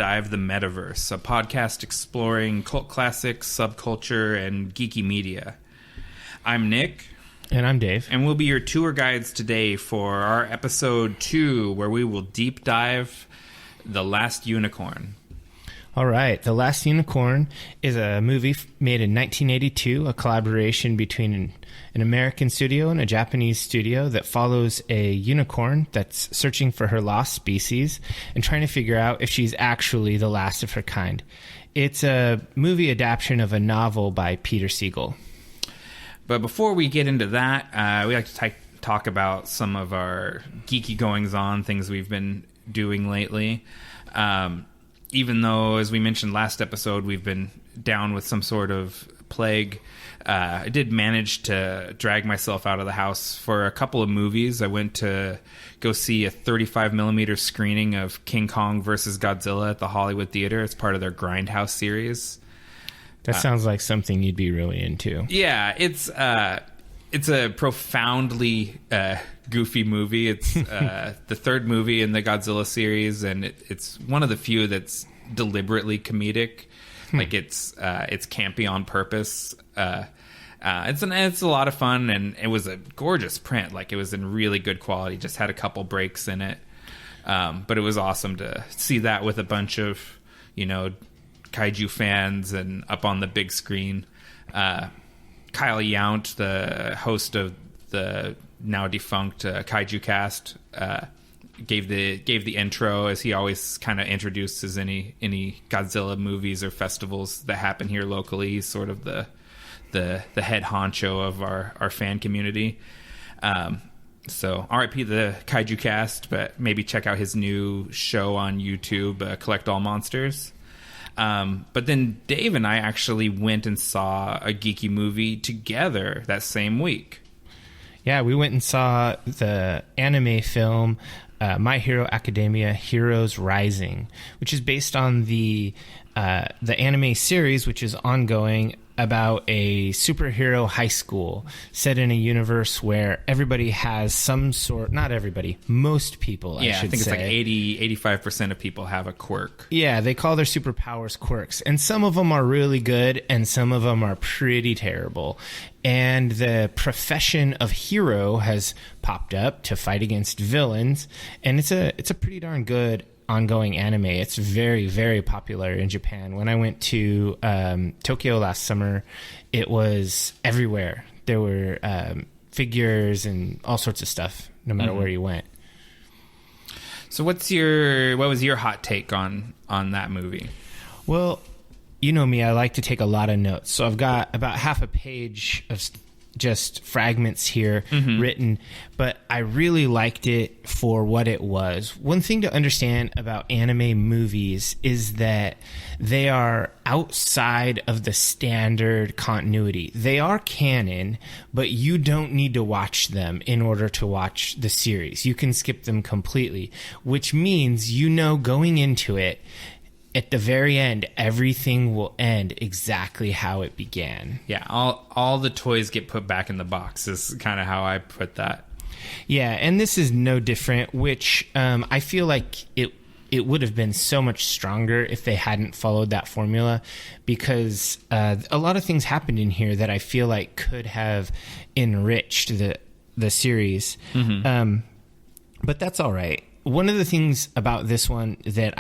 Dive the Metaverse, a podcast exploring cult classics, subculture, and geeky media. I'm Nick. And I'm Dave. And we'll be your tour guides today for our episode 2, where we will deep dive The Last Unicorn. All right. The Last Unicorn is a movie made in 1982, a collaboration between an American studio and a Japanese studio that follows a unicorn that's searching for her lost species and trying to figure out if she's actually the last of her kind. It's a movie adaptation of a novel by Peter Siegel. But before we get into that, we like to talk about some of our geeky goings-on, things we've been doing lately. Even though, as we mentioned last episode, we've been down with some sort of plague, I did manage to drag myself out of the house for a couple of movies. I went to go see a 35mm screening of King Kong vs. Godzilla at the Hollywood Theater. It's part of their Grindhouse series. That sounds like something you'd be really into. Yeah, it's a profoundly goofy movie. It's the third movie in the Godzilla series, and it's one of the few that's deliberately comedic. Like it's campy on purpose. It's a lot of fun, and it was a gorgeous print. Like, it was in really good quality. Just had a couple breaks in it, but it was awesome to see that with a bunch of kaiju fans and up on the big screen. Kyle Yount, the host of the now defunct Kaiju Cast, gave the intro, as he always kind of introduces any Godzilla movies or festivals that happen here locally. He's sort of the head honcho of our fan community. So RIP the Kaiju Cast, but maybe check out his new show on YouTube, Collect All Monsters. But then Dave and I actually went and saw a geeky movie together that same week. Yeah, we went and saw the anime film My Hero Academia Heroes Rising, which is based on the anime series, which is ongoing, about a superhero high school set in a universe where everybody has some sort, not everybody, most people, I should think say. It's like 85% of people have a quirk. Yeah, they call their superpowers quirks. And some of them are really good, and some of them are pretty terrible. And the profession of hero has popped up to fight against villains, and it's a pretty darn good ongoing anime. It's very, very popular in Japan. When I went to Tokyo last summer, it was everywhere. There were figures and all sorts of stuff, no matter where you went. So what was your hot take on that movie? Well, you know me, I like to take a lot of notes. So I've got about half a page of just fragments here written, but I really liked it for what it was. One thing to understand about anime movies is that they are outside of the standard continuity. They are canon, but you don't need to watch them in order to watch the series. You can skip them completely, which means going into it, at the very end, everything will end exactly how it began. Yeah, all the toys get put back in the box is kind of how I put that. Yeah, and this is no different, which I feel like it would have been so much stronger if they hadn't followed that formula, because a lot of things happened in here that I feel like could have enriched the series. But that's all right. One of the things about this one that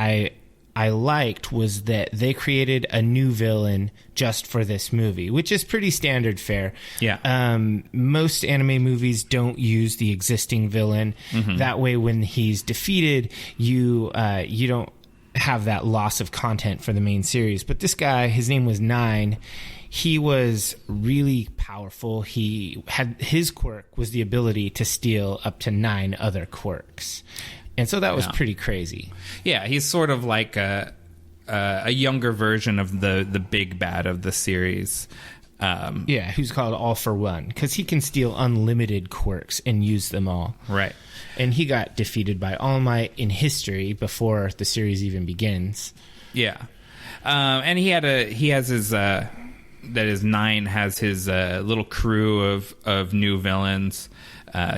I liked was that they created a new villain just for this movie, which is pretty standard fare. Yeah. Most anime movies don't use the existing villain. That way, when he's defeated, you don't have that loss of content for the main series. But this guy, his name was Nine. He was really powerful. His quirk was the ability to steal up to 9 other quirks. And so that was pretty crazy. Yeah, he's sort of like a younger version of the big bad of the series. Who's called All for One, because he can steal unlimited quirks and use them all. Right. And he got defeated by All Might in history before the series even begins. Yeah. And Nine has his little crew of new villains,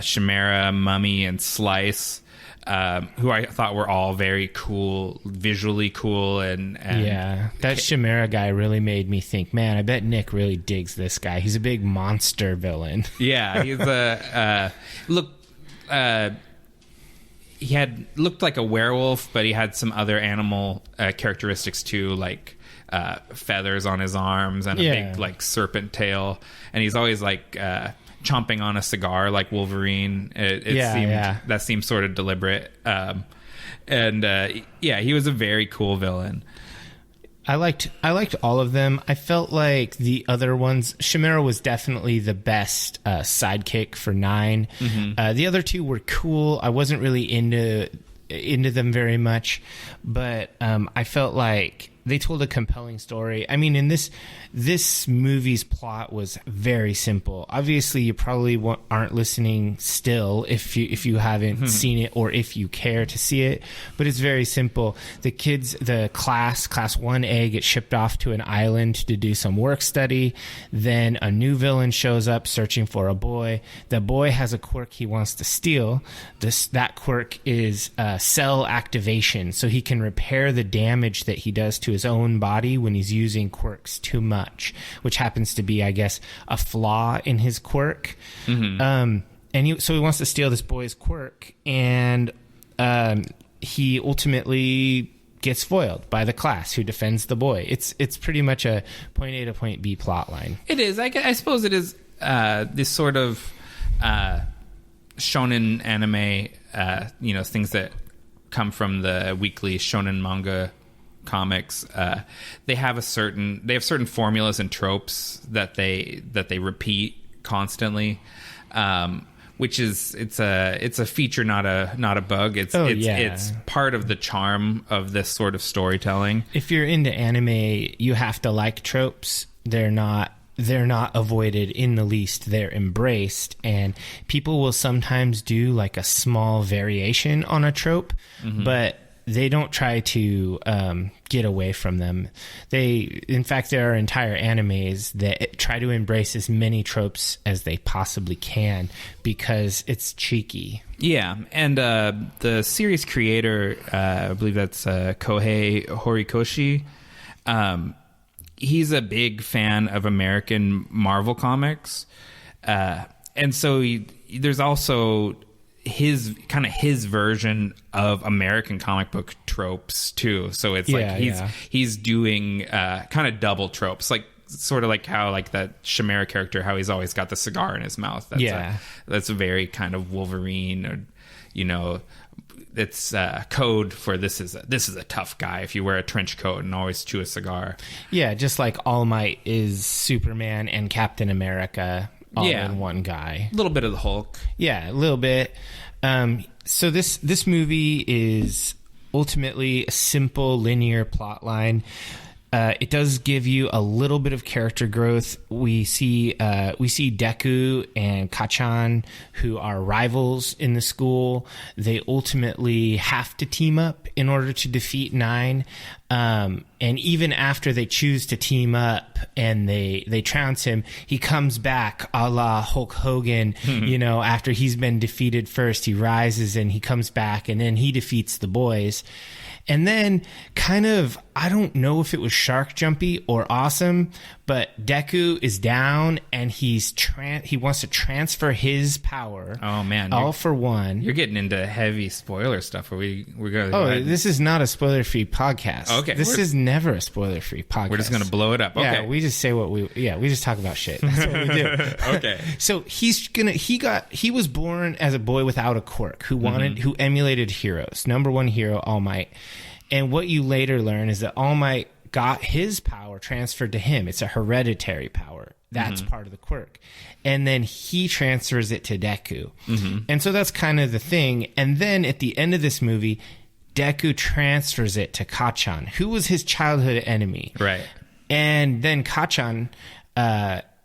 Chimera, Mummy, and Slice. who I thought were all very cool, visually cool, and yeah, that Chimera guy really made me think, man, I bet Nick really digs this guy. He's a big monster villain. Yeah, he's he had looked like a werewolf, but he had some other animal characteristics too, like feathers on his arms and a big like serpent tail, and he's always like chomping on a cigar like Wolverine. That seemed sort of deliberate, he was a very cool villain. I liked all of them. I felt like the other ones, Chimera was definitely the best sidekick for 9. The other two were cool. I wasn't really into them very much, but I felt like they told a compelling story. I mean, in this movie's plot was very simple. Obviously, you probably aren't listening still if you haven't seen it, or if you care to see it. But it's very simple. The kids, class 1A, gets shipped off to an island to do some work study. Then a new villain shows up searching for a boy. The boy has a quirk he wants to steal. That quirk is cell activation, so he can repair the damage that he does to his own body when he's using quirks too much, which happens to be, I guess, a flaw in his quirk. And so he wants to steal this boy's quirk, and he ultimately gets foiled by the class who defends the boy. It's pretty much a point A to point B plot line. It is. I suppose it is this sort of shonen anime, things that come from the weekly shonen manga comics. They have certain formulas and tropes that they repeat constantly, which is it's a feature, not a bug. It's part of the charm of this sort of storytelling. If you're into anime, you have to like tropes. They're not avoided in the least. They're embraced, and people will sometimes do like a small variation on a trope, but they don't try to get away from them. In fact, there are entire animes that try to embrace as many tropes as they possibly can because it's cheeky. Yeah, and the series creator, I believe that's Kohei Horikoshi, he's a big fan of American Marvel comics. And so there's also his version of American comic book tropes too. So it's he's doing kind of double tropes, like sort of like how like that Chimera character, how he's always got the cigar in his mouth. That's a very kind of Wolverine, or it's code for this is a tough guy if you wear a trench coat and always chew a cigar. Yeah, just like All Might is Superman and Captain America all in one guy. A little bit of the Hulk. Yeah, a little bit. So this movie is ultimately a simple linear plot line. It does give you a little bit of character growth. We see Deku and Kachan, who are rivals in the school. They ultimately have to team up in order to defeat 9. And even after they choose to team up and they trounce him, he comes back a la Hulk Hogan. After he's been defeated first, he rises and he comes back, and then he defeats the boys. And then kind of, I don't know if it was shark jumpy or awesome, but Deku is down and he wants to transfer his power. Oh man. All for one. You're getting into heavy spoiler stuff. We're going to... Oh, this is not a spoiler-free podcast. Okay. This is never a spoiler-free podcast. We're just going to blow it up. Okay. Yeah, we just say we just talk about shit. That's what we do. Okay. So he was born as a boy without a quirk who emulated heroes. Number one hero, All Might. And what you later learn is that All Might got his power transferred to him. It's a hereditary power. That's part of the quirk. And then he transfers it to Deku. And so that's kind of the thing. And then at the end of this movie, Deku transfers it to Kachan, who was his childhood enemy. Right. And then Kachan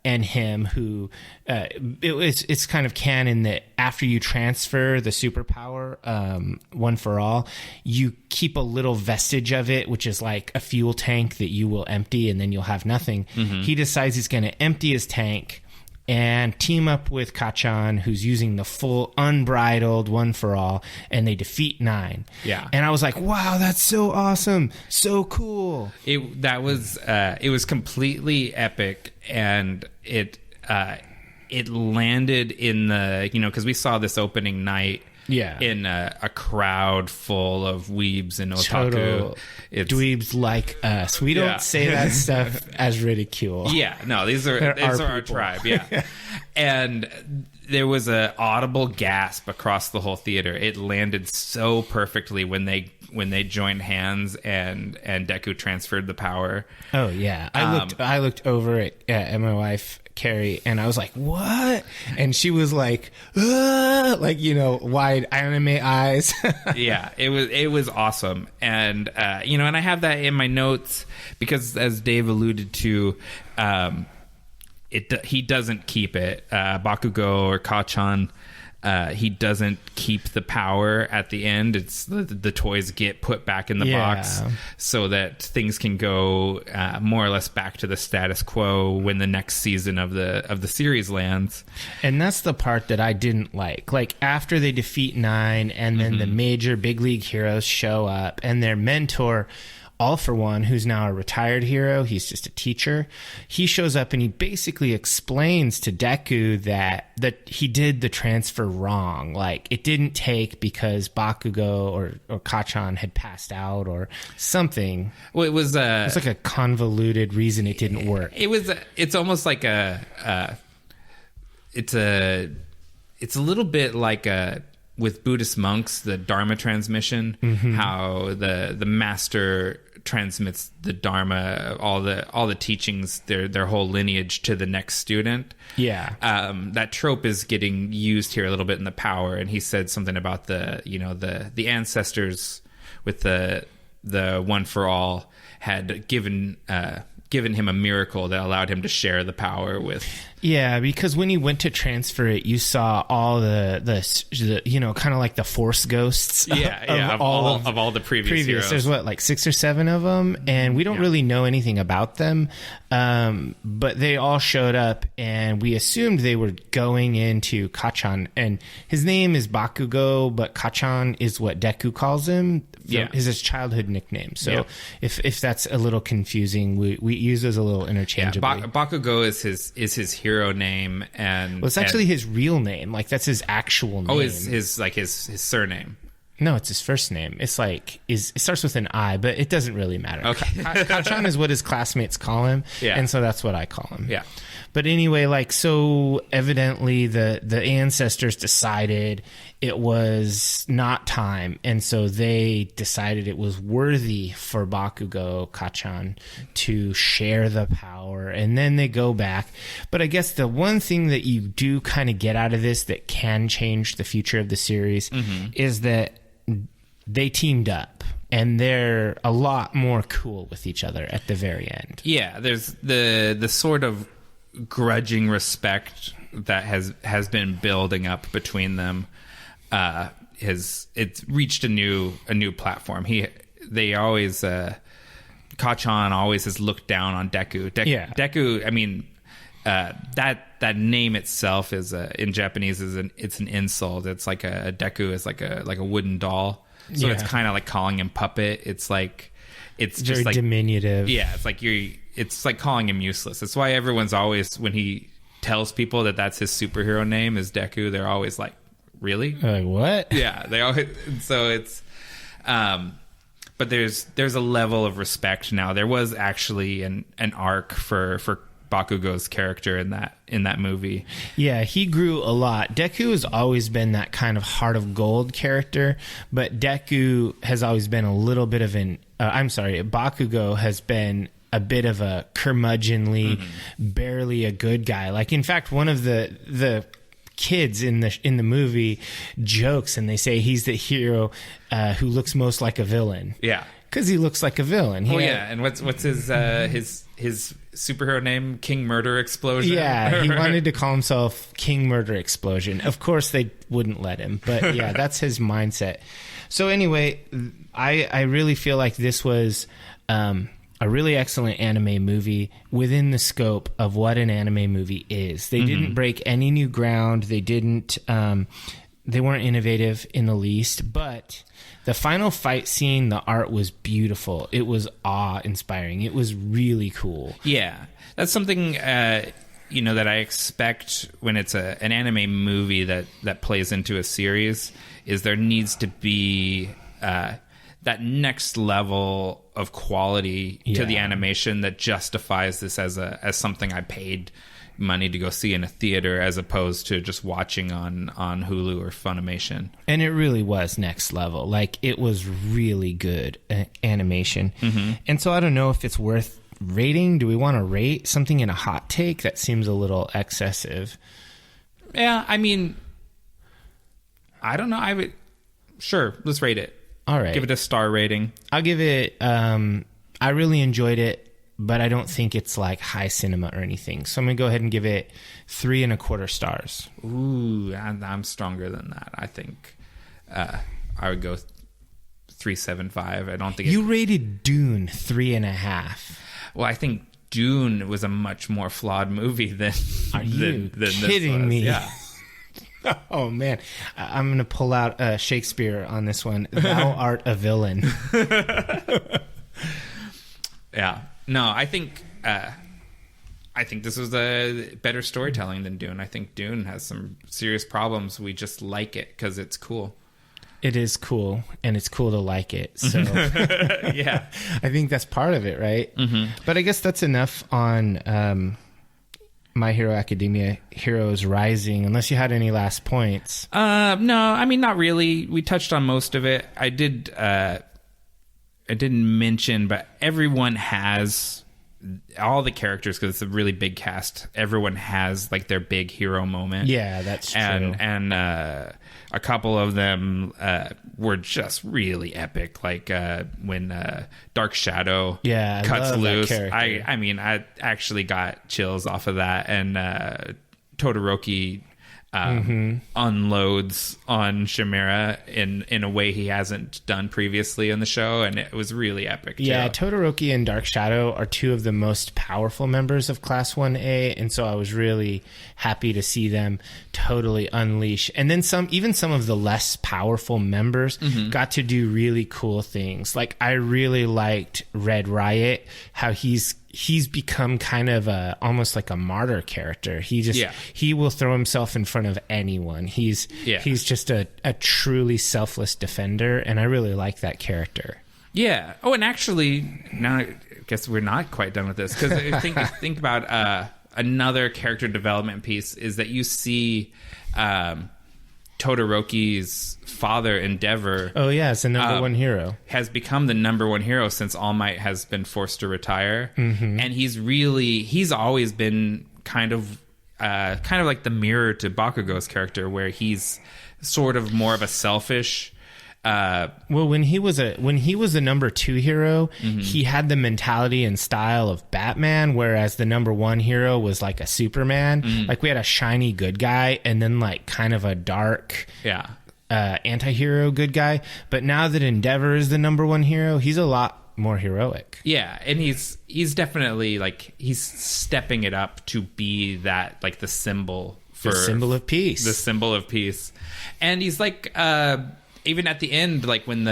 and him, who it's kind of canon that after you transfer the superpower, one for all, you keep a little vestige of it, which is like a fuel tank that you will empty and then you'll have nothing. He decides he's going to empty his tank and team up with Kachan, who's using the full unbridled one for all, and they defeat 9. Yeah. And I was like, wow, that's so awesome. So cool. It was completely epic, and it landed in the, because we saw this opening night in a crowd full of weebs and otaku. Total dweebs like us. We don't say that stuff as ridicule. Yeah, no, these are our tribe. Yeah. And there was a audible gasp across the whole theater. It landed so perfectly when they joined hands and Deku transferred the power. Oh yeah, I looked over at my wife Carrie, and I was like, "What?" And she was like, like wide anime eyes. Yeah, it was awesome, and and I have that in my notes because, as Dave alluded to, he doesn't keep it. Bakugo or Kachan, he doesn't keep the power at the end. It's the toys get put back in the box so that things can go more or less back to the status quo when the next season of the series lands. And that's the part that I didn't like. Like after they defeat 9 and then the major big league heroes show up and their mentor, All For One, who's now a retired hero, he's just a teacher. He shows up and he basically explains to Deku that he did the transfer wrong. Like it didn't take because Bakugo or Kachan had passed out or something. Well, it was like a convoluted reason it didn't work. It's almost like it's a little bit like with Buddhist monks, the Dharma transmission, how the master transmits the Dharma, all the teachings, their whole lineage to the next student. Yeah. That trope is getting used here a little bit in the power, and he said something about the ancestors with the one for all had given him a miracle that allowed him to share the power with. Yeah, because when he went to transfer it, you saw all the kind of like the force ghosts. Of all the previous heroes. There's like 6 or 7 of them, and we don't really know anything about them. But they all showed up, and we assumed they were going into Kachan, and his name is Bakugo, but Kachan is what Deku calls him. Is his childhood nickname. So if that's a little confusing, we use those a little interchangeably. Bakugo is his hero name, and it's actually his real name. Like that's his actual name. Oh, his surname. No, it's his first name. It's like it starts with an I, but it doesn't really matter. Okay, Kachan is what his classmates call him, and so that's what I call him. Yeah. But anyway, like so, evidently the ancestors decided it was not time, and so they decided it was worthy for Bakugo Kachan to share the power, and then they go back. But I guess the one thing that you do kind of get out of this that can change the future of the series is that they teamed up, and they're a lot more cool with each other at the very end. Yeah, there's the sort of grudging respect that has been building up between them. It's reached a new platform. Kachan always has looked down on Deku. Deku, I mean, that name itself is in Japanese it's an insult. It's like a Deku is like a wooden doll. So it's kind of like calling him puppet. It's like it's very just like diminutive. Yeah, it's like calling him useless. That's why everyone's always, when he tells people that that's his superhero name is Deku, they're always like, really? Like what? Yeah, they always. So it's, but there's a level of respect now. There was actually an arc for Bakugo's character in that movie. Yeah, he grew a lot. Deku has always been that kind of heart of gold character, but Deku has always been a little bit of Bakugo has been a bit of a curmudgeonly, barely a good guy. Like, in fact, one of the kids in the movie jokes, and they say he's the hero who looks most like a villain. Yeah, because he looks like a villain. And what's his superhero name? King Murder Explosion. Yeah, he wanted to call himself King Murder Explosion. Of course, they wouldn't let him, but yeah, that's his mindset. So anyway, I really feel like this was a a really excellent anime movie within the scope of what an anime movie is. They didn't break any new ground. They didn't. They weren't innovative in the least, but the final fight scene, the art was beautiful. It was awe-inspiring. It was really cool. Yeah, that's something that I expect when it's an anime movie that plays into a series. Is there needs to be that next level of quality to the animation that justifies this as something I paid money to go see in a theater, as opposed to just watching on Hulu or Funimation. And it really was next level. Like, it was really good animation. And so I don't know if it's worth rating. Do we want to rate something in a hot take? That seems a little excessive. Yeah, I mean, I don't know. Sure, let's rate it. All right. Give it a star rating. I'll give it, I really enjoyed it, but I don't think it's like high cinema or anything. So I'm going to go ahead and give it 3.25 stars. Ooh, I'm stronger than that. I think I would go 3.75. I don't think you rated Dune 3.5. Well, I think Dune was a much more flawed movie than. Are you than kidding this was. me? Yeah. Oh man, I'm going to pull out Shakespeare on this one. Thou art a villain. Yeah. No, I think this was a better storytelling than Dune. I think Dune has some serious problems. We just like it because it's cool. It is cool, and it's cool to like it. So yeah, I think that's part of it, right? But I guess that's enough on My Hero Academia Heroes Rising, unless you had any last points. No, I mean, not really. We touched on most of it. I didn't mention, but everyone has all the characters, because it's a really big cast. Everyone has like their big hero moment. Yeah, that's true. And a couple of them were just really epic. Like when Dark Shadow cuts loose. I mean, I actually got chills off of that. And Todoroki unloads on Chimera in a way he hasn't done previously in the show, and it was really epic too. Yeah, Todoroki and Dark Shadow are two of the most powerful members of Class 1A, and so I was really happy to see them totally unleash. And then even some of the less powerful members got to do really cool things. Like, I really liked Red Riot, how he's become kind of almost like a martyr character. He will throw himself in front of anyone. He's just a truly selfless defender, and I really like that character. Yeah. Oh, and actually, now I guess we're not quite done with this, because I think about another character development piece is that you see Todoroki's father, Endeavor. Oh yeah, it's the number one hero. Has become the number one hero since All Might has been forced to retire, and he's always been kind of like the mirror to Bakugo's character, where he's sort of more of a selfish. Well, when he was a number 2 hero, he had the mentality and style of Batman, whereas the number 1 hero was like a Superman. Like, we had a shiny good guy and then like kind of a dark anti-hero good guy. But now that Endeavor is the number 1 hero, he's a lot more heroic. Yeah, and he's definitely like, he's stepping it up to be that, like, the symbol of peace. The symbol of peace. And he's like even at the end, like when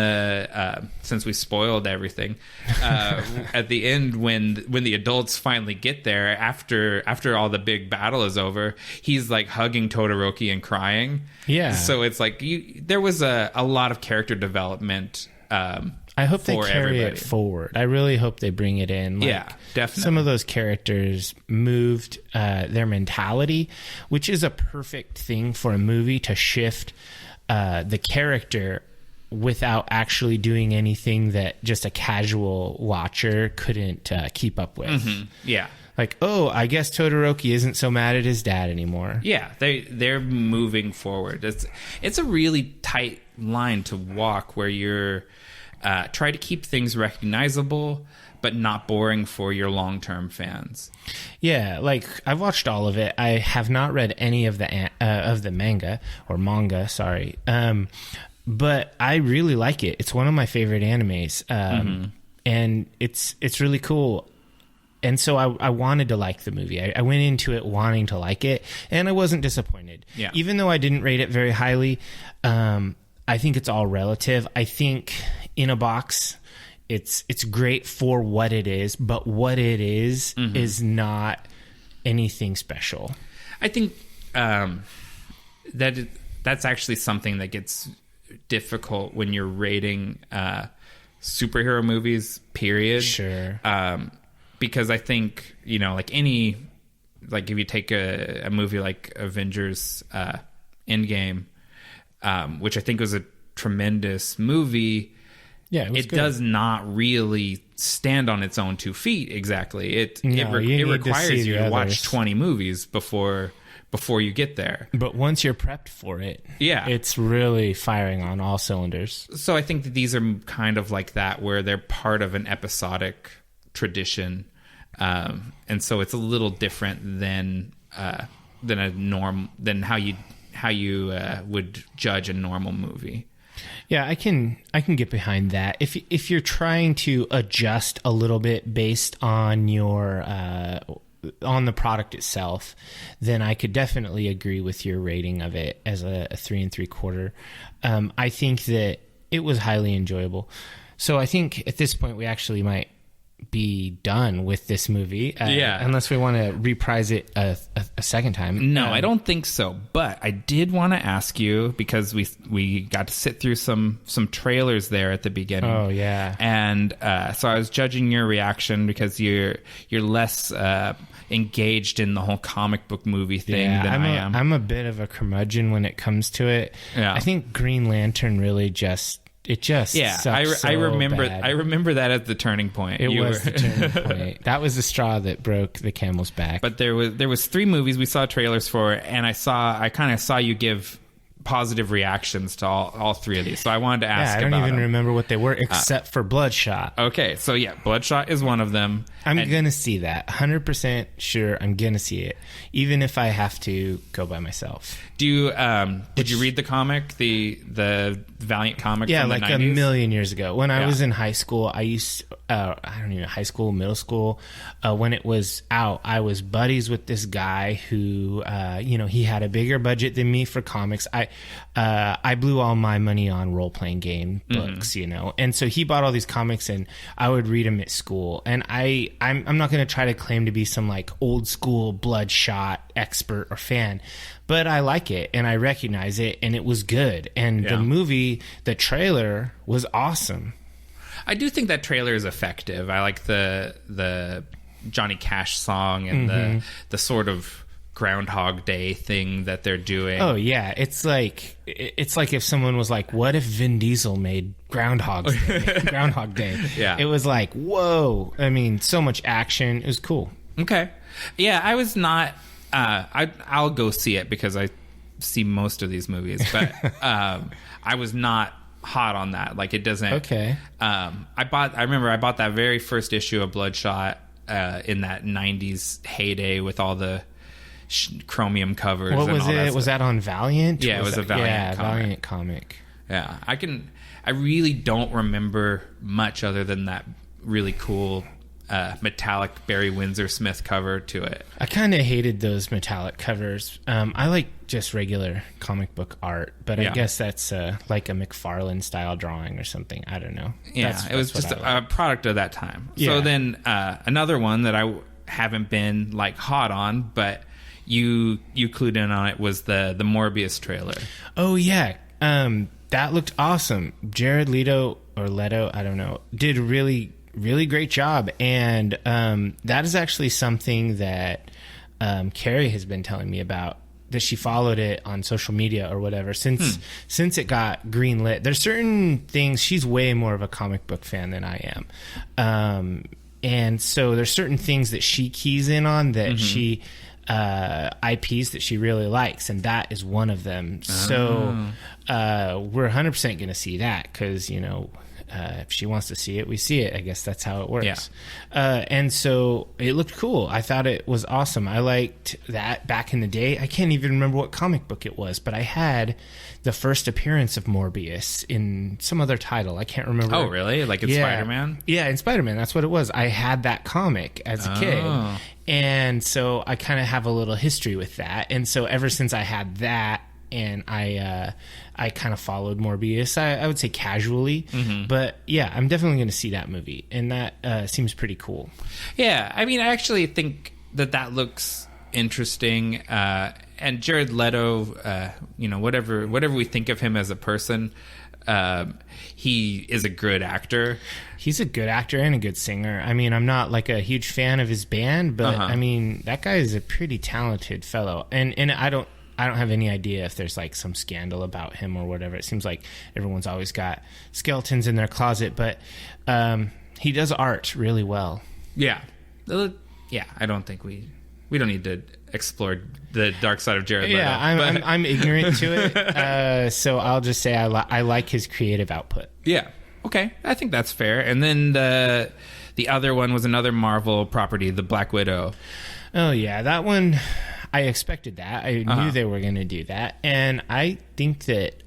since we spoiled everything, at the end when the adults finally get there after all the big battle is over, he's like hugging Todoroki and crying. Yeah. So it's like there was a lot of character development. I hope they carry it forward. I really hope they bring it in. Like, yeah, definitely. Some of those characters moved their mentality, which is a perfect thing for a movie to shift the character without actually doing anything that just a casual watcher couldn't keep up with. Yeah. Like, oh, I guess Todoroki isn't so mad at his dad anymore. Yeah, they're moving forward. It's a really tight line to walk, where you're try to keep things recognizable but not boring for your long-term fans. Yeah, like, I've watched all of it. I have not read any of the manga, sorry. But I really like it. It's one of my favorite animes. and it's really cool. And so I wanted to like the movie. I went into it wanting to like it, and I wasn't disappointed. Yeah. Even though I didn't rate it very highly, I think it's all relative. I think in a box, it's great for what it is, but what it is not anything special. I think that's actually something that gets difficult when you're rating superhero movies, period. Sure. Because I think, like if you take a movie like Avengers Endgame, which I think was a tremendous movie, it does not really stand on its own 2 feet exactly. It requires you to watch 20 movies before you get there. But once you're prepped for it, yeah, it's really firing on all cylinders. So I think that these are kind of like that, where they're part of an episodic tradition, and so it's a little different than how you would judge a normal movie. Yeah, I can get behind that. If you're trying to adjust a little bit based on your on the product itself, then I could definitely agree with your rating of it as a 3 3/4. I think that it was highly enjoyable. So I think at this point we actually might be done with this movie, unless we want to reprise it a second time. No, I don't think so. But I did want to ask you, because we got to sit through some trailers there at the beginning. Oh yeah, and so I was judging your reaction because you're less engaged in the whole comic book movie thing than I am. I'm a bit of a curmudgeon when it comes to it. Yeah. I think Green Lantern really sucks I remember bad. I remember that as the turning point. It was the turning point. That was the straw that broke the camel's back. But there was 3 movies we saw trailers for, and I kind of saw you give positive reactions to all 3 of these. So I wanted to ask about I don't even them. remember what they were except for Bloodshot. Okay, so Bloodshot is one of them. I'm going to see that. 100% sure I'm going to see it, even if I have to go by myself. Do you did you read the comic, the Valiant comic from the 90s? A million years ago. When I was in high school, I used high school, middle school, when it was out, I was buddies with this guy who he had a bigger budget than me for comics. I blew all my money on role-playing game books, and so he bought all these comics and I would read them at school. And I'm not going to try to claim to be some like old school Bloodshot expert or fan, but I like it and I recognize it, and it was good. And the movie, the trailer was awesome. I do think that trailer is effective. I like the Johnny Cash song and the sort of Groundhog Day thing that they're doing. Oh yeah, it's like if someone was like, "What if Vin Diesel made Groundhog Day?" Yeah, it was like, whoa. I mean, so much action. It was cool. Okay, yeah, I was not. I'll go see it because I see most of these movies, but I was not hot on that. Like, it doesn't. Okay. I remember I bought that very first issue of Bloodshot in that 90s heyday with all the chromium covers. What was it? Was that on Valiant? Yeah, it was a Valiant comic. Valiant comic. Yeah, I really don't remember much other than that really cool metallic Barry Windsor Smith cover to it. I kind of hated those metallic covers. I like just regular comic book art, but I guess that's like a McFarlane style drawing or something. I don't know. Yeah, it was just a product of that time. Yeah. So then another one that I haven't been like hot on, but you clued in on it, was the Morbius trailer. Oh yeah, that looked awesome. Jared Leto, I don't know, did a really great job, and that is actually something that Carrie has been telling me about, that she followed it on social media or whatever since it got greenlit. There's certain things, she's way more of a comic book fan than I am, and so there's certain things that she keys in on that she IPs that she really likes, and that is one of them. So we're 100% going to see that because if she wants to see it, we see it. I guess that's how it works. Yeah. And so it looked cool. I thought it was awesome. I liked that back in the day. I can't even remember what comic book it was, but I had the first appearance of Morbius in some other title. I can't remember. Oh, really? Like in Spider-Man? Yeah, in Spider-Man. That's what it was. I had that comic as a kid. And so I kind of have a little history with that. And so ever since I had that, and I kind of followed Morbius, I would say casually. But yeah, I'm definitely going to see that movie. And that seems pretty cool. Yeah, I mean, I actually think that looks interesting. And Jared Leto, whatever we think of him as a person, he is a good actor. He's a good actor and a good singer. I mean, I'm not like a huge fan of his band, but I mean, that guy is a pretty talented fellow. And I don't have any idea if there's like some scandal about him or whatever. It seems like everyone's always got skeletons in their closet, but he does art really well. Yeah. Yeah, I don't think we don't need to explore the dark side of Jared Leto. Yeah, I'm ignorant to it, so I'll just say I like his creative output. Yeah. Okay, I think that's fair. And then the other one was another Marvel property, the Black Widow. Oh yeah, that one, I expected that. I knew they were going to do that, and I think that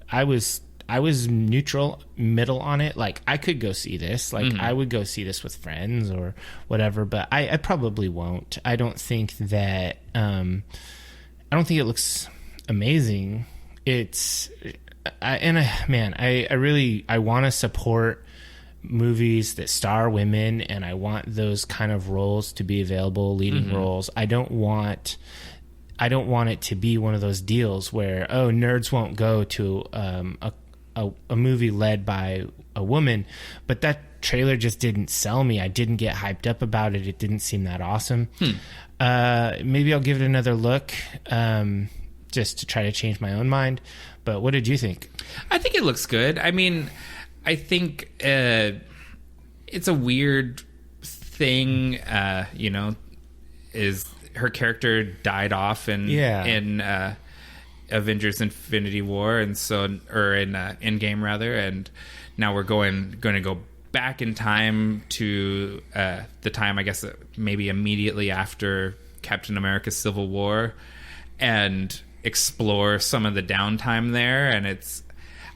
I was neutral, middle on it. Like, I could go see this. Like, I would go see this with friends or whatever, but I probably won't. I don't think that I don't think it looks amazing. I want to support movies that star women, and I want those kind of roles to be available, leading roles. I don't want it to be one of those deals where, nerds won't go to a movie led by a woman, but that trailer just didn't sell me. I didn't get hyped up about it. It didn't seem that awesome. Maybe I'll give it another look, just to try to change my own mind. But what did you think? I think it looks good. I mean, I think it's a weird thing, is her character died off in Avengers Infinity War, and so, or in Endgame rather, and now we're going to go back in time to the time, I guess, maybe immediately after Captain America's Civil War, and explore some of the downtime there. And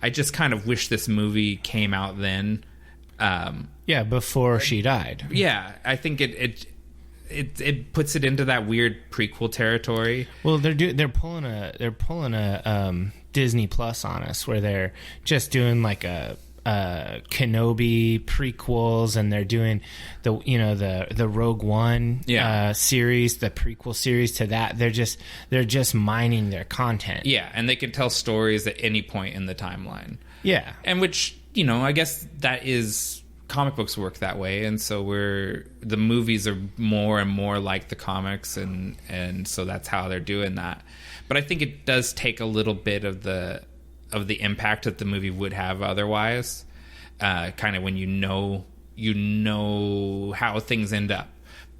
I just kind of wish this movie came out then. Before she died. Yeah, I think it puts it into that weird prequel territory. Well, they're pulling a Disney Plus on us, where they're just doing like a Kenobi prequels, and they're doing the Rogue One series, the prequel series to that. They're just mining their content. Yeah, and they can tell stories at any point in the timeline. Yeah, and which, I guess that is, comic books work that way, and so the movies are more and more like the comics, and so that's how they're doing that. But I think it does take a little bit of the impact that the movie would have otherwise, kind of when you know how things end up.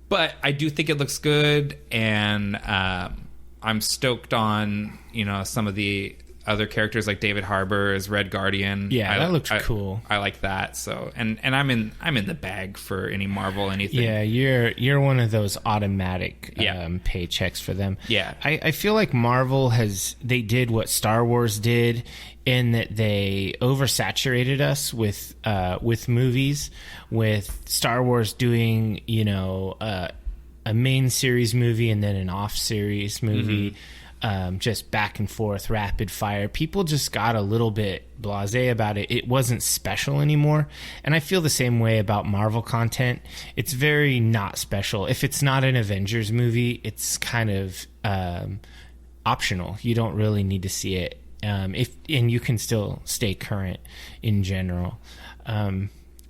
But I do think it looks good, and I'm stoked on some of the other characters, like David Harbour as Red Guardian. Yeah, that looks cool. I like that. So, and I'm in the bag for any Marvel anything. Yeah, you're one of those automatic paychecks for them. Yeah, I feel like Marvel they did what Star Wars did, in that they oversaturated us with movies, with Star Wars doing a main series movie and then an off series movie. Just back and forth, rapid fire. People just got a little bit blasé about it. It wasn't special anymore. And I feel the same way about Marvel content. It's very not special. If it's not an Avengers movie, it's kind of optional. You don't really need to see it. And you can still stay current in general.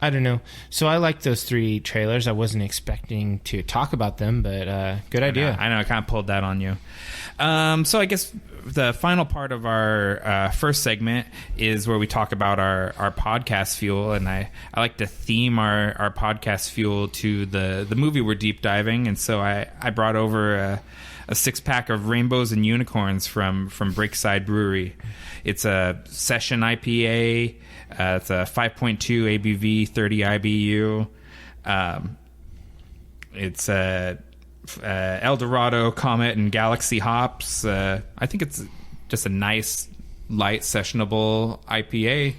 I don't know. So I like those 3 trailers. I wasn't expecting to talk about them, but good idea. I know. I kind of pulled that on you. So I guess the final part of our first segment is where we talk about our podcast fuel, and I like to theme our podcast fuel to the movie we're deep diving. And so I brought over a a 6-pack of Rainbows and Unicorns from Breakside Brewery. It's a session IPA. It's a 5.2 ABV, 30 IBU. It's a Eldorado, Comet, and Galaxy hops. I think it's just a nice, light, sessionable IPA.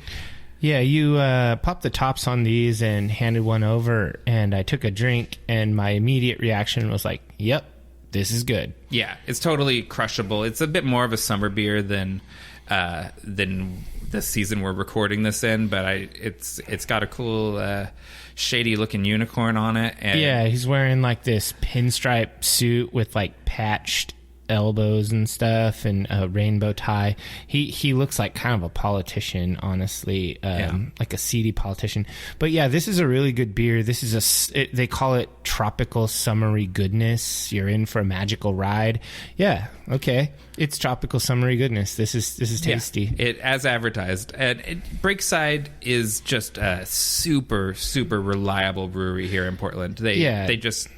Yeah, you popped the tops on these and handed one over, and I took a drink, and my immediate reaction was like, yep, this is good. Yeah, it's totally crushable. It's a bit more of a summer beer than the season we're recording this in, but it's got a cool shady looking unicorn on it. And yeah, he's wearing like this pinstripe suit with like patched elbows and stuff, and a rainbow tie. He looks like kind of a politician, honestly, like a seedy politician. But yeah, this is a really good beer. This is they call it tropical summery goodness. You're in for a magical ride. Yeah, okay, it's tropical summery goodness. This is tasty. Yeah, it as advertised. And Breakside is just a super reliable brewery here in Portland. They just,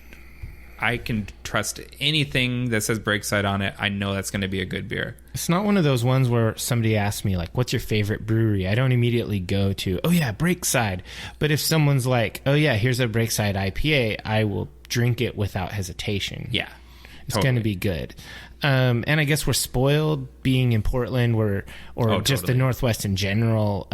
I can trust anything that says Breakside on it. I know that's going to be a good beer. It's not one of those ones where somebody asks me, like, what's your favorite brewery? I don't immediately go to, oh, yeah, Breakside. But if someone's like, oh, yeah, here's a Breakside IPA, I will drink it without hesitation. Yeah. It's going to be good. And I guess we're spoiled being in Portland or just the Northwest in general.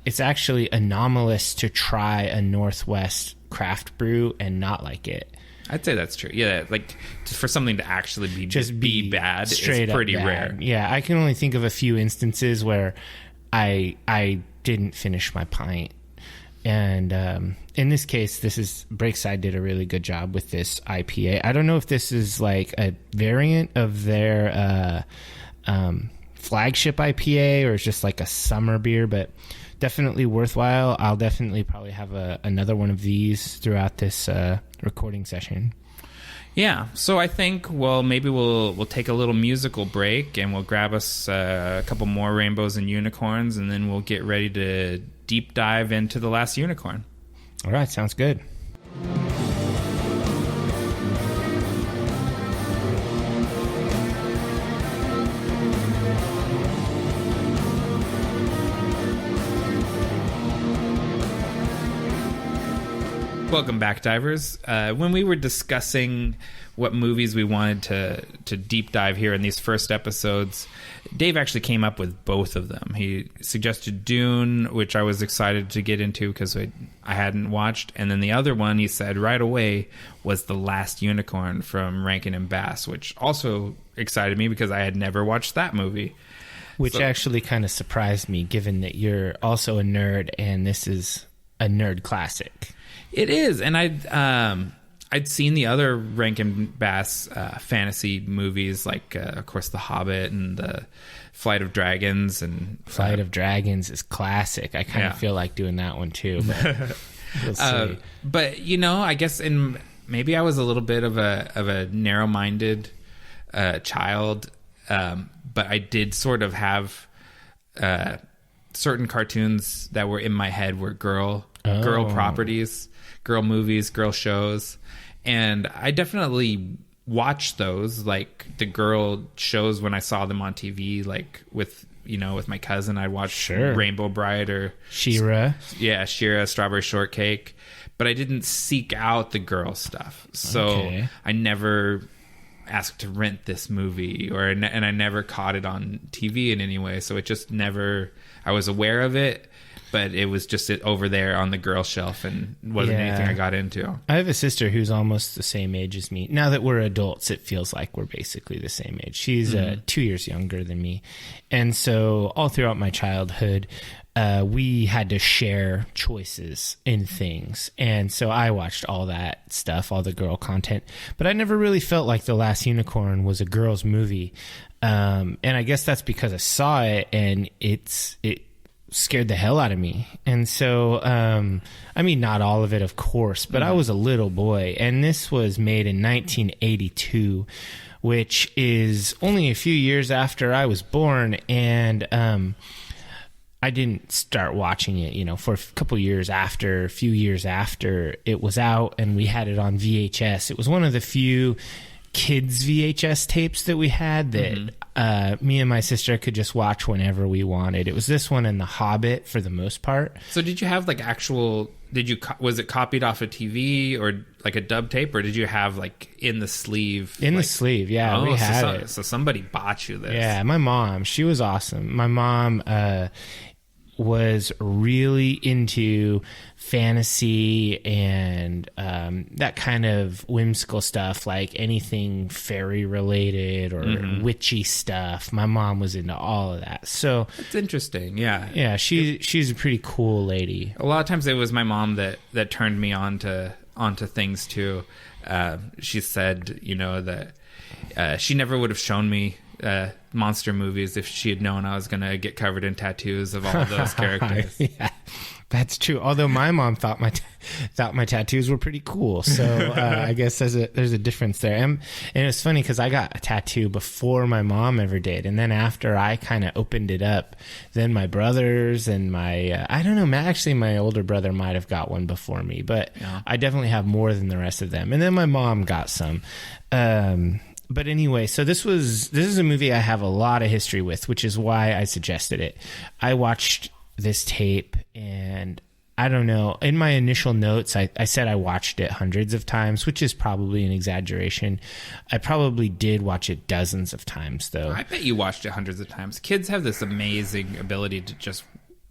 It's actually anomalous to try a Northwest craft brew and not like it. I'd say that's true. Yeah, like for something to actually be bad, it's pretty rare. Yeah, I can only think of a few instances where I didn't finish my pint. And in this case, Breakside did a really good job with this IPA. I don't know if this is like a variant of their flagship IPA or it's just like a summer beer, but definitely worthwhile. I'll definitely probably have another one of these throughout this recording session. Yeah, so I think, well, maybe we'll take a little musical break and we'll grab us a couple more Rainbows and Unicorns, and then we'll get ready to deep dive into The Last Unicorn. All right, sounds good. Welcome back, divers. When we were discussing what movies we wanted to deep dive here in these first episodes, Dave actually came up with both of them. He suggested Dune, which I was excited to get into because I hadn't watched, and then the other one he said right away was The Last Unicorn from Rankin and Bass, which also excited me because I had never watched that movie. Which actually kind of surprised me, given that you're also a nerd and this is a nerd classic. It is, and I'd seen the other Rankin Bass fantasy movies, like of course The Hobbit and the Flight of Dragons. And Flight of Dragons is classic. I kind of feel like doing that one too. But we'll see. But I guess maybe I was a little bit of a narrow-minded child, but I did sort of have certain cartoons that were in my head were girl properties. Girl movies, girl shows, and I definitely watched those, like the girl shows when I saw them on TV, like with my cousin. I'd watch Rainbow Bride or She-Ra. Yeah, She-Ra, Strawberry Shortcake, but I didn't seek out the girl stuff, so I never asked to rent this movie, and I never caught it on TV in any way, so it just never. I was aware of it, but it was just over there on the girl shelf and wasn't anything I got into. I have a sister who's almost the same age as me. Now that we're adults, it feels like we're basically the same age. She's 2 years younger than me. And so all throughout my childhood, we had to share choices in things. And so I watched all that stuff, all the girl content. But I never really felt like The Last Unicorn was a girl's movie. And I guess that's because I saw it and it scared the hell out of me. And so, I mean, not all of it, of course, but I was a little boy. And this was made in 1982, which is only a few years after I was born. And I didn't start watching it, for a couple years after, a few years after it was out, and we had it on VHS. It was one of the few kids VHS tapes that we had that me and my sister could just watch whenever we wanted. It was this one and The Hobbit for the most part. So did you have like actual? Was it copied off a TV or like a dub tape, or did you have like in the sleeve? The sleeve, yeah, we had it. So somebody bought you this. Yeah, my mom, she was awesome. My mom was really into fantasy and that kind of whimsical stuff, like anything fairy related or witchy stuff. My mom was into all of that. So it's interesting. Yeah, she's a pretty cool lady. A lot of times it was my mom that turned me onto things too. She said, that she never would have shown me monster movies if she had known I was going to get covered in tattoos of all of those characters. Yeah, that's true. Although my mom thought my tattoos were pretty cool, so I guess there's a difference there. And it's funny because I got a tattoo before my mom ever did, and then after I kind of opened it up, then my brothers and my I don't know, actually my older brother might have got one before me, but I definitely have more than the rest of them. And then my mom got some. But anyway, so this is a movie I have a lot of history with, which is why I suggested it. I watched this tape, and I don't know, in my initial notes, I said I watched it hundreds of times, which is probably an exaggeration. I probably did watch it dozens of times, though. I bet you watched it hundreds of times. Kids have this amazing ability to just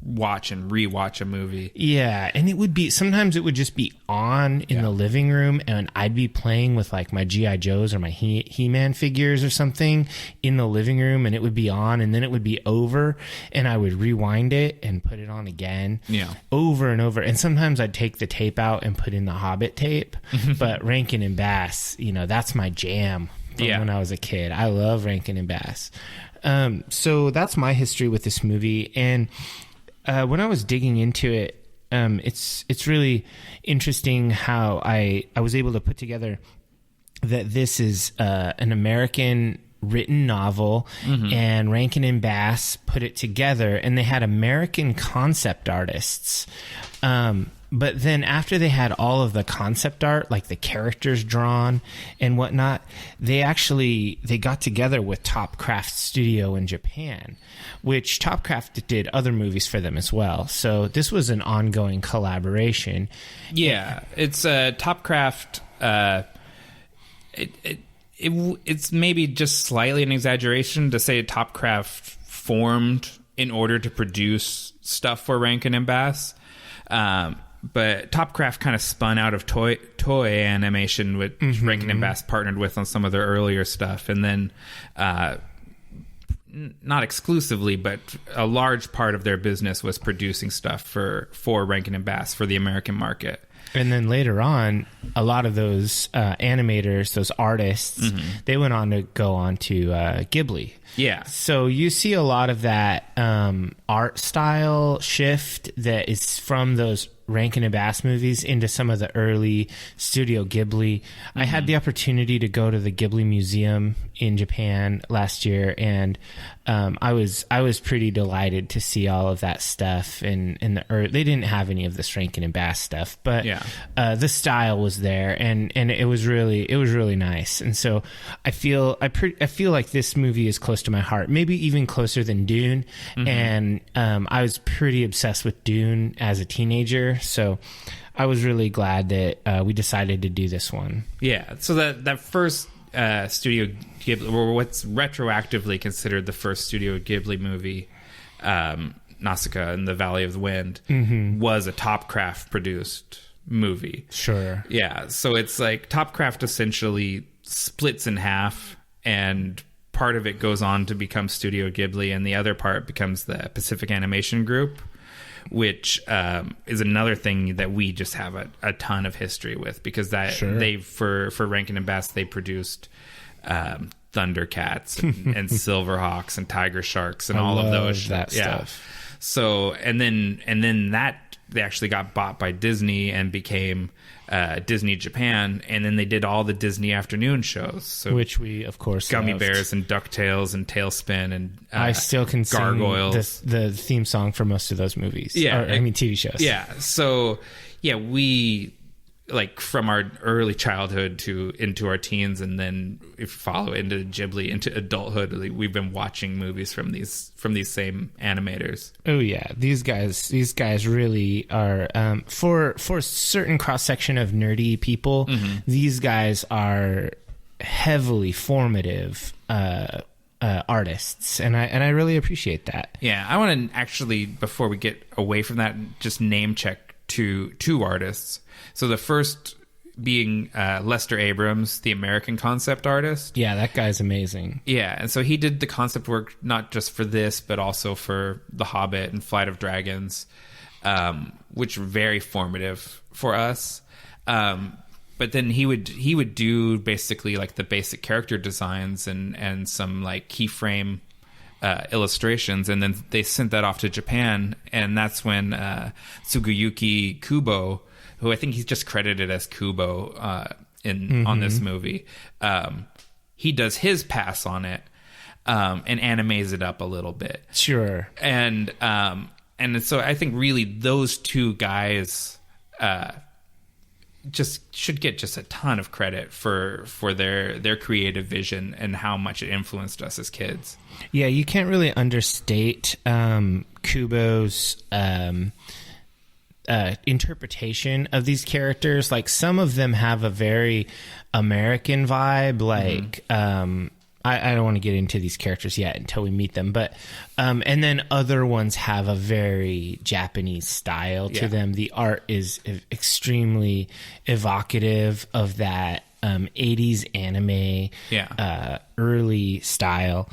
watch and rewatch a movie. Yeah, and sometimes it would just be on in the living room, and I'd be playing with like my G.I. Joes or my He-Man figures or something in the living room, and it would be on, and then it would be over, and I would rewind it and put it on again. Yeah. Over and over. And sometimes I'd take the tape out and put in the Hobbit tape. But Rankin and Bass, that's my jam from when I was a kid. I love Rankin and Bass. So that's my history with this movie. And when I was digging into it, it's really interesting how I was able to put together that this is an American written novel, and Rankin and Bass put it together, and they had American concept artists. But then after they had all of the concept art, like the characters drawn and whatnot, they got together with Topcraft Studio in Japan, which Topcraft did other movies for them as well. So this was an ongoing collaboration. Yeah, it's Topcraft. It's maybe just slightly an exaggeration to say Topcraft formed in order to produce stuff for Rankin and Bass. But Topcraft kind of spun out of toy animation, which Rankin and Bass partnered with on some of their earlier stuff. And then, not exclusively, but a large part of their business was producing stuff for Rankin and Bass for the American market. And then later on, a lot of those animators, those artists, they went on to go on to Ghibli. Yeah. So you see a lot of that art style shift that is from those Rankin and Bass movies into some of the early Studio Ghibli. I had the opportunity to go to the Ghibli Museum in Japan last year, and I was pretty delighted to see all of that stuff. And they didn't have any of this Rankin and Bass stuff, but the style was there, and it was really nice. And so I feel like this movie is close to my heart, maybe even closer than Dune. And I was pretty obsessed with Dune as a teenager, so I was really glad that we decided to do this one. Yeah, so that first Studio Ghibli, or what's retroactively considered the first Studio Ghibli movie, Nausicaa in the Valley of the Wind, was a Topcraft produced movie. Sure. Yeah, so it's like Topcraft essentially splits in half, and part of it goes on to become Studio Ghibli, and the other part becomes the Pacific Animation Group, which is another thing that we just have a ton of history with, because they for Rankin and Bass, they produced Thundercats and Silverhawks and Tiger Sharks and all of those stuff. So and then that they actually got bought by Disney and became Disney Japan, and then they did all the Disney afternoon shows, so which we of course Gummy loved. Bears and DuckTales and Tailspin and I still can Gargoyles. sing the theme song for most of those movies. TV shows. Yeah, so we like from our early childhood to into our teens, and then if you follow into Ghibli into adulthood, like, we've been watching movies from these same animators. Oh yeah, these guys really are for a certain cross section of nerdy people. These guys are heavily formative artists, and I really appreciate that. Yeah, I want to actually, before we get away from that, just name check two artists. So the first being Lester Abrams, the American concept artist. Yeah, that guy's amazing. Yeah, and so he did the concept work not just for this, but also for The Hobbit and Flight of Dragons, which were very formative for us. But then he would do basically like the basic character designs and some like keyframe illustrations, and then they sent that off to Japan, and that's when Tsuguyuki Kubo, who I think he's just credited as Kubo on this movie, he does his pass on it and animates it up a little bit. Sure. And so I think really those two guys just should get just a ton of credit for their creative vision and how much it influenced us as kids. Yeah, you can't really understate Kubo's interpretation of these characters. Like, some of them have a very American vibe, like I don't want to get into these characters yet until we meet them, but and then other ones have a very Japanese style to them. The art is extremely evocative of that 80s anime early style.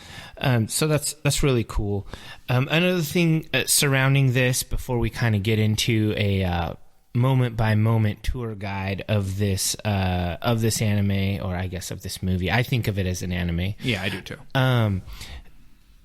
So that's really cool. Another thing surrounding this, before we kind of get into a moment by moment tour guide of this anime, or I guess of this movie. I think of it as an anime. Yeah, I do too.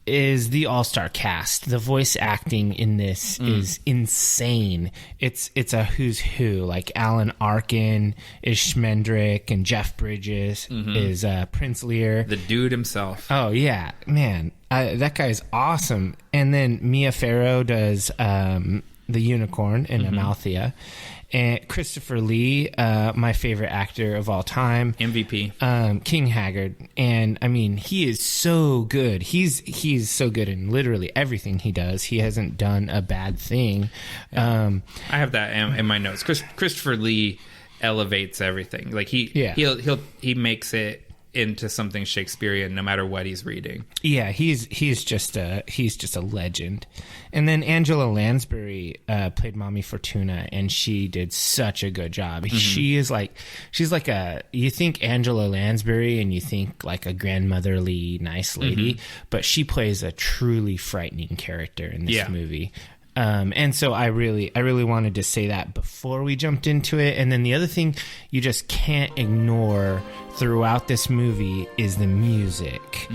Is the all-star cast. The voice acting in this is insane. It's a who's who. Like, Alan Arkin is Schmendrick, and Jeff Bridges is Prince Lear. The dude himself. Oh yeah, man, that guy's awesome. And then Mia Farrow does the unicorn in Amalthea, and Christopher Lee, my favorite actor of all time, MVP, King Haggard. And I mean, he is so good. He's so good in literally everything he does. He hasn't done a bad thing. I have that in my notes. Christopher Lee elevates everything. Like he makes it into something Shakespearean no matter what he's reading. Yeah, he's just a legend. And then Angela Lansbury played Mommy Fortuna, and she did such a good job. She's like you think Angela Lansbury and you think like a grandmotherly nice lady, but she plays a truly frightening character in this movie. And so I really wanted to say that before we jumped into it. And then the other thing you just can't ignore throughout this movie is the music.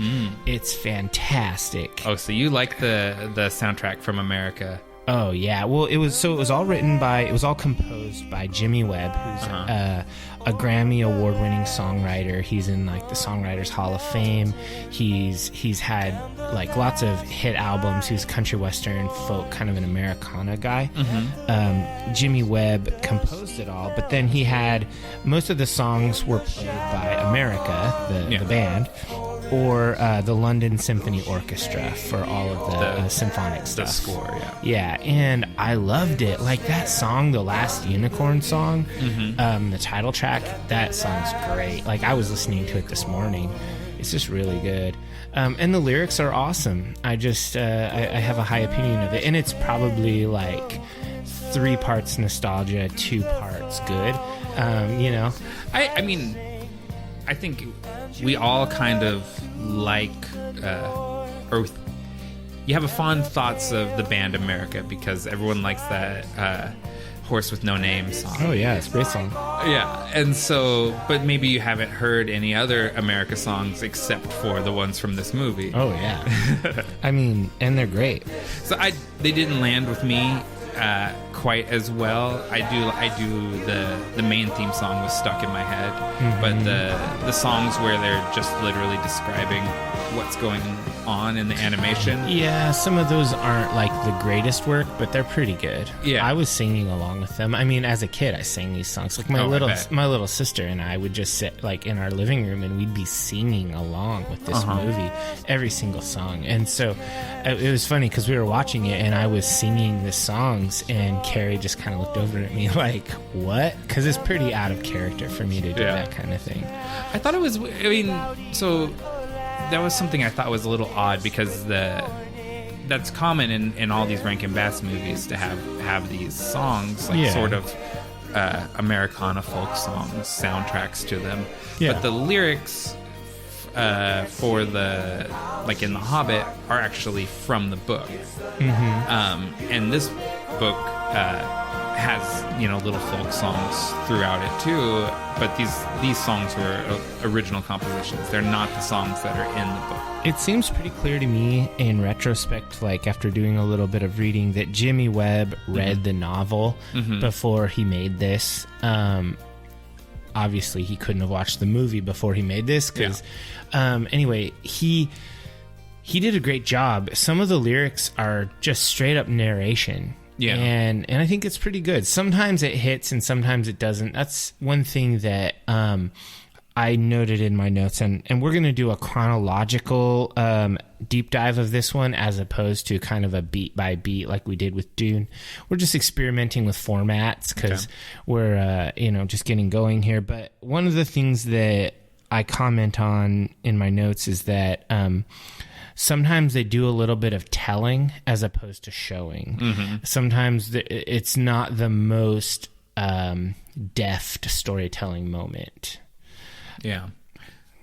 It's fantastic. Oh, so you like the soundtrack from America? Oh yeah. Well, it was all composed by Jimmy Webb, who's a Grammy award-winning songwriter. He's in like the Songwriters Hall of Fame. He's had like lots of hit albums. He's country western folk, kind of an Americana guy. Jimmy Webb composed it all, but then he had most of the songs were played by America, the band, or the London Symphony Orchestra for all of the symphonic stuff. The score, yeah, and I loved it. Like that song, the last Unicorn song, the title track, that song's great. Like, I was listening to it this morning. It's just really good. And the lyrics are awesome. I just, I have a high opinion of it. And it's probably like 3 parts nostalgia, 2 parts good. You know? I mean, I think we all kind of like, or you have a fond thoughts of the band America because everyone likes that Horse with No Name song. Oh yeah, it's a great song. Yeah, and so, but maybe you haven't heard any other America songs except for the ones from this movie. Oh yeah. I mean, and they're great. So they didn't land with me quite as well. I do the main theme song was stuck in my head, but the songs where they're just literally describing what's going on in the animation. Yeah, some of those aren't like the greatest work, but they're pretty good. Yeah. I was singing along with them. I mean, as a kid, I sang these songs. Like my little sister and I would just sit like in our living room and we'd be singing along with this movie, every single song. And so it was funny because we were watching it and I was singing the songs and Carrie just kind of looked over at me like, what? Because it's pretty out of character for me to do that kind of thing. I thought it was, so that was something I thought was a little odd because that's common in all these Rankin Bass movies to have these songe like sort of Americana folk songs, soundtracks to them. Yeah. But the lyrics for the like in The Hobbit are actually from the book, and this book has little folk songs throughout it too. But these songs were original compositions. They're not the songs that are in the book. It seems pretty clear to me in retrospect, like after doing a little bit of reading, that Jimmy Webb read the novel before he made this. Obviously, he couldn't have watched the movie before he made this because, anyway, he did a great job. Some of the lyrics are just straight up narration. Yeah. And I think it's pretty good. Sometimes it hits and sometimes it doesn't. That's one thing that I noted in my notes. And we're going to do a chronological deep dive of this one as opposed to kind of a beat by beat like we did with Dune. We're just experimenting with formats because we're, just getting going here. But one of the things that I comment on in my notes is that sometimes they do a little bit of telling as opposed to showing. Sometimes it's not the most deft storytelling moment. Yeah.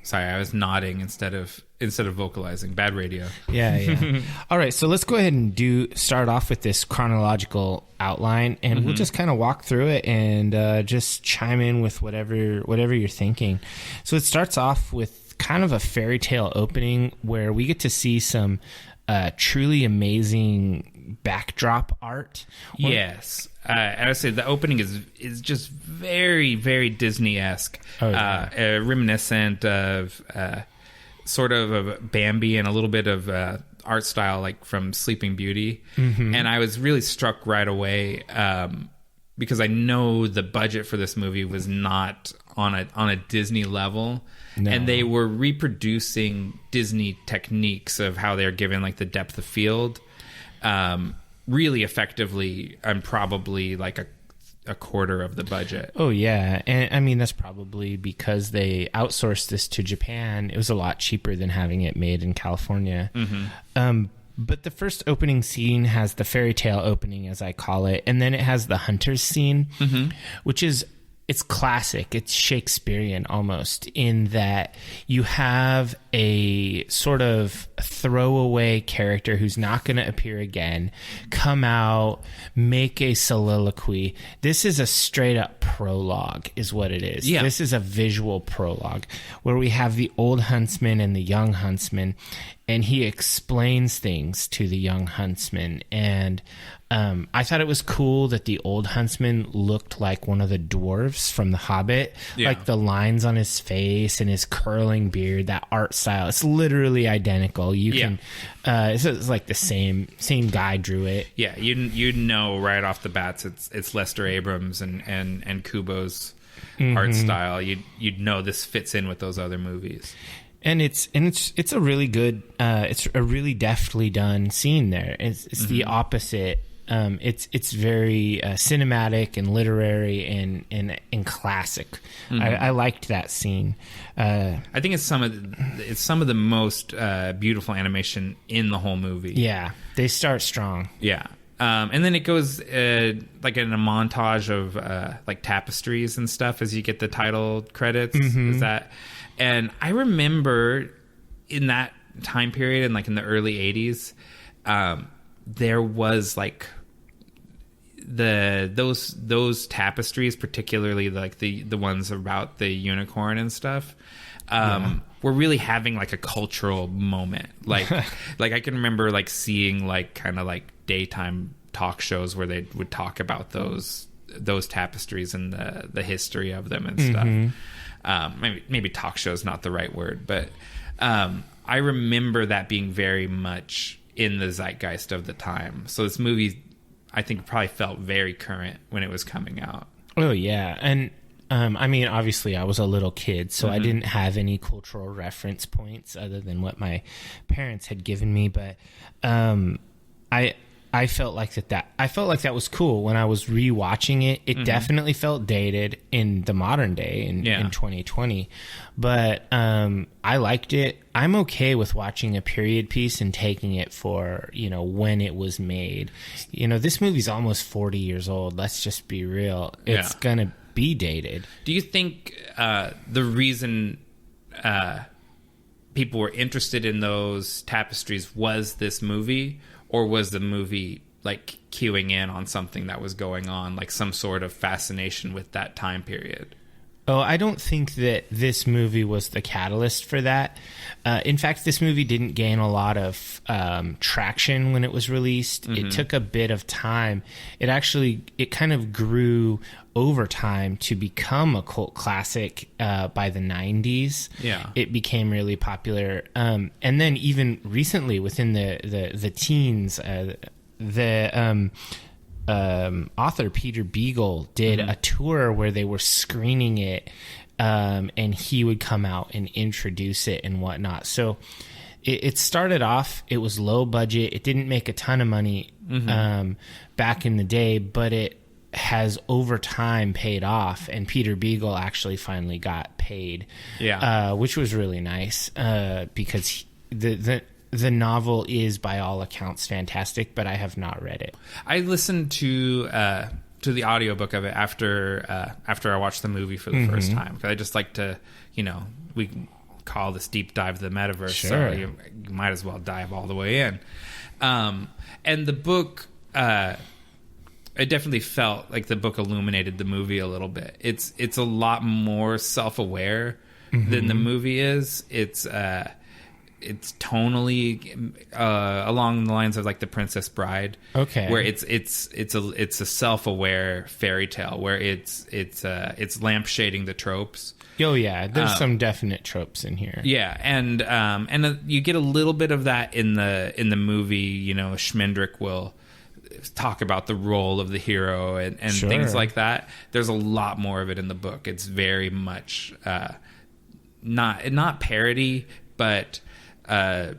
Sorry, I was nodding instead of vocalizing. Bad radio. Yeah. All right, so let's go ahead and start off with this chronological outline, and we'll just kind of walk through it and just chime in with whatever you're thinking. So it starts off with kind of a fairy tale opening where we get to see some truly amazing backdrop art. Yes. I would say the opening is just very, very Disney-esque, reminiscent of sort of a Bambi and a little bit of art style like from Sleeping Beauty. And I was really struck right away because I know the budget for this movie was not on a Disney level. No. And they were reproducing Disney techniques of how they're given like the depth of field really effectively, and probably like a quarter of the budget. Oh yeah, and I mean that's probably because they outsourced this to Japan. It was a lot cheaper than having it made in California. But the first opening scene has the fairy tale opening, as I call it, and then it has the hunter's scene, which is it's classic. It's Shakespearean almost in that you have a sort of throwaway character who's not going to appear again, come out, make a soliloquy. This is a straight up prologue is what it is. Yeah. This is a visual prologue where we have the old huntsman and the young huntsman, and he explains things to the young huntsman. And I thought it was cool that the old huntsman looked like one of the dwarves from The Hobbit. Yeah. Like the lines on his face and his curling beard, that art style. It's literally identical. You can, it's like the same guy drew it. Yeah, you'd know right off the bats it's Lester Abrams and Kubo's art style. You'd know this fits in with those other movies. And it's a really good, it's a really deftly done scene there. It's the opposite. It's very cinematic and literary and classic. I liked that scene. I think it's some of the most beautiful animation in the whole movie. Yeah, they start strong. Yeah. And then it goes like in a montage of like tapestries and stuff as you get the title credits. Is that? And I remember in that time period, and like in the early 80s, there was like those tapestries, particularly like the ones about the unicorn and stuff, were really having like a cultural moment. Like like I can remember like seeing like kind of like daytime talk shows where they would talk about those tapestries and the history of them and stuff. Maybe talk show is not the right word, but I remember that being very much in the zeitgeist of the time. So this movie, I think, probably felt very current when it was coming out. Oh yeah, and I mean, obviously, I was a little kid, so I didn't have any cultural reference points other than what my parents had given me. But I felt like that was cool when I was rewatching it. It definitely felt dated in the modern day in 2020, but I liked it. I'm okay with watching a period piece and taking it for, when it was made. This movie's almost 40 years old. Let's just be real. It's gonna be dated. Do you think the reason people were interested in those tapestries was this movie, or was the movie like cueing in on something that was going on, like some sort of fascination with that time period? Oh, I don't think that this movie was the catalyst for that. In fact, this movie didn't gain a lot of traction when it was released. It took a bit of time. It kind of grew over time to become a cult classic by the 90s. Yeah. It became really popular. And then even recently within the teens, author Peter Beagle did a tour where they were screening it, and he would come out and introduce it and whatnot. So it started off, it was low budget. It didn't make a ton of money back in the day, but it has over time paid off, and Peter Beagle actually finally got paid, which was really nice, because the novel is, by all accounts, fantastic, but I have not read it. I listened to the audiobook of it after I watched the movie for the first time, because I just like to, we call this deep dive the metaverse, so you might as well dive all the way in. And the book, it definitely felt like the book illuminated the movie a little bit. It's a lot more self-aware than the movie is. It's tonally along the lines of like The Princess Bride, where it's a self-aware fairy tale where it's lampshading the tropes. Oh yeah, there's some definite tropes in here. Yeah, and you get a little bit of that in the movie. Schmendrick will talk about the role of the hero and things like that. There's a lot more of it in the book. It's very much not parody, but a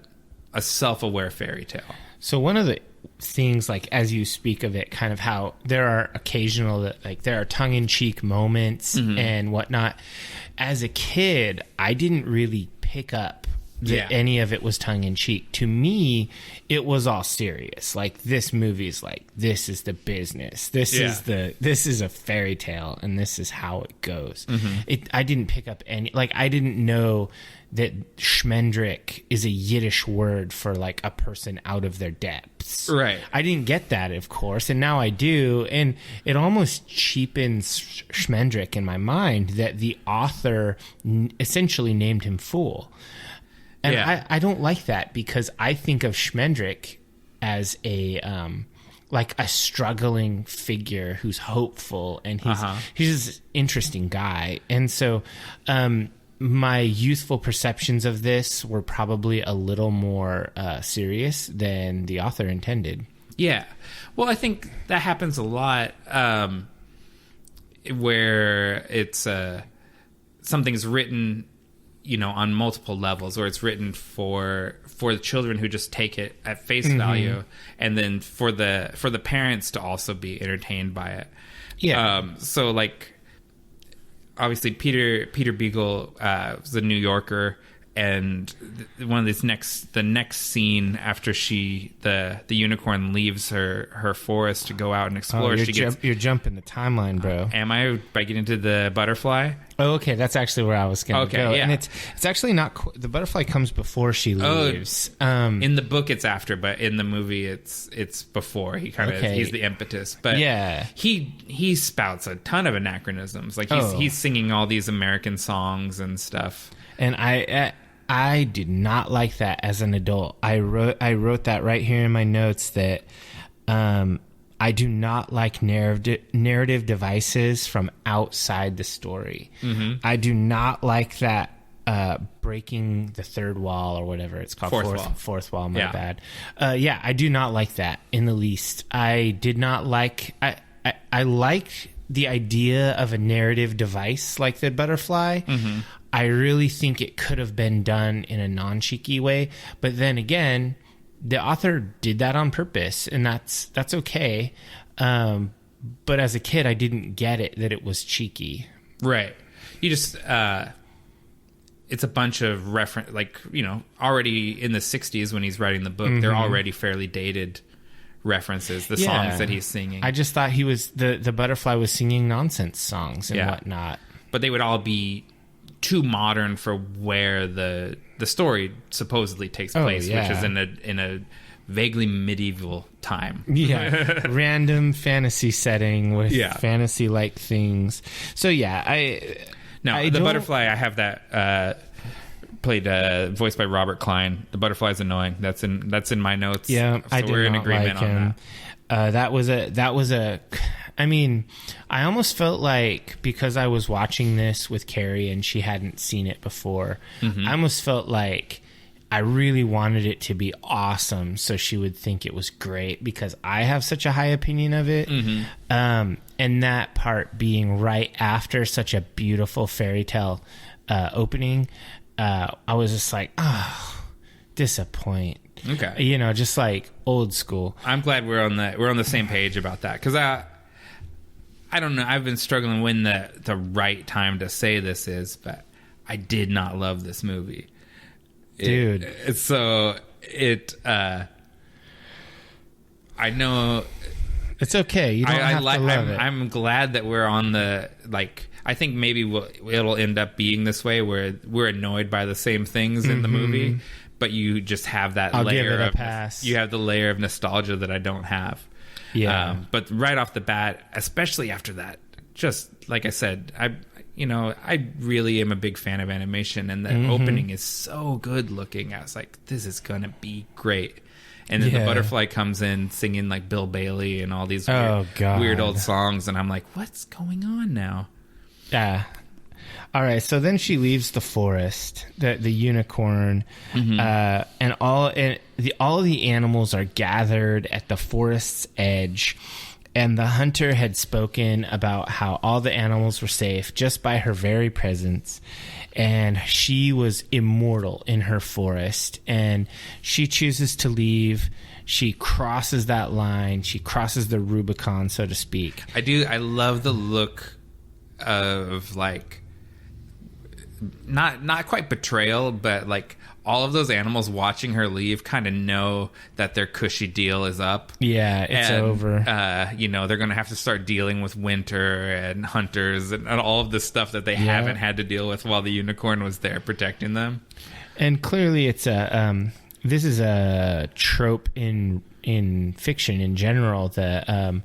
self-aware fairy tale. So one of the things, like, as you speak of it, kind of how there are occasional, like, there are tongue-in-cheek moments and whatnot. As a kid, I didn't really pick up that any of it was tongue-in-cheek. To me, it was all serious. Like, this movie's like, this is the business. This is a fairy tale, and this is how it goes. I didn't pick up any, like, I didn't know that Schmendrick is a Yiddish word for, like, a person out of their depths. Right. I didn't get that, of course, and now I do. And it almost cheapens Schmendrick in my mind that the author essentially named him fool. And I don't like that, because I think of Schmendrick as a like a struggling figure who's hopeful, and he's an interesting guy. And so my youthful perceptions of this were probably a little more serious than the author intended. Yeah. Well, I think that happens a lot, where it's something's written, on multiple levels, or it's written for the children who just take it at face value, and then for the parents to also be entertained by it. Yeah. So, like, obviously Peter Beagle was a New Yorker, and one of the next scene after the unicorn leaves her forest to go out and explore, you're jumping the timeline, bro. Am I, by getting to the butterfly? Oh, okay, that's actually where I was going to go. Yeah. And it's actually not the butterfly comes before she leaves. In the book it's after, but in the movie it's before. He kind of he's the impetus. But he spouts a ton of anachronisms. Like he's singing all these American songs and stuff. And I did not like that as an adult. I wrote that right here in my notes that I do not like narrative devices from outside the story. I do not like that breaking the third wall or whatever it's called. Fourth wall, my bad. I do not like that in the least. I did not like... I liked the idea of a narrative device like the butterfly. I really think it could have been done in a non-cheeky way. But then again, the author did that on purpose, and that's okay. But as a kid, I didn't get it, that it was cheeky. Right. You just... it's a bunch of reference, like, you know, already in the 60s when he's writing the book, they're already fairly dated references, the songs that he's singing. I just thought he was, the butterfly was singing nonsense songs and whatnot. But they would all be too modern for where the story supposedly takes place, which is in a vaguely medieval time. Random fantasy setting with fantasy-like things. So the butterfly, I have that played voiced by Robert Klein. The butterfly's annoying. That's in my notes. Yeah, so we're in agreement on that. That was a. I mean, I almost felt like, because I was watching this with Carrie and she hadn't seen it before, I almost felt like I really wanted it to be awesome so she would think it was great, because I have such a high opinion of it. And that part being right after such a beautiful fairy tale opening, I was just like, oh, disappoint. Okay. You know, just like old school. I'm glad we're on the same page about that, because I don't know. I've been struggling when the right time to say this is, but I did not love this movie. Dude. I know... It's okay. You don't have to love it. I'm glad that we're on the, like... I think maybe it'll end up being this way, where we're annoyed by the same things in the movie, but you just have that I'll layer give it a of pass. You have the layer of nostalgia that I don't have. Yeah. But right off the bat, especially after that, just like I said, I really am a big fan of animation, and the opening is so good looking. I was like, this is gonna be great. And then the butterfly comes in singing like Bill Bailey and all these weird old songs, and I'm like, what's going on now? Yeah. All right. So then she leaves the forest, the unicorn, and all of the animals are gathered at the forest's edge. And the hunter had spoken about how all the animals were safe just by her very presence. And she was immortal in her forest. And she chooses to leave. She crosses that line. She crosses the Rubicon, so to speak. I love the look of, like, not quite betrayal, but like all of those animals watching her leave kind of know that their cushy deal is up. Yeah, it's over. You know, they're going to have to start dealing with winter and hunters and all of the stuff that they haven't had to deal with while the unicorn was there protecting them. And clearly it's this is a trope in fiction in general, that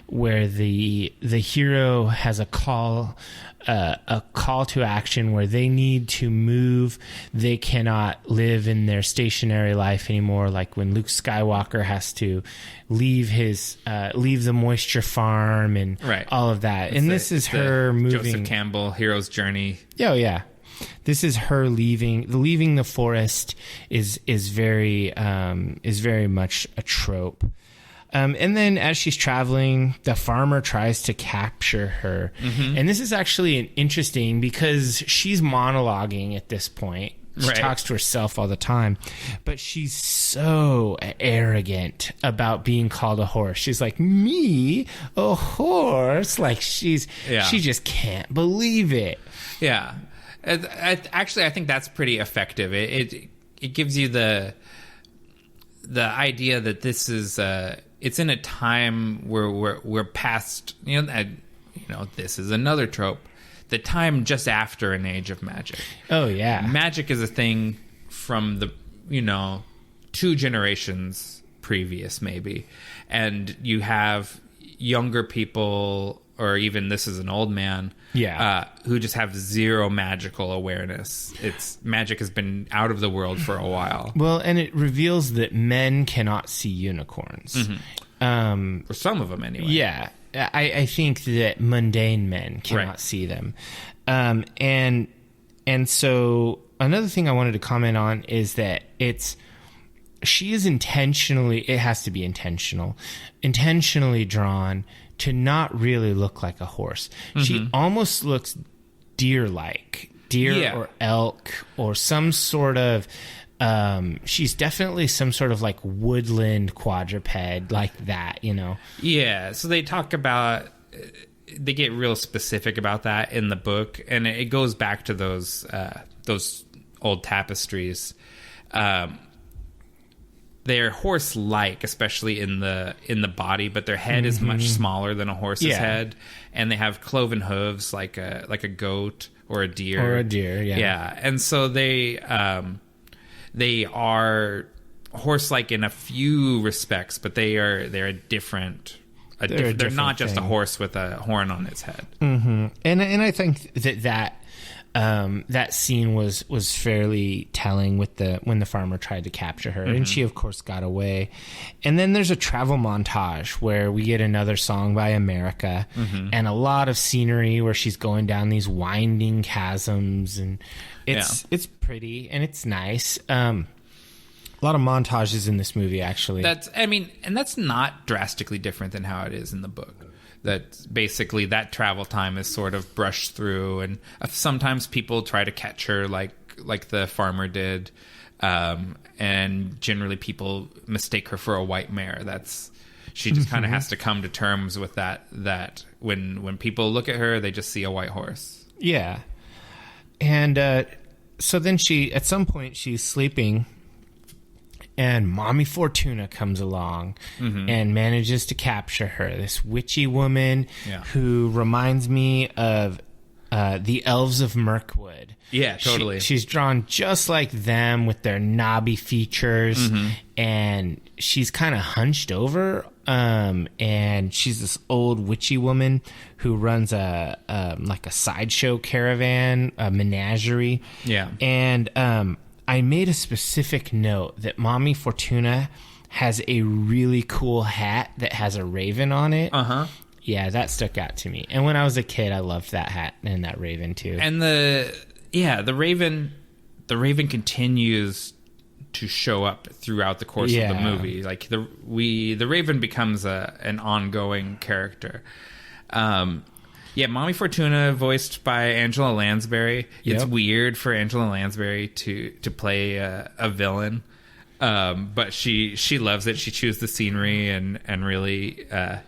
where the hero has a call to action where they need to move. They cannot live in their stationary life anymore. Like when Luke Skywalker has to leave the moisture farm and all of that. This is her moving. Joseph Campbell, Hero's Journey. Oh yeah. This is her leaving. Leaving the forest is very much a trope. And then as she's traveling, the farmer tries to capture her. And this is actually interesting because she's monologuing at this point. She talks to herself all the time. But she's so arrogant about being called a horse. She's like, me? A horse? Like she just can't believe it. Yeah. Actually, I think that's pretty effective. It gives you the idea that this is... it's in a time where we're past, this is another trope. The time just after an age of magic. Oh, yeah. Magic is a thing from the, 2 generations previous, maybe. And you have younger people, or even this is an old man, who just have zero magical awareness. Magic has been out of the world for a while. Well, and it reveals that men cannot see unicorns. For some of them, anyway. Yeah. I think that mundane men cannot see them. And so another thing I wanted to comment on is that she is intentionally, it has to be intentionally drawn to not really look like a horse. Mm-hmm. She almost looks deer-like, or elk or some sort of, she's definitely some sort of like woodland quadruped like that, you know? Yeah. So they talk about, they get real specific about that in the book, and it goes back to those old tapestries. They're horse-like, especially in the body, but their head is much smaller than a horse's head, and they have cloven hooves like a goat or a deer. Yeah. And so they are horse-like in a few respects, but they're different. They're not just a horse with a horn on its head. Mm-hmm. And I think that scene was fairly telling with when the farmer tried to capture her, and she of course got away. And then there's a travel montage where we get another song by America, and a lot of scenery where she's going down these winding chasms, and it's pretty and it's nice. A lot of montages in this movie, actually. That's not drastically different than how it is in the book. That basically that travel time is sort of brushed through, and sometimes people try to catch her like the farmer did, and generally people mistake her for a white mare. She just kind of has to come to terms with that when people look at her, they just see a white horse. Yeah, and so then at some point she's sleeping, and Mommy Fortuna comes along and manages to capture her. This witchy woman who reminds me of the elves of Mirkwood. Yeah, totally. She's drawn just like them with their knobby features, and she's kind of hunched over. And she's this old witchy woman who runs a sideshow caravan, a menagerie. Yeah, and I made a specific note that Mommy Fortuna has a really cool hat that has a raven on it. Yeah, that stuck out to me. And when I was a kid, I loved that hat and that raven too. And the raven continues to show up throughout the course of the movie. Like the raven becomes an ongoing character. Mommy Fortuna, voiced by Angela Lansbury. It's weird for Angela Lansbury to play a villain, but she loves it. She chews the scenery and really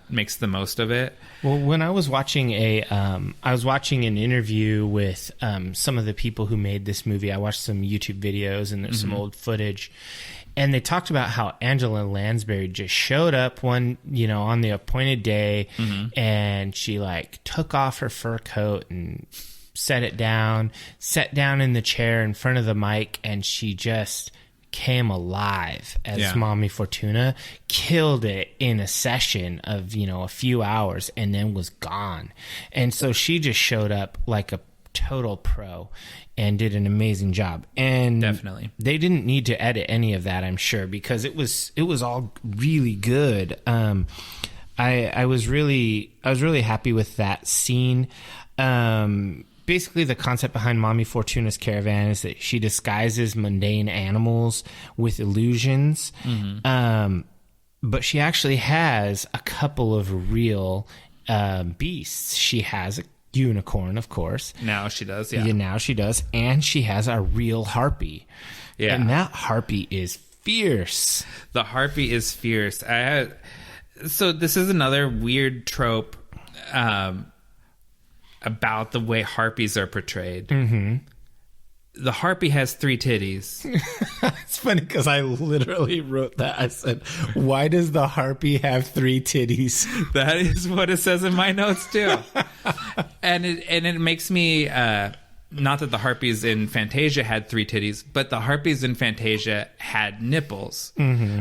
makes the most of it. Well, when I was watching an interview with some of the people who made this movie. I watched some YouTube videos, and there's some old footage. And they talked about how Angela Lansbury just showed up on the appointed day, and she took off her fur coat and sat down in the chair in front of the mic, and she just came alive as Mommy Fortuna, killed it in a session of, a few hours, and then was gone. And so she just showed up like a total pro and did an amazing job. And definitely they didn't need to edit any of that, I'm sure, because it was all really good. I was really happy with that scene. Basically the concept behind Mommy Fortuna's caravan is that she disguises mundane animals with illusions. But she actually has a couple of real beasts. She has a unicorn, of course. Now she does, now she does. And she has a real harpy. Yeah. And that harpy is fierce. The harpy is fierce. So this is another weird trope about the way harpies are portrayed. The harpy has 3 titties. It's funny because I literally wrote that. I said, why does the harpy have 3 titties? That is what it says in my notes too. And it makes me not that the harpies in Fantasia had 3 titties, but the harpies in Fantasia had nipples,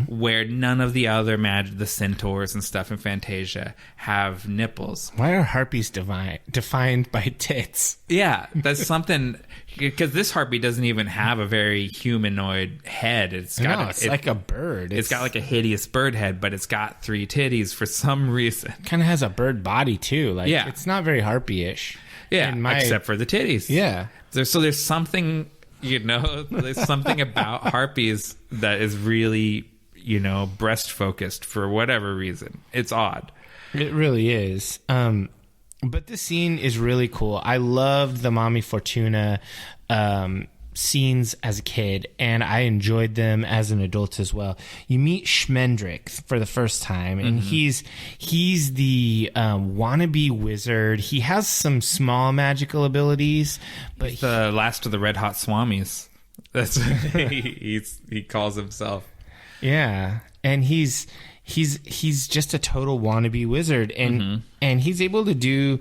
where none of the other the centaurs and stuff in Fantasia have nipples. Why are harpies defined by tits? Yeah, that's something, because this harpy doesn't even have a very humanoid head. It's like a bird. It's got like a hideous bird head, but it's got 3 titties for some reason. Kind of has a bird body too. Like, it's not very harpy-ish. Yeah, except for the titties. Yeah. So there's something, there's something about harpies that is really, breast focused for whatever reason. It's odd. It really is. But this scene is really cool. I loved the Mommy Fortuna scenes as a kid, and I enjoyed them as an adult as well. You meet Schmendrick for the first time, and he's the wannabe wizard. He has some small magical abilities, but he's the last of the Red Hot Swamis. That's what he calls himself. Yeah, and he's just a total wannabe wizard, and he's able to do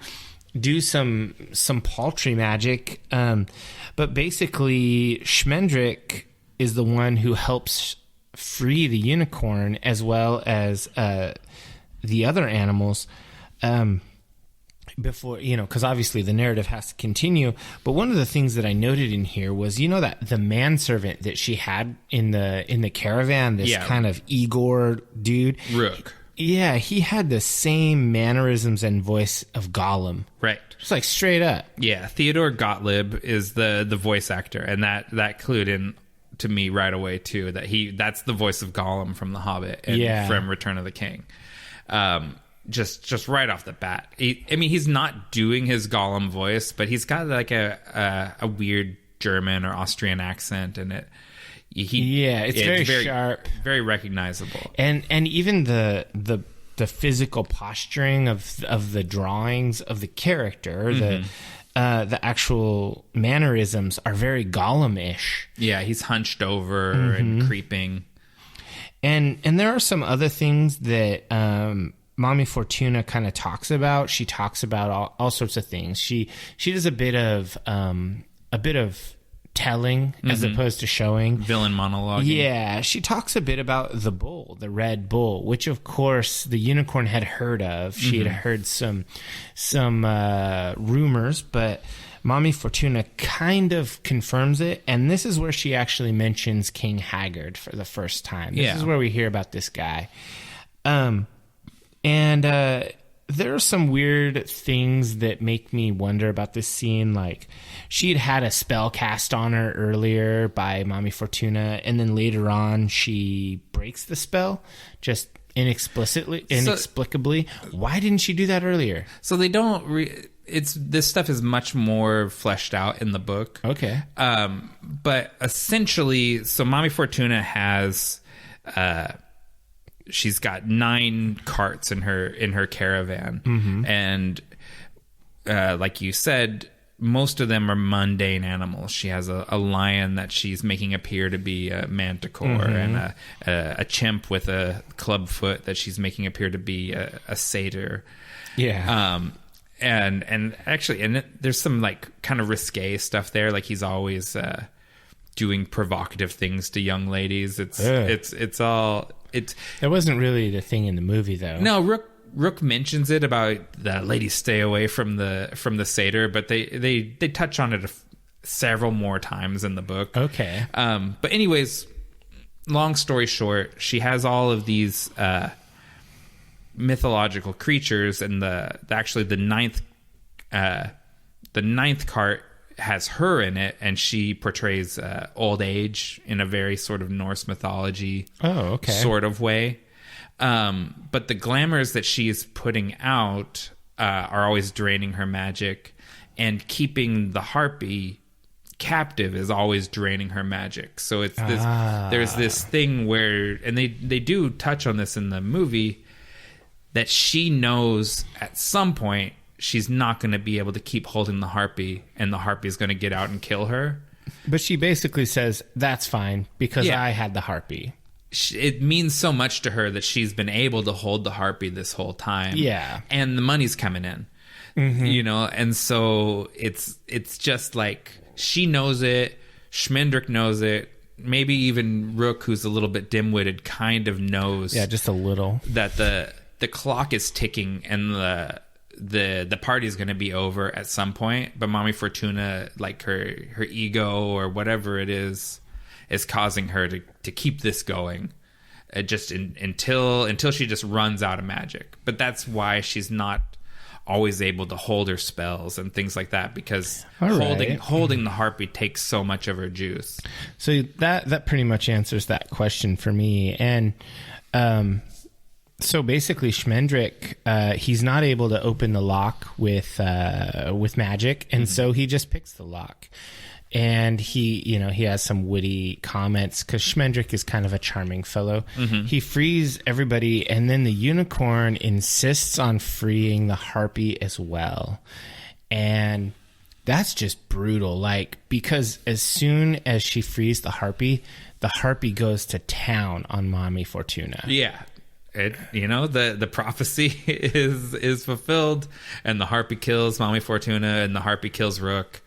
some paltry magic, but basically Schmendrick is the one who helps free the unicorn as well as the other animals, before, because obviously the narrative has to continue. But one of the things that I noted in here was, that the manservant that she had in the caravan, this kind of Igor dude, Rook. Yeah, he had the same mannerisms and voice of Gollum. Right. Just like straight up. Yeah, Theodore Gottlieb is the voice actor, and that clued in to me right away too, that's the voice of Gollum from The Hobbit and from Return of the King. Just right off the bat. He's not doing his Gollum voice, but he's got like a weird German or Austrian accent, and it's very sharp, very recognizable, and even the physical posturing of the drawings of the character, the actual mannerisms are very Gollum-ish. Yeah, he's hunched over and creeping, and there are some other things that Mommy Fortuna kind of talks about. She talks about all sorts of things. She does a bit of telling as opposed to showing. Villain monologue. Yeah, she talks a bit about the bull, the red bull, which of course the unicorn had heard of. She had heard some rumors, but Mommy Fortuna kind of confirms it, and this is where she actually mentions King Haggard for the first time. This is where we hear about this guy. And there are some weird things that make me wonder about this scene. Like, she had a spell cast on her earlier by Mommy Fortuna, and then later on she breaks the spell just inexplicably. Why didn't she do that earlier? So they don't. This stuff is much more fleshed out in the book. Okay. But essentially, so Mommy Fortuna has. She's got 9 carts in her caravan, and like you said, most of them are mundane animals. She has a lion that she's making appear to be a manticore, and a chimp with a club foot that she's making appear to be a satyr. Yeah. And actually, there's some like kind of risque stuff there. Like, he's always doing provocative things to young ladies. It's all. That wasn't really the thing in the movie, though. No, Rook mentions it about the ladies stay away from the satyr, but they touch on it several more times in the book. Okay. But anyways, long story short, she has all of these mythological creatures, and the ninth cart has her in it, and she portrays old age in a very sort of Norse mythology sort of way. But the glamours that she is putting out are always draining her magic, and keeping the harpy captive is always draining her magic. So it's this. There's this thing where, and they do touch on this in the movie, that she knows at some point she's not going to be able to keep holding the harpy, and the harpy is going to get out and kill her. But she basically says, that's fine, because I had the harpy. It means so much to her that she's been able to hold the harpy this whole time. Yeah. And the money's coming in. you know, and so it's just like she knows it, Schmendrick knows it, maybe even Rook, who's a little bit dim-witted, kind of knows, just a little, that the clock is ticking and the party is going to be over at some point. But Mommy Fortuna, like her ego or whatever it is causing her to keep this going, just until she just runs out of magic. But that's why she's not always able to hold her spells and things like that, because holding the harpy takes so much of her juice. So that pretty much answers that question for me. And so basically Schmendrick, he's not able to open the lock with magic, and so he just picks the lock. And he has some witty comments because Schmendrick is kind of a charming fellow. He frees everybody, and then the unicorn insists on freeing the harpy as well. And that's just brutal. Like, because as soon as she frees the harpy goes to town on Mommy Fortuna. Yeah. The prophecy is fulfilled, and the harpy kills Mommy Fortuna, and the harpy kills Rook.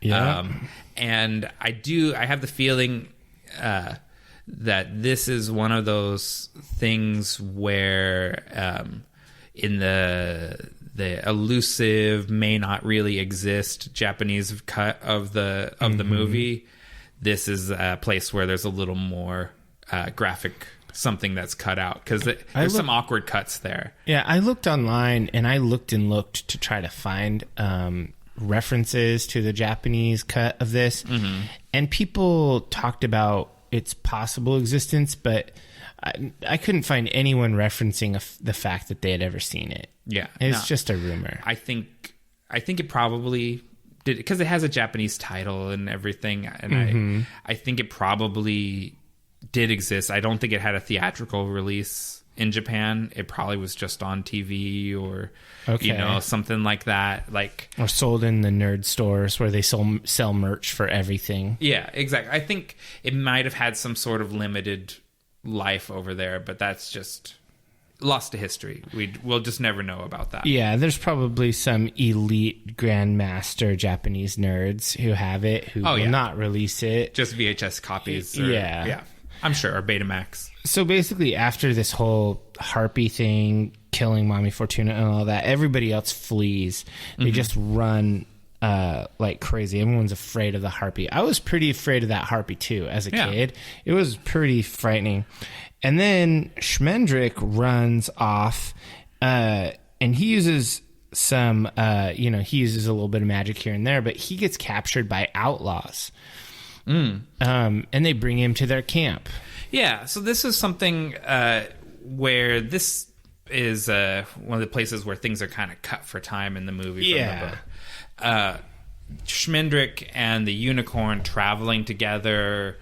Yeah. And I have the feeling that this is one of those things where in the elusive, may not really exist Japanese cut of the movie, this is a place where there's a little more graphic something that's cut out, because there's some awkward cuts there. Yeah, I looked online and I looked to try to find references to the Japanese cut of this, and people talked about its possible existence, but I couldn't find anyone referencing the fact that they had ever seen it. Yeah, it's just a rumor. I think it probably did, because it has a Japanese title and everything, and I think it probably did exist. I don't think it had a theatrical release in Japan. It probably was just on TV or something like that, or sold in the nerd stores where they sell merch for everything. Yeah, exactly. I think it might have had some sort of limited life over there, but that's just lost to history. We'll just never know about that. Yeah, there's probably some elite grandmaster Japanese nerds who have it, who will not release it. Just VHS copies. Yeah, I'm sure, or Betamax. So basically, after this whole harpy thing, killing Mommy Fortuna and all that, everybody else flees. They just run like crazy. Everyone's afraid of the harpy. I was pretty afraid of that harpy too as a kid. It was pretty frightening. And then Schmendrick runs off, and he uses he uses a little bit of magic here and there, but he gets captured by outlaws. And they bring him to their camp. Yeah, so this is something where this is one of the places where things are kind of cut for time in the movie from the book. Schmendrick and the unicorn traveling together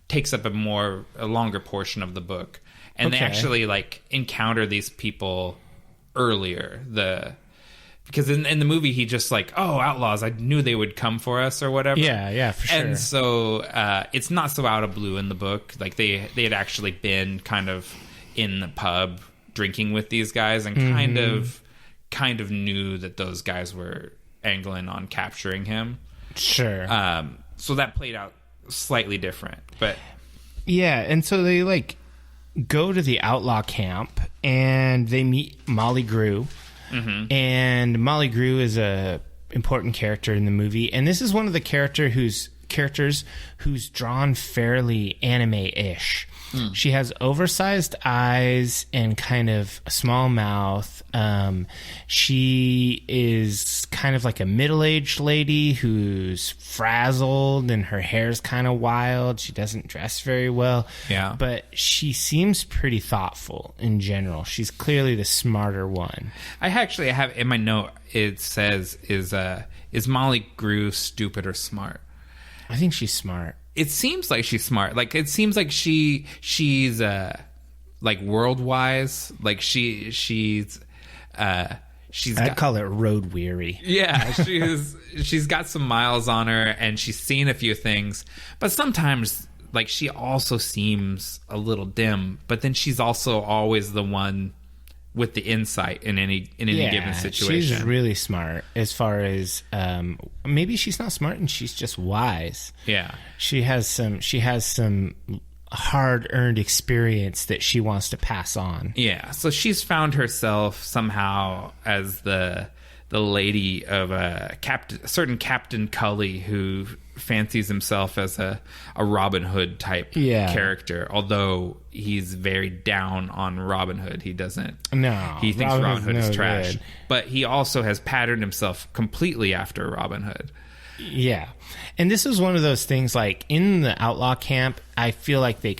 takes up a longer portion of the book. And they actually encounter these people earlier. Because in the movie, he just outlaws, I knew they would come for us or whatever. Yeah, for sure. And so it's not so out of blue in the book. Like they had actually been kind of in the pub drinking with these guys and kind of knew that those guys were angling on capturing him. Sure. So that played out slightly different. But yeah, and so they go to the outlaw camp and they meet Molly Grew. And Molly Grew is a important character in the movie, and this is one of the characters who's drawn fairly anime-ish. She has oversized eyes and kind of a small mouth. She is kind of like a middle-aged lady who's frazzled and her hair's kind of wild. She doesn't dress very well. Yeah. But she seems pretty thoughtful in general. She's clearly the smarter one. I actually have in my note, it says, is Molly Grew stupid or smart? I think she's smart. It seems like she's smart. It seems like she's world wise. I'd call it road weary. Yeah, she's got some miles on her, and she's seen a few things. But sometimes, she also seems a little dim. But then she's also always the one with the insight in any given situation. She's really smart as far as maybe she's not smart and she's just wise. Yeah. She has some hard-earned experience that she wants to pass on. Yeah. So she's found herself somehow as the lady of a certain Captain Cully who fancies himself as a Robin Hood type character, although he's very down on Robin Hood. He doesn't. No. He thinks Robin Hood is trash. Good. But he also has patterned himself completely after Robin Hood. Yeah. And this is one of those things, like, in the outlaw camp, I feel like they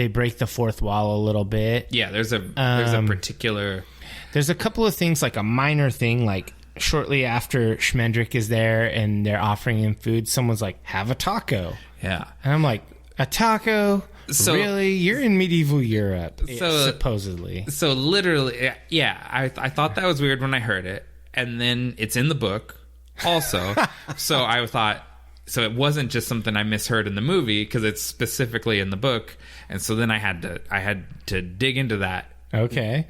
break the fourth wall a little bit. Yeah, there's a particular... There's a couple of things, like a minor thing, like shortly after Schmendrick is there and they're offering him food, someone's like, have a taco. Yeah. And I'm like, a taco? So, really? You're in medieval Europe, supposedly. So literally, yeah, I thought that was weird when I heard it. And then it's in the book also. So I thought, so it wasn't just something I misheard in the movie because it's specifically in the book. And so then I had to dig into that. Okay.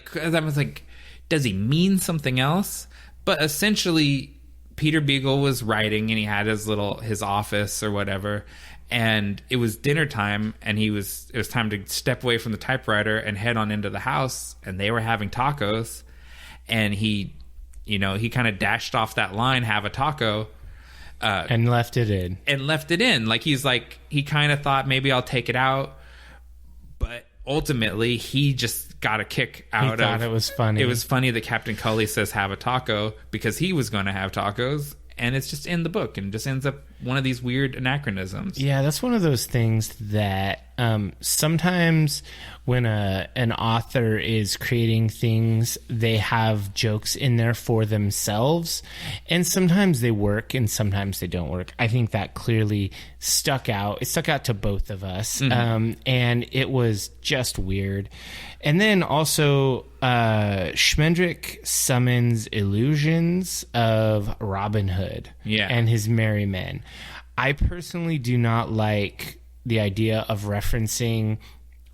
Cause I was like, does he mean something else? But essentially, Peter Beagle was writing and he had his office or whatever. And it was dinner time and it was time to step away from the typewriter and head on into the house, and they were having tacos, and he kind of dashed off that line, have a taco. And left it in. Like, he kind of thought maybe I'll take it out. But ultimately, he just got a kick out of... He thought it was funny. It was funny that Captain Cully says have a taco because he was going to have tacos. And it's just in the book and just ends up one of these weird anachronisms. Yeah, that's one of those things that sometimes when an author is creating things, they have jokes in there for themselves. And sometimes they work and sometimes they don't work. I think that clearly stuck out. It stuck out to both of us. Mm-hmm. And it was just weird. And then also, Schmendrick summons illusions of Robin Hood and his merry men. I personally do not like the idea of referencing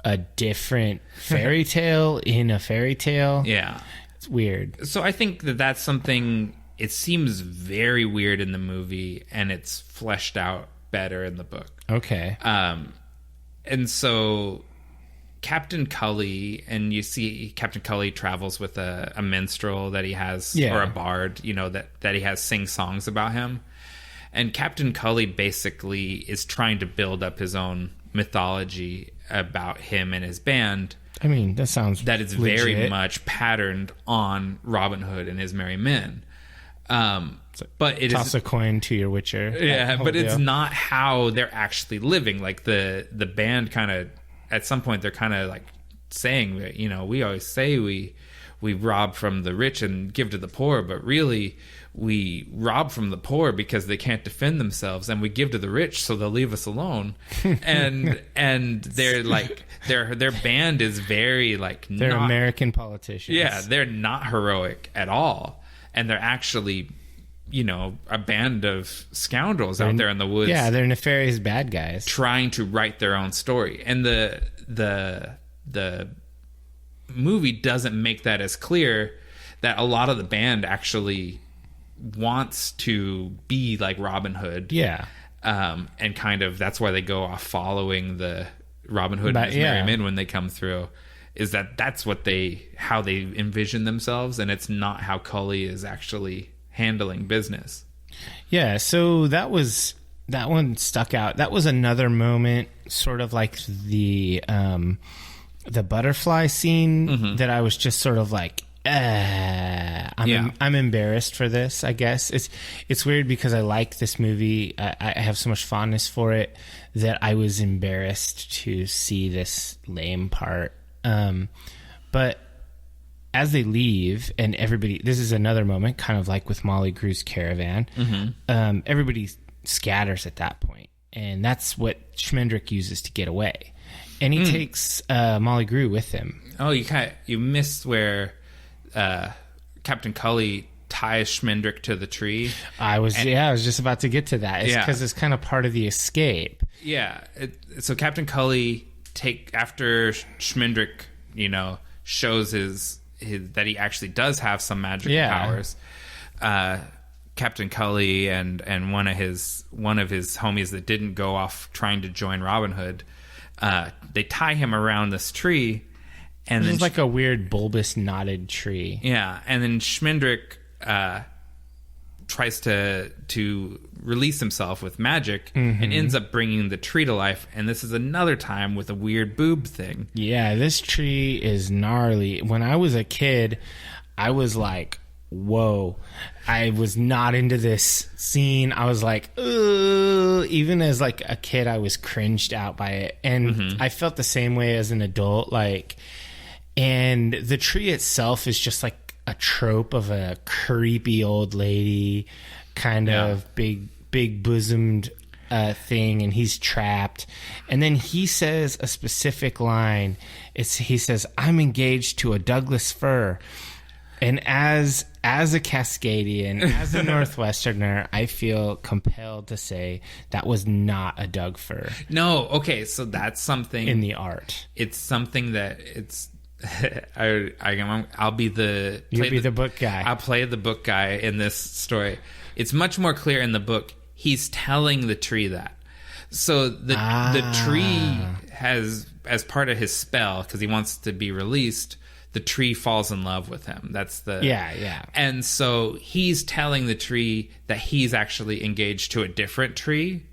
a different fairy tale in a fairy tale. Yeah. It's weird. So I think that's something, it seems very weird in the movie, and it's fleshed out better in the book. Okay. And so... Captain Cully, and you see Captain Cully travels with a minstrel that he has, or a bard, that he has sing songs about him. And Captain Cully basically is trying to build up his own mythology about him and his band. I mean, that sounds that is legit. Very much patterned on Robin Hood and his merry men. But it toss a coin to your witcher. Yeah, but it's not how they're actually living. Like the band kind of... At some point, they're kind of like saying that, we always say we rob from the rich and give to the poor, but really we rob from the poor because they can't defend themselves, and we give to the rich so they'll leave us alone. And they're like their band is very like they're not, American politicians. Yeah, they're not heroic at all, and they're actually a band of scoundrels out there in the woods. Yeah, they're nefarious bad guys trying to write their own story. And the movie doesn't make that as clear, that a lot of the band actually wants to be like Robin Hood. Yeah. And kind of that's why they go off following the Robin Hood and his merry men when they come through. Is that's what how they envision themselves, and it's not how Cully is actually handling business. Yeah, so that one stuck out. That was another moment, sort of like the butterfly scene, that I was just sort of like, I'm embarrassed for this, I guess. It's weird because I like this movie. I have so much fondness for it that I was embarrassed to see this lame part. But as they leave, and everybody, this is another moment, kind of like with Molly Grew's caravan. Mm-hmm. Everybody scatters at that point, and that's what Schmendrick uses to get away. And he takes Molly Grew with him. Oh, you missed where Captain Cully ties Schmendrick to the tree. I was just about to get to that. It's because it's kind of part of the escape. Yeah. So Captain Cully after Schmendrick, shows his that he actually does have some magical powers. Captain Cully and one of his homies that didn't go off trying to join Robin Hood, they tie him around this tree, and it's like a weird bulbous knotted tree. Yeah, and then Schmendrick tries to release himself with magic and ends up bringing the tree to life. And this is another time with a weird boob thing. Yeah, this tree is gnarly. When I was a kid, I was like, whoa. I was not into this scene. I was like, ugh. Even as like a kid, I was cringed out by it. And I felt the same way as an adult. Like, and the tree itself is just like a trope of a creepy old lady, kind of big bosomed thing, and he's trapped. And then he says a specific line. He says, "I'm engaged to a Douglas fir." And as a Cascadian, as a Northwesterner, I feel compelled to say that was not a Doug fir. No, okay, so that's something in the art. It's something that it's. I'll be the You'll be the book guy. I'll play the book guy in this story. It's much more clear in the book. He's telling the tree that. So the tree has, as part of his spell, because he wants to be released, the tree falls in love with him. That's the yeah. And so he's telling the tree that he's actually engaged to a different tree.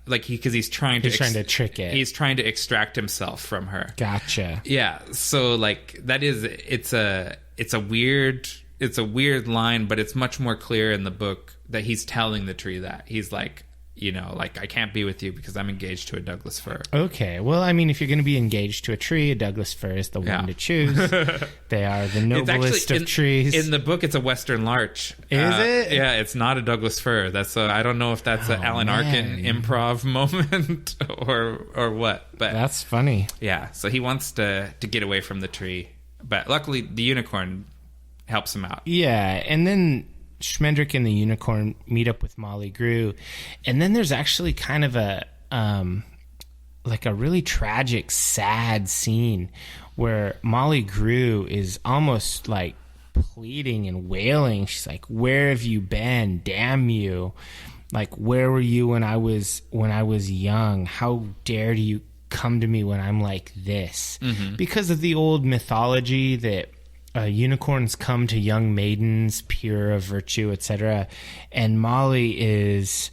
Because he's trying to trick it. He's trying to extract himself from her. Gotcha. Yeah. So like that is it's a weird line, but it's much more clear in the book that he's telling the tree that he's like, I can't be with you because I'm engaged to a Douglas fir. Okay. Well, I mean, if you're going to be engaged to a tree, a Douglas fir is the one to choose. They are the noblest of trees. In the book, it's a Western larch. Is it? Yeah, it's not a Douglas fir. I don't know if that's an Alan Arkin improv moment or what. But that's funny. Yeah. So he wants to get away from the tree, but luckily the unicorn helps him out. Yeah, and then Schmendrick and the unicorn meet up with Molly Grew, and then there's actually kind of a really tragic, sad scene where Molly Grew is almost like pleading and wailing. She's like, "Where have you been? Damn you! Like, where were you when I was young? How dare you come to me when I'm like this?" Because of the old mythology that unicorns come to young maidens, pure of virtue, etc. And Molly is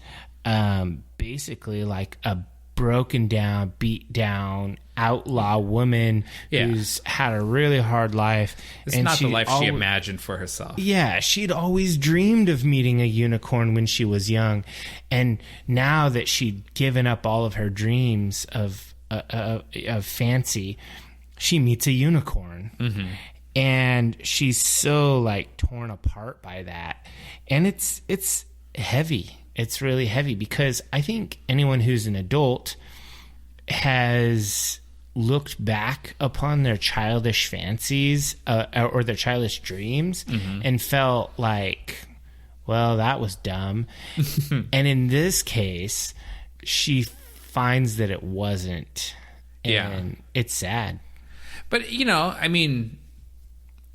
basically like a broken down, beat down outlaw woman who's had a really hard life. It's not the life she imagined for herself. Yeah, she'd always dreamed of meeting a unicorn when she was young. And now that she'd given up all of her dreams of fancy, she meets a unicorn. And she's so like torn apart by that. And it's heavy. It's really heavy because I think anyone who's an adult has looked back upon their childish fancies or their childish dreams and felt like, well, that was dumb. And in this case, she finds that it wasn't. And it's sad. But, I mean,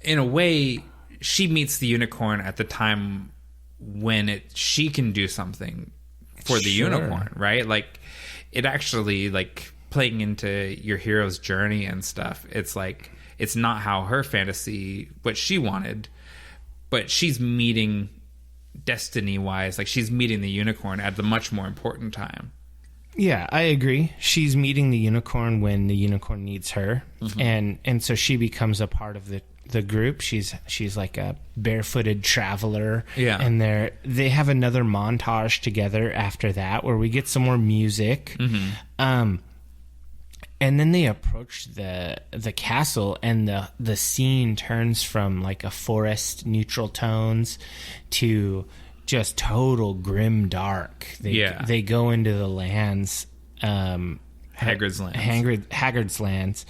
in a way, she meets the unicorn at the time when she can do something for the unicorn, right? Like, it actually, like, playing into your hero's journey and stuff, it's like, it's not how her fantasy, what she wanted, but she's meeting destiny-wise, like, she's meeting the unicorn at the much more important time. Yeah, I agree. She's meeting the unicorn when the unicorn needs her, and so she becomes a part of the group. She's like a barefooted traveler. Yeah. And they have another montage together after that where we get some more music. And then they approach the castle, and the scene turns from like a forest, neutral tones, to just total grim dark. They go into the lands, Haggard's lands,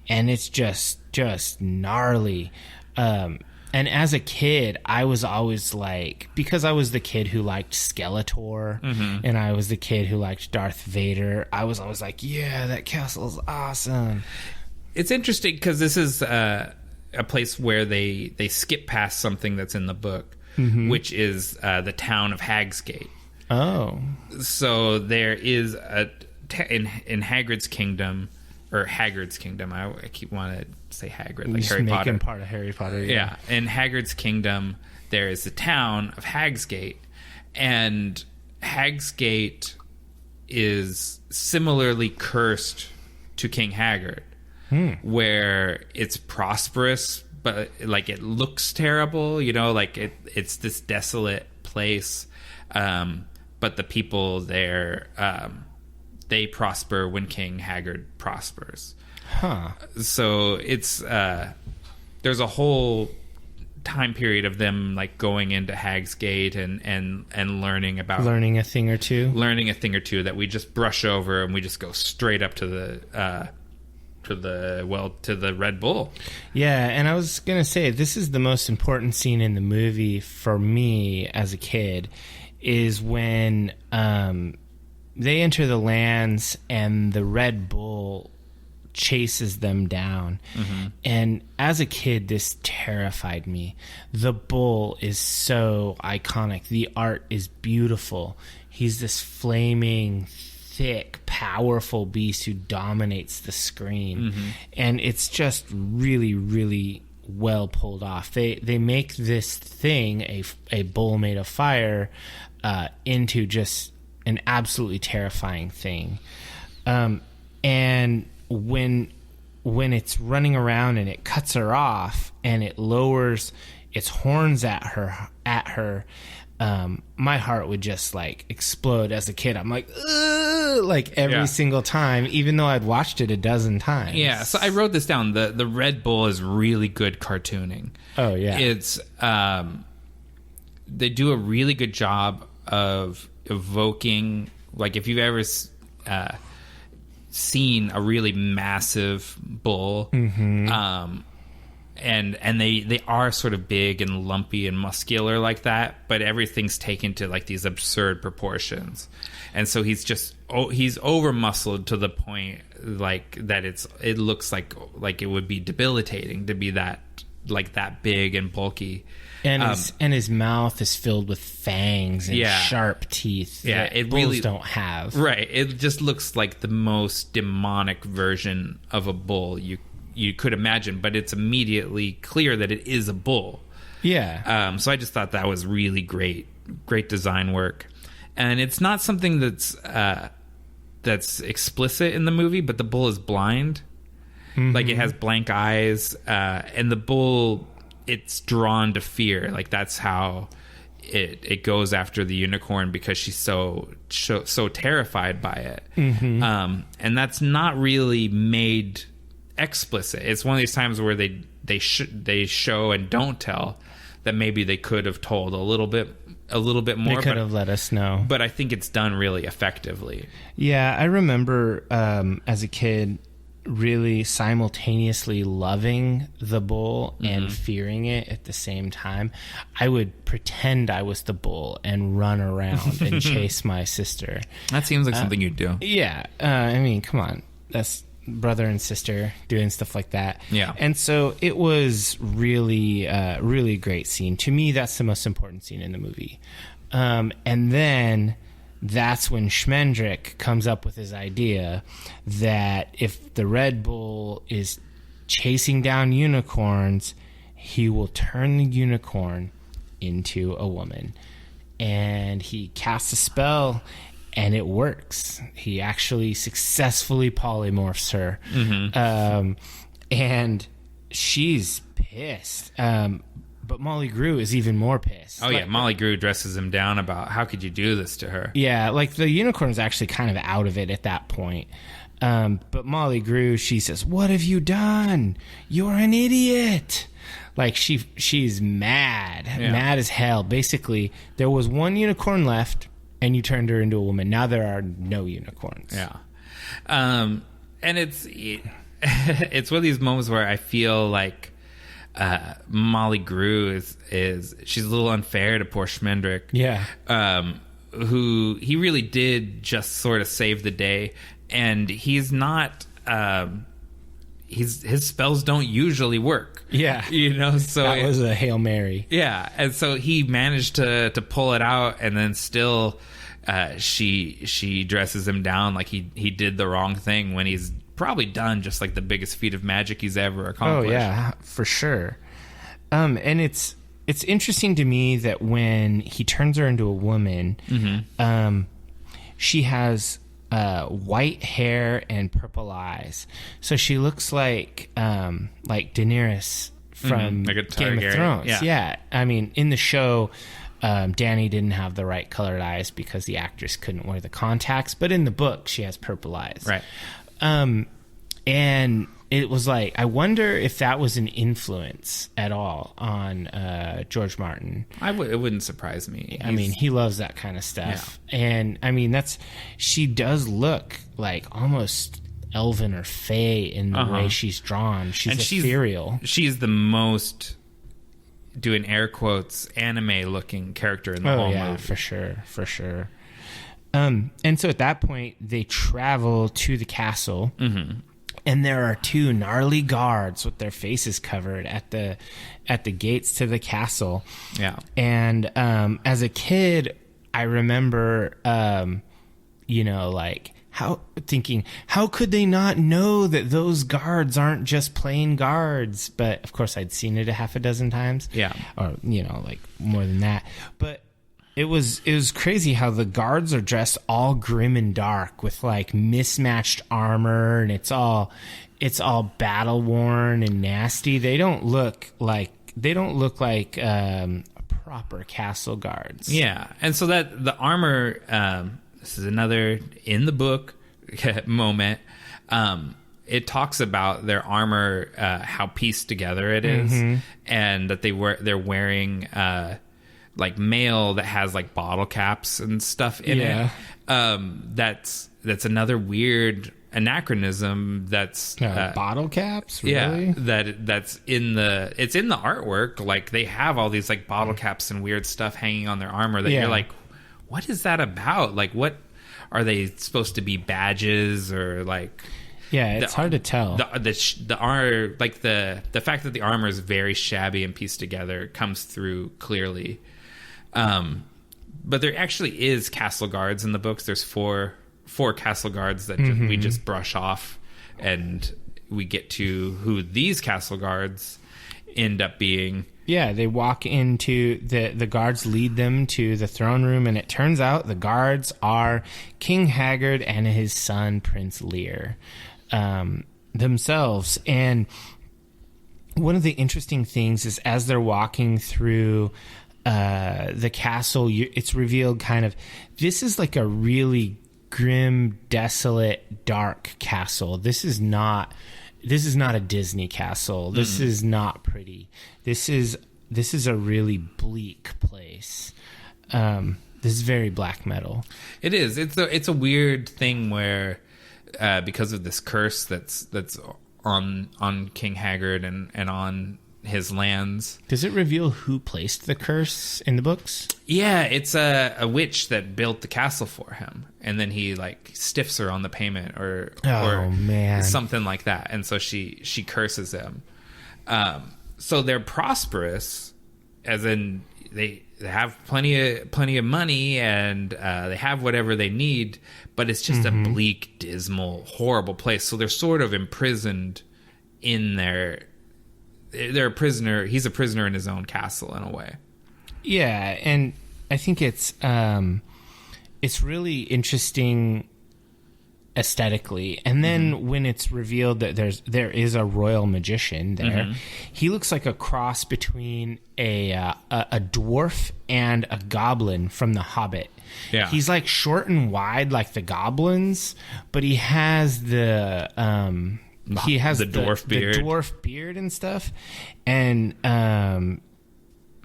and it's just gnarly. And as a kid, I was always like, because I was the kid who liked Skeletor, and I was the kid who liked Darth Vader, I was always like, yeah, that castle is awesome. it's interesting because this is a place where they skip past something that's in the book, which is the town of Hagsgate. Oh. So there is in Hagrid's kingdom, or Hagrid's kingdom. I keep wanting to say Hagrid, like Harry Potter. Make him part of Harry Potter. Yeah. In Hagrid's kingdom, there is the town of Hagsgate, and Hagsgate is similarly cursed to King Haggard, where it's prosperous, but like it looks terrible. You know, like it's this desolate place. But the people there, they prosper when King Haggard prospers. Huh. So it's there's a whole time period of them like going into Hagsgate and learning a thing or two that we just brush over, and we just go straight up to the Red Bull. Yeah, and I was gonna say this is the most important scene in the movie for me as a kid, is when they enter the lands and the Red Bull chases them down. And as a kid, this terrified me. The bull is so iconic. The art is beautiful. He's this flaming, thick, powerful beast who dominates the screen. And it's just really, really well pulled off. They make this thing, a bull made of fire, into just an absolutely terrifying thing. And when it's running around and it cuts her off and it lowers its horns at her, my heart would just like explode as a kid. I'm like, ugh, like every single time, even though I'd watched it a dozen times. Yeah, so I wrote this down. The Red Bull is really good cartooning. Oh yeah, it's they do a really good job of evoking, like if you've ever seen a really massive bull, and they are sort of big and lumpy and muscular like that, but everything's taken to like these absurd proportions, and so he's over muscled to the point like that it looks like it would be debilitating to be that big and bulky. And his mouth is filled with fangs and sharp teeth. Yeah, that bulls really don't have. Right. It just looks like the most demonic version of a bull you could imagine, but it's immediately clear that it is a bull. Yeah. So I just thought that was really great design work. And it's not something that's explicit in the movie, but the bull is blind. Like it has blank eyes, and the bull, it's drawn to fear. Like that's how it goes after the unicorn, because she's so terrified by it. And that's not really made explicit. It's one of these times where they show and don't tell, that maybe they could have told a little bit more. They could have let us know. But I think it's done really effectively. Yeah, I remember as a kid really simultaneously loving the bull and fearing it at the same time. I would pretend I was the bull and run around and chase my sister. That seems like something you'd do. Yeah. I mean, come on. That's brother and sister doing stuff like that. Yeah. And so it was really, really great scene. To me, that's the most important scene in the movie. And then that's when Schmendrick comes up with his idea that if the Red Bull is chasing down unicorns, he will turn the unicorn into a woman. And he casts a spell, and it works. He actually successfully polymorphs her. And she's pissed. But Molly Grew is even more pissed. Oh, yeah. Molly Grew dresses him down about, how could you do this to her? Yeah, like the unicorn's actually kind of out of it at that point. But Molly Grew, she says, "What have you done? You're an idiot." Like she's mad. Mad as hell. Basically, there was one unicorn left, and you turned her into a woman. Now there are no unicorns. Yeah. And it's one of these moments where I feel like Molly Grew is she's a little unfair to poor Schmendrick. Yeah. Who he really did just sort of save the day, and he's not his spells don't usually work. Yeah. So that was a Hail Mary. Yeah. And so he managed to pull it out, and then still she dresses him down like he did the wrong thing when he's probably done just like the biggest feat of magic he's ever accomplished. Oh yeah, for sure. And it's interesting to me that when he turns her into a woman, she has white hair and purple eyes, so she looks like Daenerys from like a Game of Targaryen. Thrones. Yeah, I mean, in the show, Dany didn't have the right colored eyes because the actress couldn't wear the contacts, but in the book, she has purple eyes. Right. And it was like, I wonder if that was an influence at all on George Martin. It wouldn't surprise me. I mean, he loves that kind of stuff. Yeah. And I mean, she does look like almost elven or fey in the way she's drawn. She's ethereal. She's the most, doing air quotes, anime looking character in the whole movie. For sure. And so at that point, they travel to the castle, and there are two gnarly guards with their faces covered at the gates to the castle. Yeah. And as a kid, I remember, how could they not know that those guards aren't just plain guards? But of course, I'd seen it a half a dozen times. Yeah. Or like more than that. But it was crazy how the guards are dressed all grim and dark with like mismatched armor, and it's all battle worn and nasty. They don't look like proper castle guards. Yeah, and so that the armor. This is another in the book moment. It talks about their armor, how pieced together it is, and that they're wearing. Like mail that has like bottle caps and stuff in it. That's another weird anachronism. That's bottle caps. Really? Yeah, that's in the artwork. Like they have all these like bottle caps and weird stuff hanging on their armor that you're like, what is that about? Like, what are they supposed to be, badges or like? Yeah, it's hard to tell. The fact that the armor is very shabby and pieced together comes through clearly. But there actually is castle guards in the books. There's four castle guards that we just brush off, and we get to who these castle guards end up being. Yeah, they walk into the guards lead them to the throne room, and it turns out the guards are King Haggard and his son Prince Lear themselves. And one of the interesting things is as they're walking through the castle, it's revealed kind of this is like a really grim, desolate, dark castle. This is not a Disney castle. This is not pretty. This is a really bleak place. This is very black metal. It is. It's a weird thing where because of this curse that's on King Haggard and on his lands. Does it reveal who placed the curse in the books? Yeah, it's a witch that built the castle for him, and then he like stiffs her on the payment or something like that, and so she curses him. So they're prosperous, as in they have plenty of money and they have whatever they need, but it's just a bleak, dismal, horrible place. So they're sort of imprisoned in their. They're a prisoner. He's a prisoner in his own castle in a way. Yeah, and I think it's really interesting aesthetically. And then when it's revealed that there is a royal magician there, he looks like a cross between a dwarf and a goblin from The Hobbit. Yeah, he's like short and wide like the goblins, but he has the dwarf beard and stuff. And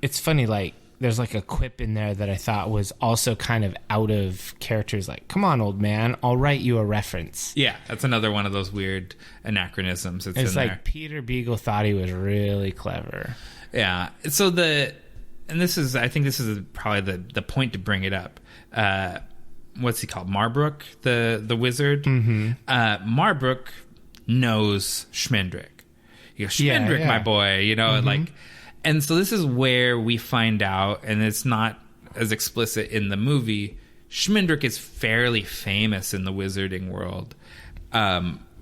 it's funny, like there's like a quip in there that I thought was also kind of out of characters, like, come on, old man, I'll write you a reference. Yeah, that's another one of those weird anachronisms. It's in like there. Peter Beagle thought he was really clever. Yeah. So I think this is probably the point to bring it up. What's he called? Marbrook, the wizard. Marbrook knows Schmendrick. He goes, Schmendrick, my boy, you know, like, and so this is where we find out, and it's not as explicit in the movie, Schmendrick is fairly famous in the wizarding world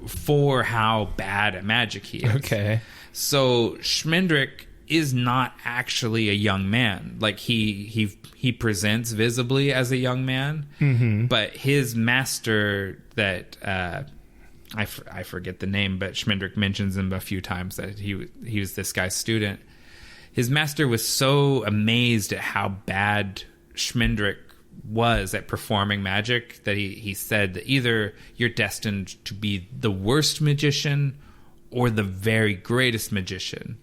for how bad at magic he is. Okay. So Schmendrick is not actually a young man. Like he presents visibly as a young man, but his master that I forget the name, but Schmendrick mentions him a few times that he was this guy's student. His master was so amazed at how bad Schmendrick was at performing magic that he said that either you're destined to be the worst magician or the very greatest magician,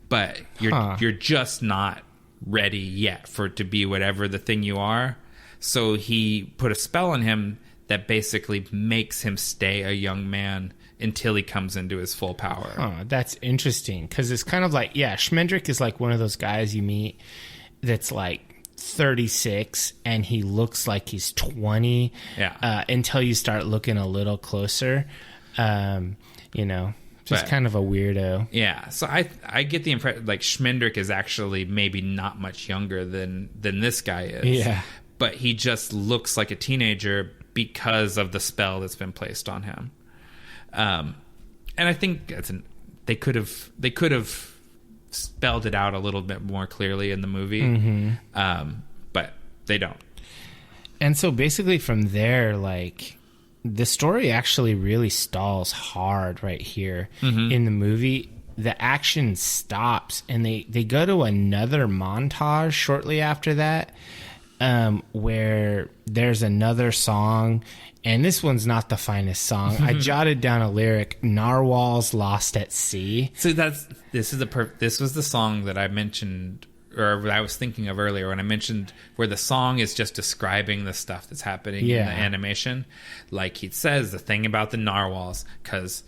but you're just not ready yet for it to be whatever the thing you are. So he put a spell on him that basically makes him stay a young man until he comes into his full power. Oh, that's interesting, because it's kind of like, Schmendrick is like one of those guys you meet that's like 36 and he looks like he's 20 until you start looking a little closer. You know, just kind of a weirdo. Yeah, so I get the impression like Schmendrick is actually maybe not much younger than this guy is. Yeah. But he just looks like a teenager because of the spell that's been placed on him. And I think they could have spelled it out a little bit more clearly in the movie, but they don't. And so basically from there, like, the story actually really stalls hard right here in the movie. The action stops, and they go to another montage shortly after that, where there's another song, and this one's not the finest song. I jotted down a lyric: "Narwhals lost at sea." So this was the song that I mentioned, or I was thinking of earlier when I mentioned where the song is just describing the stuff that's happening in the animation. Like he says the thing about the narwhals, because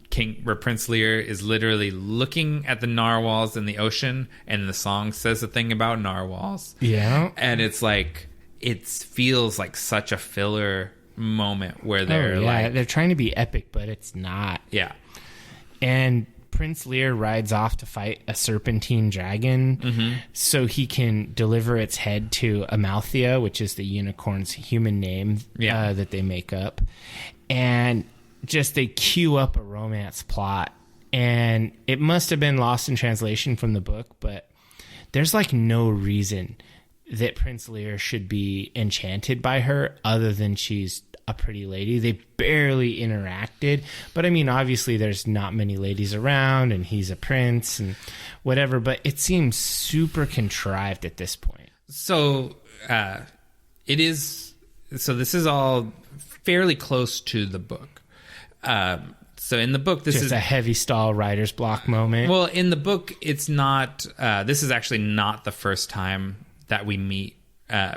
Prince Lear is literally looking at the narwhals in the ocean, and the song says the thing about narwhals. Yeah. And it's like, it feels like such a filler moment where they're they're trying to be epic, but it's not. Yeah. And Prince Lear rides off to fight a serpentine dragon so he can deliver its head to Amalthea, which is the unicorn's human name that they make up. And just they cue up a romance plot, and it must have been lost in translation from the book, but there's like no reason that Prince Lear should be enchanted by her other than she's a pretty lady. They barely interacted, but I mean, obviously there's not many ladies around and he's a prince and whatever, but it seems super contrived at this point. So this is all fairly close to the book. So in the book, this is a heavy stall writer's block moment. Well, in the book, it's not, this is actually not the first time that we meet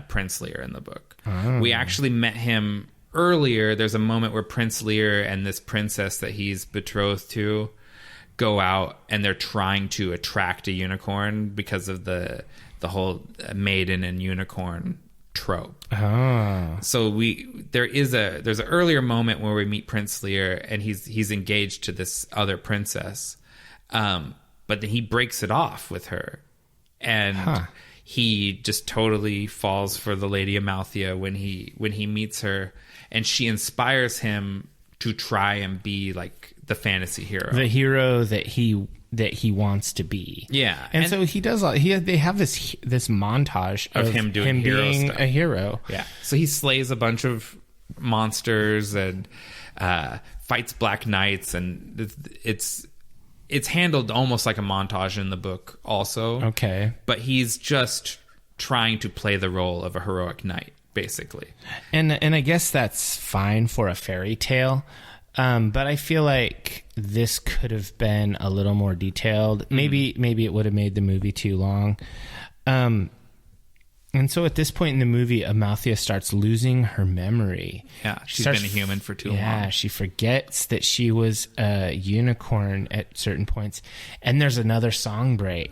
Prince Lear in the book. Oh. We actually met him earlier. There's a moment where Prince Lear and this princess that he's betrothed to go out, and they're trying to attract a unicorn because of the whole maiden and unicorn trope. Oh. So there's an earlier moment where we meet Prince Lear, and he's engaged to this other princess, but then he breaks it off with her, and he just totally falls for the Lady Amalthea when he meets her, and she inspires him to try and be like the fantasy hero, the hero that he wants to be. Yeah. And so he does. They have this montage of him being a hero. Yeah. So he slays a bunch of monsters and fights Black Knights, and it's handled almost like a montage in the book also. Okay. But he's just trying to play the role of a heroic knight, basically. And I guess that's fine for a fairy tale. But I feel like this could have been a little more detailed. Maybe it would have made the movie too long. And so at this point in the movie, Amalthea starts losing her memory. Yeah, she's been a human for too long. Yeah, she forgets that she was a unicorn at certain points. And there's another song break,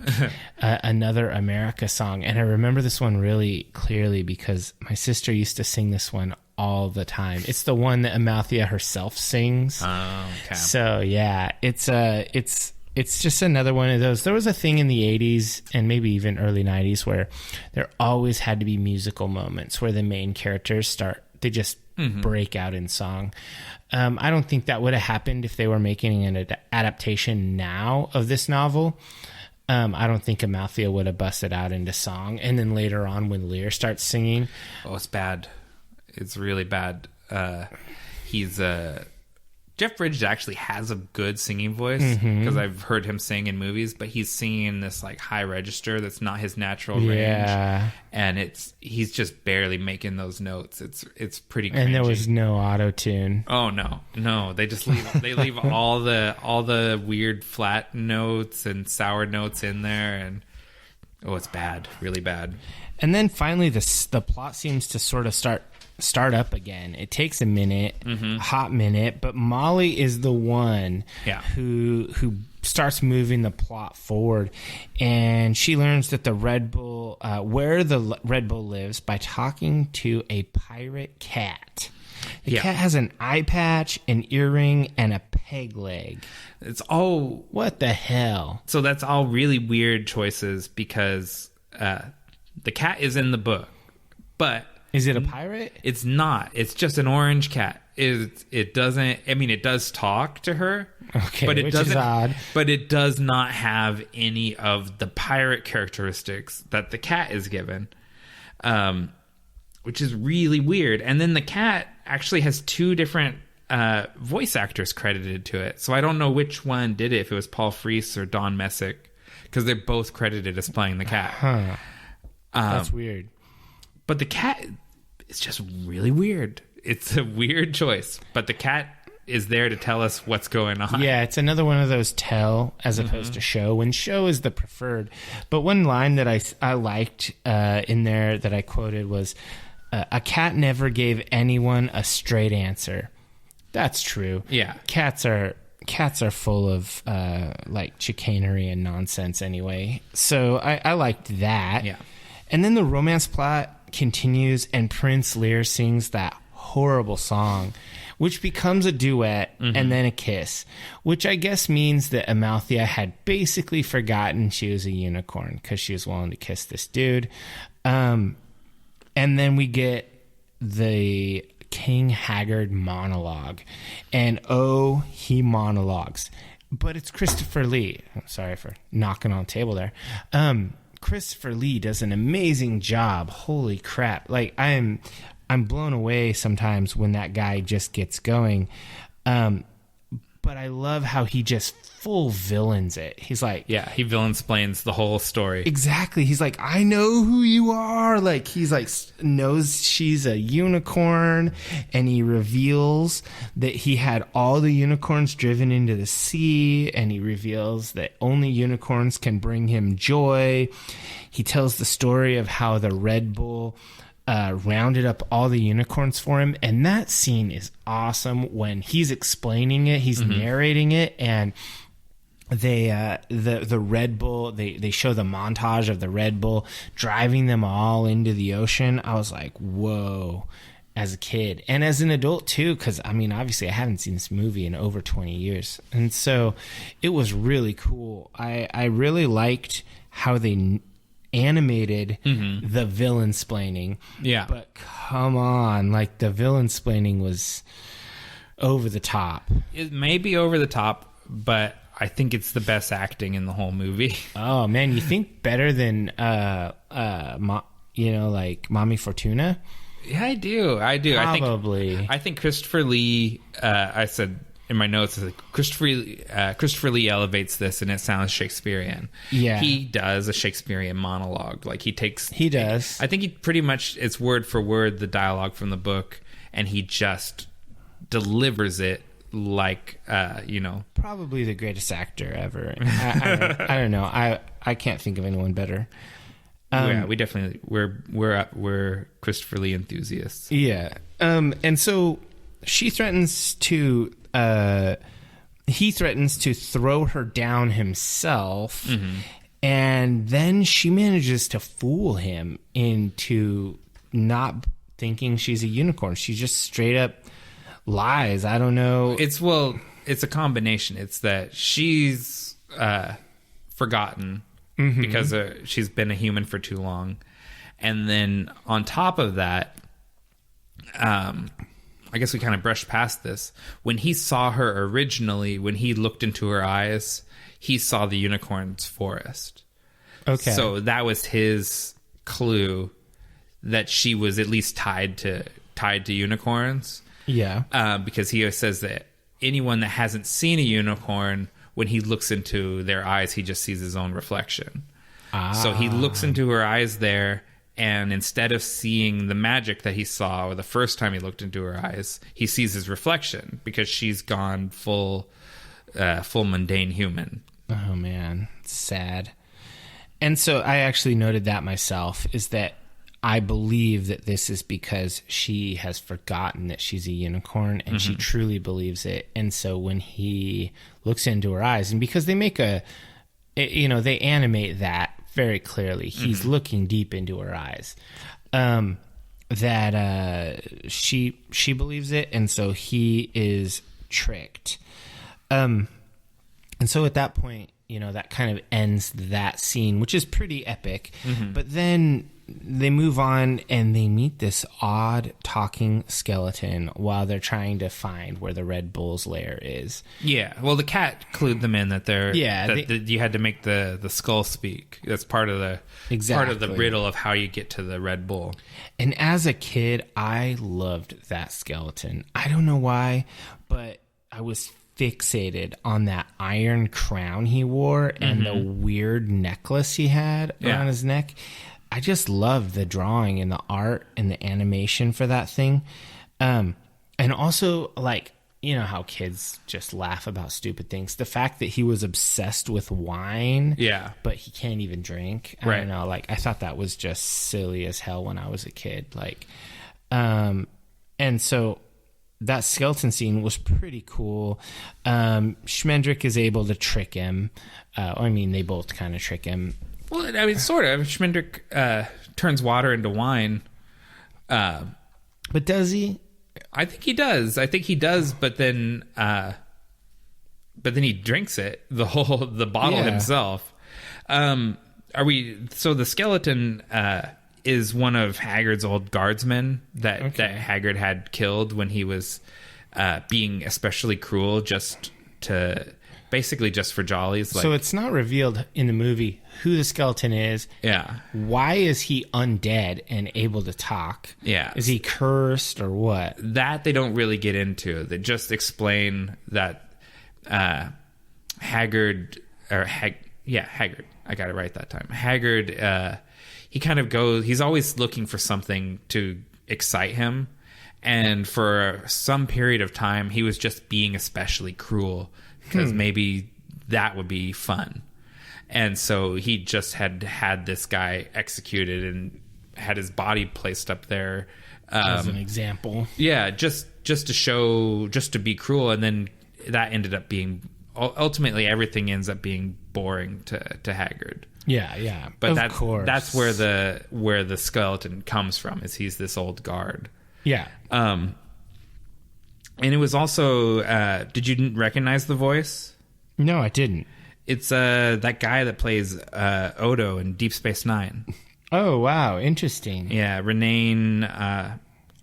another America song. And I remember this one really clearly because my sister used to sing this one all the time. It's the one that Amalthea herself sings. Oh, okay. So yeah, it's just another one of those. There was a thing in the 80s and maybe even early 90s where there always had to be musical moments where the main characters just break out in song. I don't think that would have happened if they were making an adaptation now of this novel. I don't think Amalthea would have busted out into song. And then later on when Lear starts singing. Oh, it's bad. It's really bad. Jeff Bridges actually has a good singing voice because I've heard him sing in movies, but he's singing in this like high register that's not his natural range, and he's just barely making those notes. It's pretty cringy. And there was no auto tune. Oh no, they just leave all the weird flat notes and sour notes in there, and it's bad, really bad. And then finally the plot seems to sort of start up again. It takes a minute, a hot minute, but Molly is the one who starts moving the plot forward, and she learns that the Red Bull, where the Red Bull lives, by talking to a pirate cat. The cat has an eye patch, an earring, and a peg leg. It's all... What the hell? So that's all really weird choices because the cat is in the book, but... Is it a pirate? It's not. It's just an orange cat. It doesn't... I mean, it does talk to her. Okay, but which is odd. But it does not have any of the pirate characteristics that the cat is given, which is really weird. And then the cat actually has two different voice actors credited to it. So I don't know which one did it, if it was Paul Frees or Don Messick, because they're both credited as playing the cat. Huh. That's weird. But the cat... It's just really weird. It's a weird choice, but the cat is there to tell us what's going on. Yeah, it's another one of those tell as opposed to show, when show is the preferred. But one line that I liked in there that I quoted was, a cat never gave anyone a straight answer. That's true. Yeah. Cats are full of like chicanery and nonsense anyway. So I liked that. Yeah. And then the romance plot continues, and Prince Lear sings that horrible song, which becomes a duet and then a kiss, which I guess means that Amalthea had basically forgotten she was a unicorn because she was willing to kiss this dude. And then we get the King Haggard monologue, and he monologues, but it's Christopher Lee. I'm sorry for knocking on the table there. Christopher Lee does an amazing job. Holy crap. Like I'm blown away sometimes when that guy just gets going. But I love how he just full villains it. He's like... Yeah, he villain-splains the whole story. Exactly. He's like, I know who you are. Like, he's like, knows she's a unicorn, and he reveals that he had all the unicorns driven into the sea, and he reveals that only unicorns can bring him joy. He tells the story of how the Red Bull... rounded up all the unicorns for him, and that scene is awesome when he's explaining it, he's narrating it, and they the Red Bull, they show the montage of the Red Bull driving them all into the ocean. I was like, whoa, as a kid and as an adult too, because I mean, obviously I haven't seen this movie in over 20 years, and so it was really cool. I really liked how they animated the villain splaining. Yeah. But come on, like the villain splaining was over the top. It may be over the top, but I think it's the best acting in the whole movie. Oh man, you think better than like Mommy Fortuna? Yeah, I do. Probably. I think Christopher Lee, I said in my notes, like Christopher Lee elevates this, and it sounds Shakespearean. Yeah, he does a Shakespearean monologue. Like he does. I think he pretty much, it's word for word the dialogue from the book, and he just delivers it like probably the greatest actor ever. I don't know. I can't think of anyone better. Yeah, we definitely we're Christopher Lee enthusiasts. Yeah, and so he threatens to throw her down himself, and then she manages to fool him into not thinking she's a unicorn. She just straight up lies. I don't know. It's a combination. It's that she's forgotten because she's been a human for too long. And then on top of that, I guess we kind of brushed past this. When he saw her originally, when he looked into her eyes, he saw the unicorn's forest. Okay. So that was his clue that she was at least tied to unicorns. Yeah. Because he says that anyone that hasn't seen a unicorn, when he looks into their eyes, he just sees his own reflection. So he looks into her eyes there, and instead of seeing the magic that he saw or the first time he looked into her eyes, he sees his reflection because she's gone full mundane human. Oh, man. It's sad. And so I actually noted that myself, is that I believe that this is because she has forgotten that she's a unicorn, and she truly believes it. And so when he looks into her eyes, and because they make they animate that very clearly, he's looking deep into her eyes, that she believes it, and so he is tricked. And so at that point, that kind of ends that scene, which is pretty epic. But then they move on and they meet this odd talking skeleton while they're trying to find where the Red Bull's lair is. Yeah, well, the cat clued them in that you had to make the skull speak. That's part of the riddle of how you get to the Red Bull. And as a kid, I loved that skeleton. I don't know why, but I was fixated on that iron crown he wore and the weird necklace he had around his neck. I just love the drawing and the art and the animation for that thing. And also, how kids just laugh about stupid things. The fact that he was obsessed with wine, but he can't even drink. I don't know. I thought that was just silly as hell when I was a kid. And so that skeleton scene was pretty cool. Schmendrick is able to trick him. They both kind of trick him. Well, sort of. Schmendrick turns water into wine. But does he? I think he does. But then he drinks it, the bottle himself. So the skeleton is one of Haggard's old guardsmen that Haggard had killed when he was being especially cruel, basically just for jollies. So it's not revealed in the movie who the skeleton is. Yeah. Why is he undead and able to talk? Yeah. Is he cursed or what? That they don't really get into. They just explain that Haggard. I got it right that time. Haggard, he kind of goes, he's always looking for something to excite him. And for some period of time, he was just being especially cruel because maybe that would be fun. And so he just had this guy executed and had his body placed up there. As an example. Yeah, just to show, just to be cruel. And then that ended up being, ultimately everything ends up being boring to Haggard. Yeah. But that's where the skeleton comes from, is he's this old guard. Yeah. And it was also, did you recognize the voice? No, I didn't. It's that guy that plays Odo in Deep Space Nine. Oh, wow. Interesting. Yeah, Renee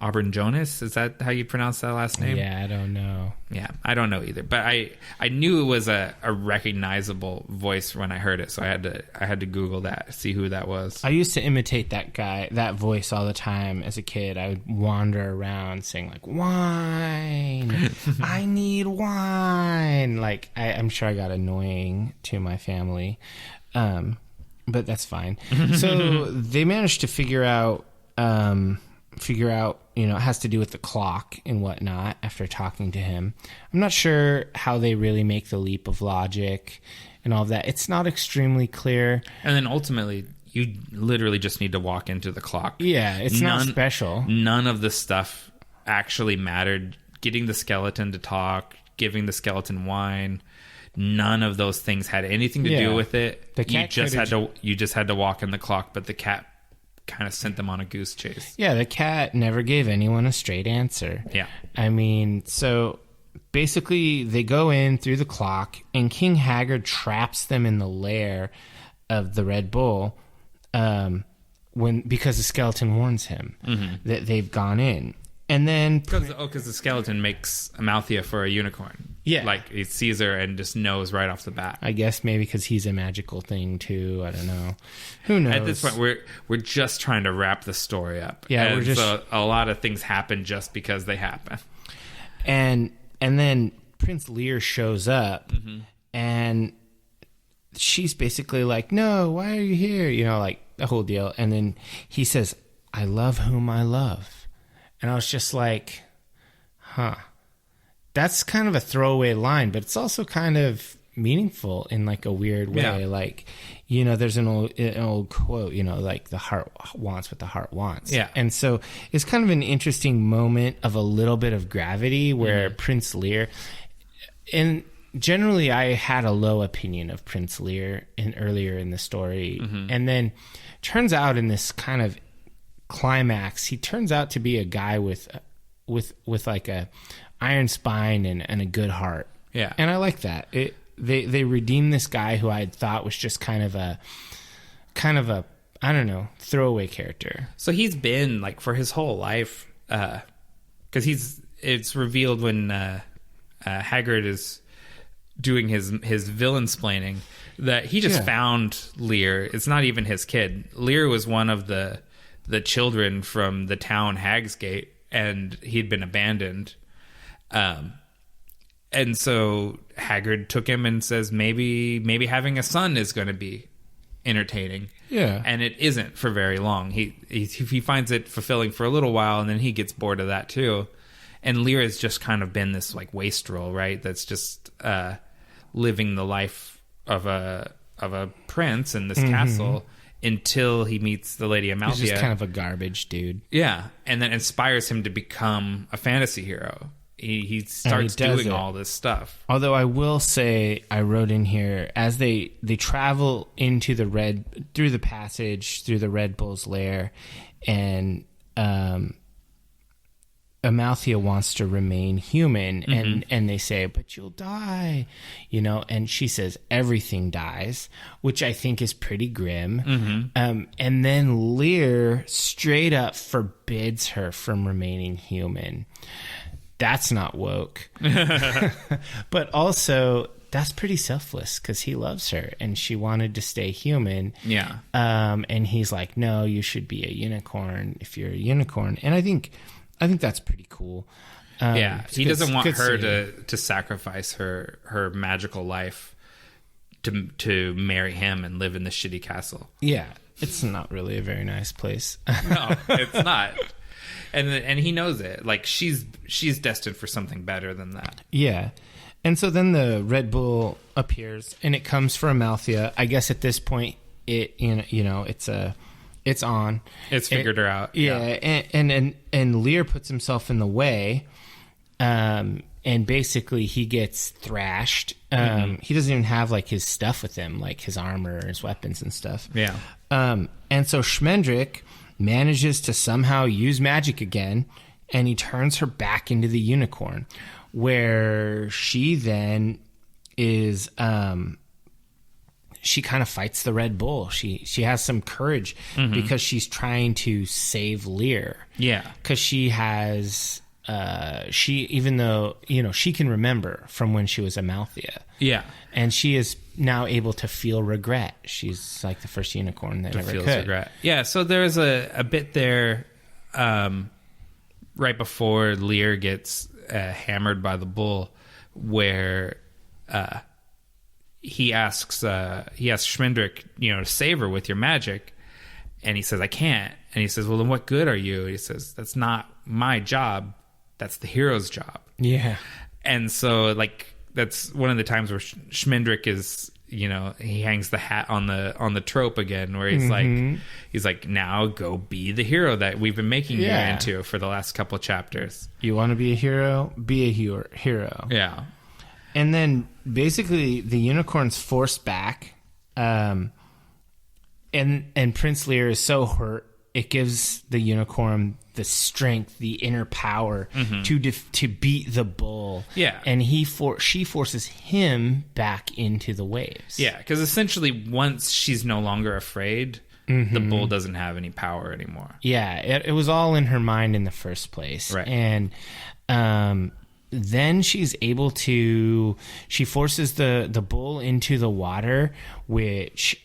Auburn Jonas. Is that how you pronounce that last name? Yeah, I don't know. Yeah, I don't know either. But I knew it was a recognizable voice when I heard it, so I had to Google that, see who that was. I used to imitate that voice all the time as a kid. I would wander around saying wine. I need wine. I'm sure I got annoying to my family. But that's fine. So they managed to figure out, it has to do with the clock and whatnot after talking to him. I'm not sure how they really make the leap of logic and all of that. It's not extremely clear. And then ultimately, you literally just need to walk into the clock. Yeah, it's not special. None of the stuff actually mattered. Getting the skeleton to talk, giving the skeleton wine, none of those things had anything to do with it. The cat you just had to walk in the clock, but the cat kind of sent them on a goose chase. Yeah, the cat never gave anyone a straight answer. Yeah. I mean, so basically they go in through the clock, and King Haggard traps them in the lair of the Red Bull because the skeleton warns him that they've gone in. And then... Because the skeleton makes Amalthea for a unicorn. Yeah. Like, he sees her and just knows right off the bat. I guess maybe because he's a magical thing, too. I don't know. Who knows? At this point, we're just trying to wrap the story up. Yeah, and so a lot of things happen just because they happen. And then Prince Lear shows up, and she's basically like, no, why are you here? You know, like, the whole deal. And then he says, I love whom I love. And I was just like, huh. That's kind of a throwaway line, but it's also kind of meaningful in like a weird way. Yeah. Like, you know, there's an old quote, you know, like the heart wants what the heart wants. Yeah. And so it's kind of an interesting moment of a little bit of gravity where Prince Lear, and generally I had a low opinion of Prince Lear earlier in the story. And then turns out in this kind of climax, he turns out to be a guy with like a iron spine and a good heart. Yeah. And I like that. They redeemed this guy who I had thought was just kind of a I don't know, throwaway character. So he's been like for his whole life, because it's revealed when Haggard is doing his villain-splaining that he just found Lear. It's not even his kid. Lear was one of the children from the town Hagsgate, and he'd been abandoned. And so Haggard took him and says, maybe having a son is going to be entertaining. Yeah. And it isn't for very long. He finds it fulfilling for a little while, and then he gets bored of that too. And Lear has just kind of been this like wastrel, right? That's just living the life of a prince in this castle until he meets the Lady Amalthea. He's just kind of a garbage dude. Yeah, and then inspires him to become a fantasy hero. He starts doing all this stuff. Although I will say, I wrote in here, as they travel into through the passage, through the Red Bull's lair, and Amalthea wants to remain human, and they say, but you'll die, you know, and she says everything dies, which I think is pretty grim. And then Lear straight up forbids her from remaining human. That's not woke. But also, that's pretty selfless because he loves her and she wanted to stay human. Yeah. And he's like, no, you should be a unicorn if you're a unicorn. And I think that's pretty cool. He doesn't want her to sacrifice her magical life to marry him and live in the shitty castle. Yeah, it's not really a very nice place. No, it's not. And he knows it. Like she's destined for something better than that. Yeah. And so then the Red Bull appears and it comes for Amalthea. I guess at this point it's on. It's figured her out. Yeah. And Lear puts himself in the way. And basically he gets thrashed. He doesn't even have like his stuff with him, like his armor, his weapons and stuff. Yeah. And so Schmendrick manages to somehow use magic again, and he turns her back into the unicorn, where she then is she kind of fights the Red Bull. She has some courage because she's trying to save Lear. Yeah. Because she has even though, you know, she can remember from when she was Amalthea. Yeah. And she is now able to feel regret. She's like the first unicorn that ever could. Regret. Yeah, so there's a bit there right before Lear gets hammered by the bull where he asks Schmendrick, you know, to save her with your magic, and he says, I can't. And he says, well, then what good are you? And he says, that's not my job. That's the hero's job. Yeah. And so, like, that's one of the times where Schmendrick is, you know, he hangs the hat on the trope again, where he's like, now go be the hero that we've been making you into for the last couple chapters. You want to be a hero? Be a hero. Yeah. And then basically the unicorn's forced back, and Prince Lear is so hurt it gives the unicorn the strength, the inner power to beat the bull. Yeah. And she forces him back into the waves. Yeah, because essentially once she's no longer afraid, the bull doesn't have any power anymore. Yeah, it was all in her mind in the first place. Right. And then she's able to... She forces the bull into the water, which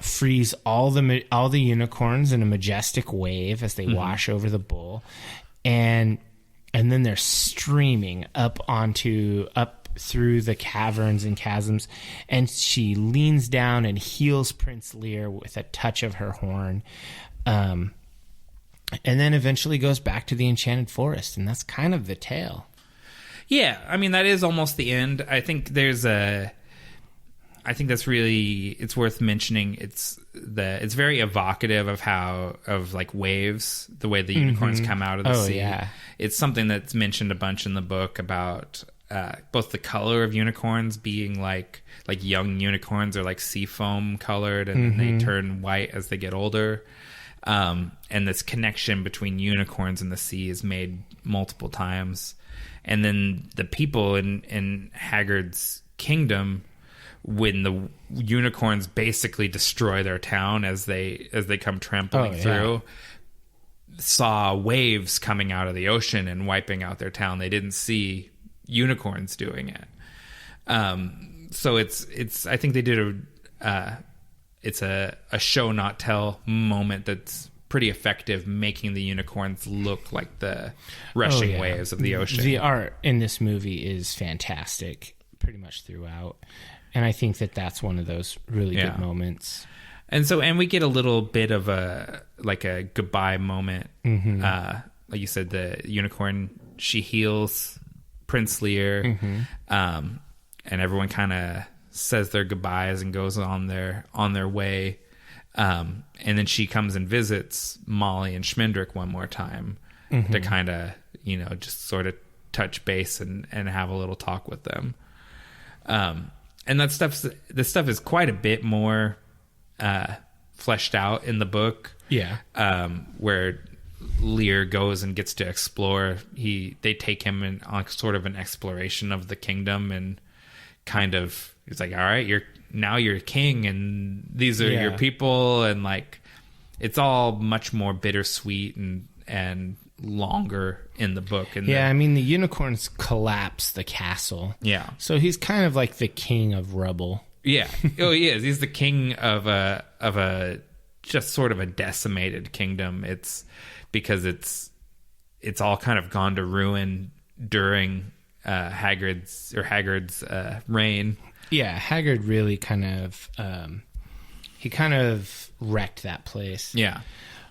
frees all the unicorns in a majestic wave as they wash over the bull. And then they're streaming up through the caverns and chasms, and she leans down and heals Prince Lear with a touch of her horn, and then eventually goes back to the Enchanted Forest, and that's kind of the tale. Yeah, I mean, that is almost the end. I think that's really, it's worth mentioning. It's very evocative of like waves, the way the unicorns come out of the sea. Yeah. It's something that's mentioned a bunch in the book about both the color of unicorns being like young unicorns are like sea foam colored, and they turn white as they get older. And this connection between unicorns and the sea is made multiple times. And then the people in Haggard's kingdom, when the unicorns basically destroy their town as they come trampling through, saw waves coming out of the ocean and wiping out their town. They didn't see unicorns doing it. So it's I think they did it's a show not tell moment that's pretty effective, making the unicorns look like the rushing waves of the ocean. The art in this movie is fantastic pretty much throughout, and I think that's one of those really good moments. And we get a little bit of a goodbye moment. Like you said, the unicorn, she heals Prince Lear, and everyone kind of says their goodbyes and goes on their way. And then she comes and visits Molly and Schmendrick one more time to kind of, just sort of touch base and have a little talk with them. And this stuff is quite a bit more fleshed out in the book. Yeah. Where Lear goes and gets to explore. They take him on sort of an exploration of the kingdom, and kind of, it's like, all right, you're king, and these are your people, and like, it's all much more bittersweet and longer in the book. And I mean, the unicorns collapse the castle. Yeah. So he's kind of like the king of rubble. Yeah. Oh, he is. He's the king of a just sort of a decimated kingdom. It's because it's all kind of gone to ruin during Haggard's reign. Yeah, Haggard really kind of wrecked that place. Yeah.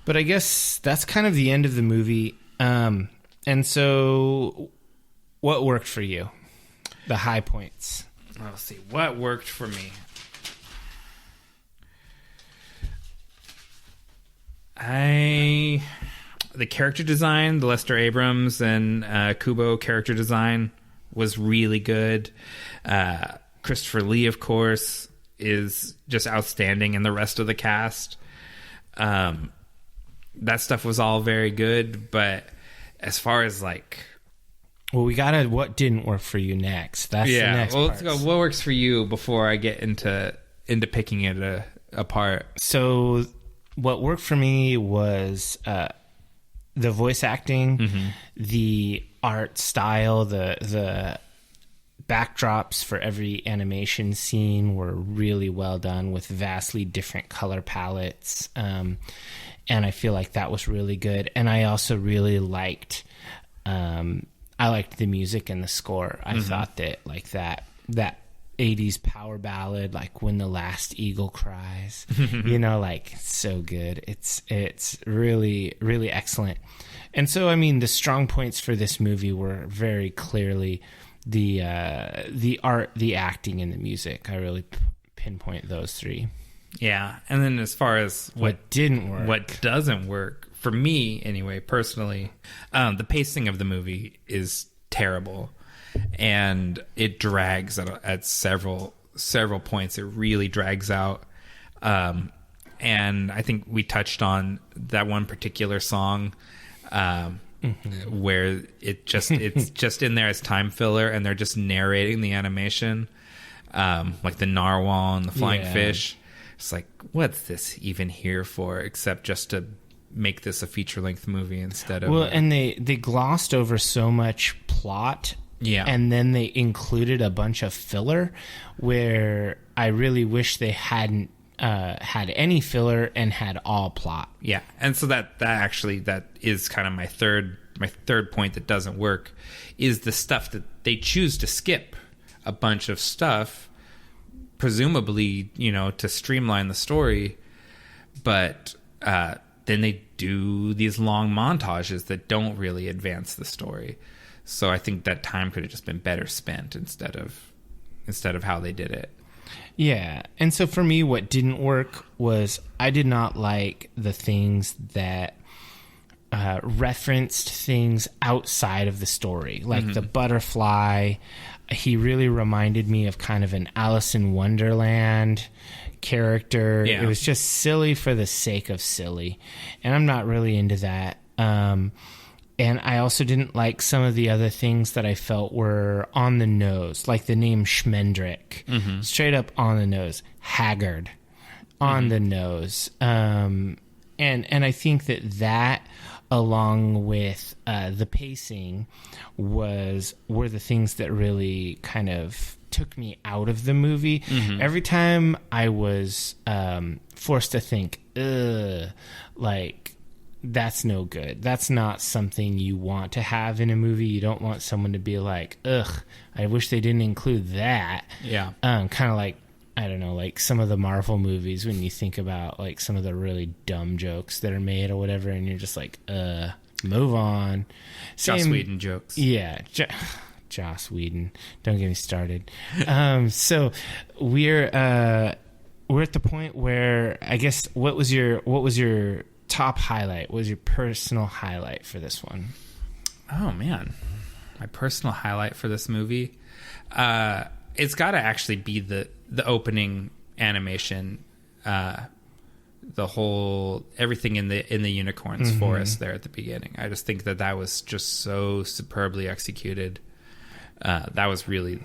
But I guess that's kind of the end of the movie. And so what worked for you? The high points. Let's see. What worked for me? The character design, the Lester Abrams and Kubo character design was really good. Christopher Lee, of course, is just outstanding, and the rest of the cast. That stuff was all very good, but as far as like... Well, we gotta... What didn't work for you next? That's the next part. Let's go. What works for you before I get into picking it apart? So what worked for me was the voice acting, the art style, the backdrops for every animation scene were really well done with vastly different color palettes. And I feel like that was really good. And I also really liked the music and the score. I thought that like that 80s power ballad, like When the Last Eagle Cries, like so good. It's really, really excellent. And so, I mean, the strong points for this movie were very clearly the art, the acting, and the music. I really pinpoint those three. Yeah. And then as far as what didn't work, what doesn't work, for me anyway, personally, the pacing of the movie is terrible, and it drags at several points. It really drags out. And I think we touched on that one particular song where it's just in there as time filler, and they're just narrating the animation, like the narwhal and the flying fish. It's like, what's this even here for, except just to make this a feature-length movie instead of... Well, and they glossed over so much plot, and then they included a bunch of filler, where I really wish they hadn't had any filler and had all plot. Yeah, and so that is kind of my third point that doesn't work, is the stuff that they choose to skip a bunch of stuff, presumably, to streamline the story, but then they do these long montages that don't really advance the story. So I think that time could have just been better spent instead of how they did it. Yeah, and so for me, what didn't work was I did not like the things that referenced things outside of the story, like the butterfly. He really reminded me of kind of an Alice in Wonderland character. It was just silly for the sake of silly, and I'm not really into that. And I also didn't like some of the other things that I felt were on the nose, like the name Schmendrick, straight up on the nose. Haggard, on the nose. And I think that along with the pacing were the things that really kind of took me out of the movie. Every time I was forced to think, that's no good. That's not something you want to have in a movie. You don't want someone to be like, ugh, I wish they didn't include that. Yeah. Kind of like, I don't know, like some of the Marvel movies when you think about like some of the really dumb jokes that are made or whatever, and you're just like, move on. Joss Whedon jokes. Yeah. Joss Whedon. Don't get me started. So we're at the point where I guess what was your top highlight? What was your personal highlight for this one? Oh man, my personal highlight for this movie, it's got to actually be the opening animation, the whole everything in the unicorn's forest there at the beginning. I just think that was just so superbly executed. That was really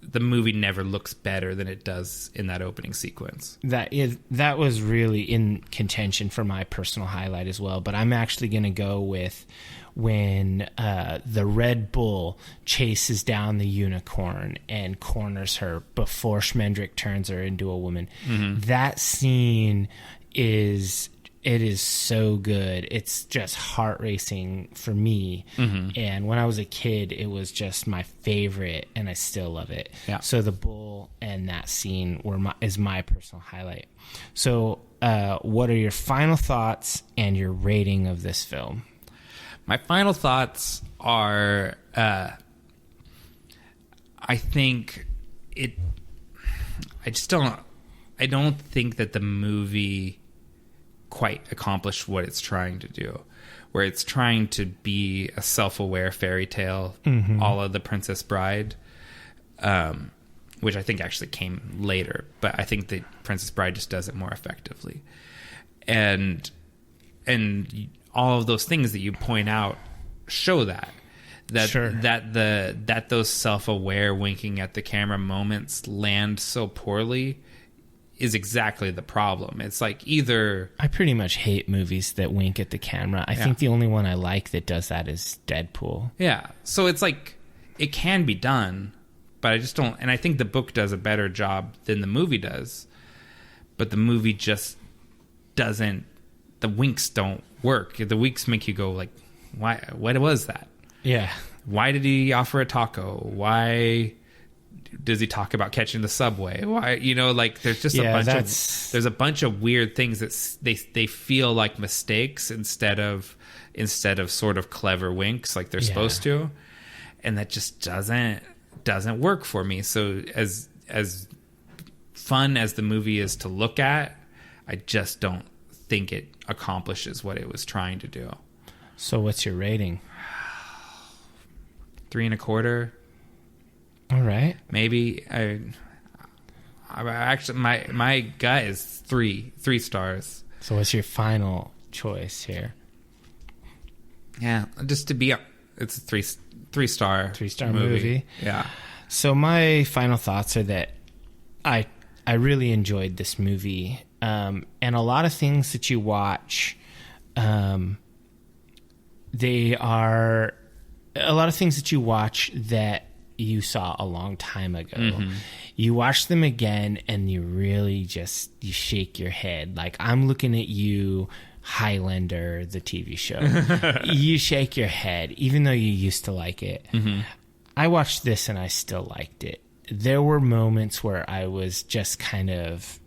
the movie never looks better than it does in that opening sequence. That was really in contention for my personal highlight as well, but I'm actually going to go with when the Red Bull chases down the unicorn and corners her before Schmendrick turns her into a woman. That scene is so good. It's just heart racing for me. And when I was a kid, it was just my favorite, and I still love it. Yeah. So the bull and that scene is my personal highlight. So what are your final thoughts and your rating of this film? My final thoughts are, I think I don't think that the movie quite accomplished what it's trying to do, where it's trying to be a self-aware fairy tale, a la The Princess Bride, which I think actually came later, but I think The Princess Bride just does it more effectively. And all of those things that you point out show that those self-aware winking at the camera moments land so poorly is exactly the problem. It's like either... I pretty much hate movies that wink at the camera. I think the only one I like that does that is Deadpool. Yeah. So it's like, it can be done, but I just don't... And I think the book does a better job than the movie does, but the movie just doesn't... The winks don't work. The winks make you go like, why? What was that? Yeah. Why did he offer a taco? Why... does he talk about catching the subway? Why, like there's just there's a bunch of weird things that they feel like mistakes instead of sort of clever winks like they're supposed to, and that just doesn't work for me. So as fun as the movie is to look at, I just don't think it accomplishes what it was trying to do. So what's your rating? 3.25. All right. Maybe Actually, my gut is three stars. So what's your final choice here? Yeah, just to be, it's a three-star movie. Yeah. So my final thoughts are that I really enjoyed this movie, and a lot of things that you watch, they are a lot of things that you watch that you saw a long time ago. Mm-hmm. You watch them again and you really just, you shake your head. Like, I'm looking at you, Highlander, the TV show. You shake your head, even though you used to like it. Mm-hmm. I watched this and I still liked it. There were moments where I was just kind of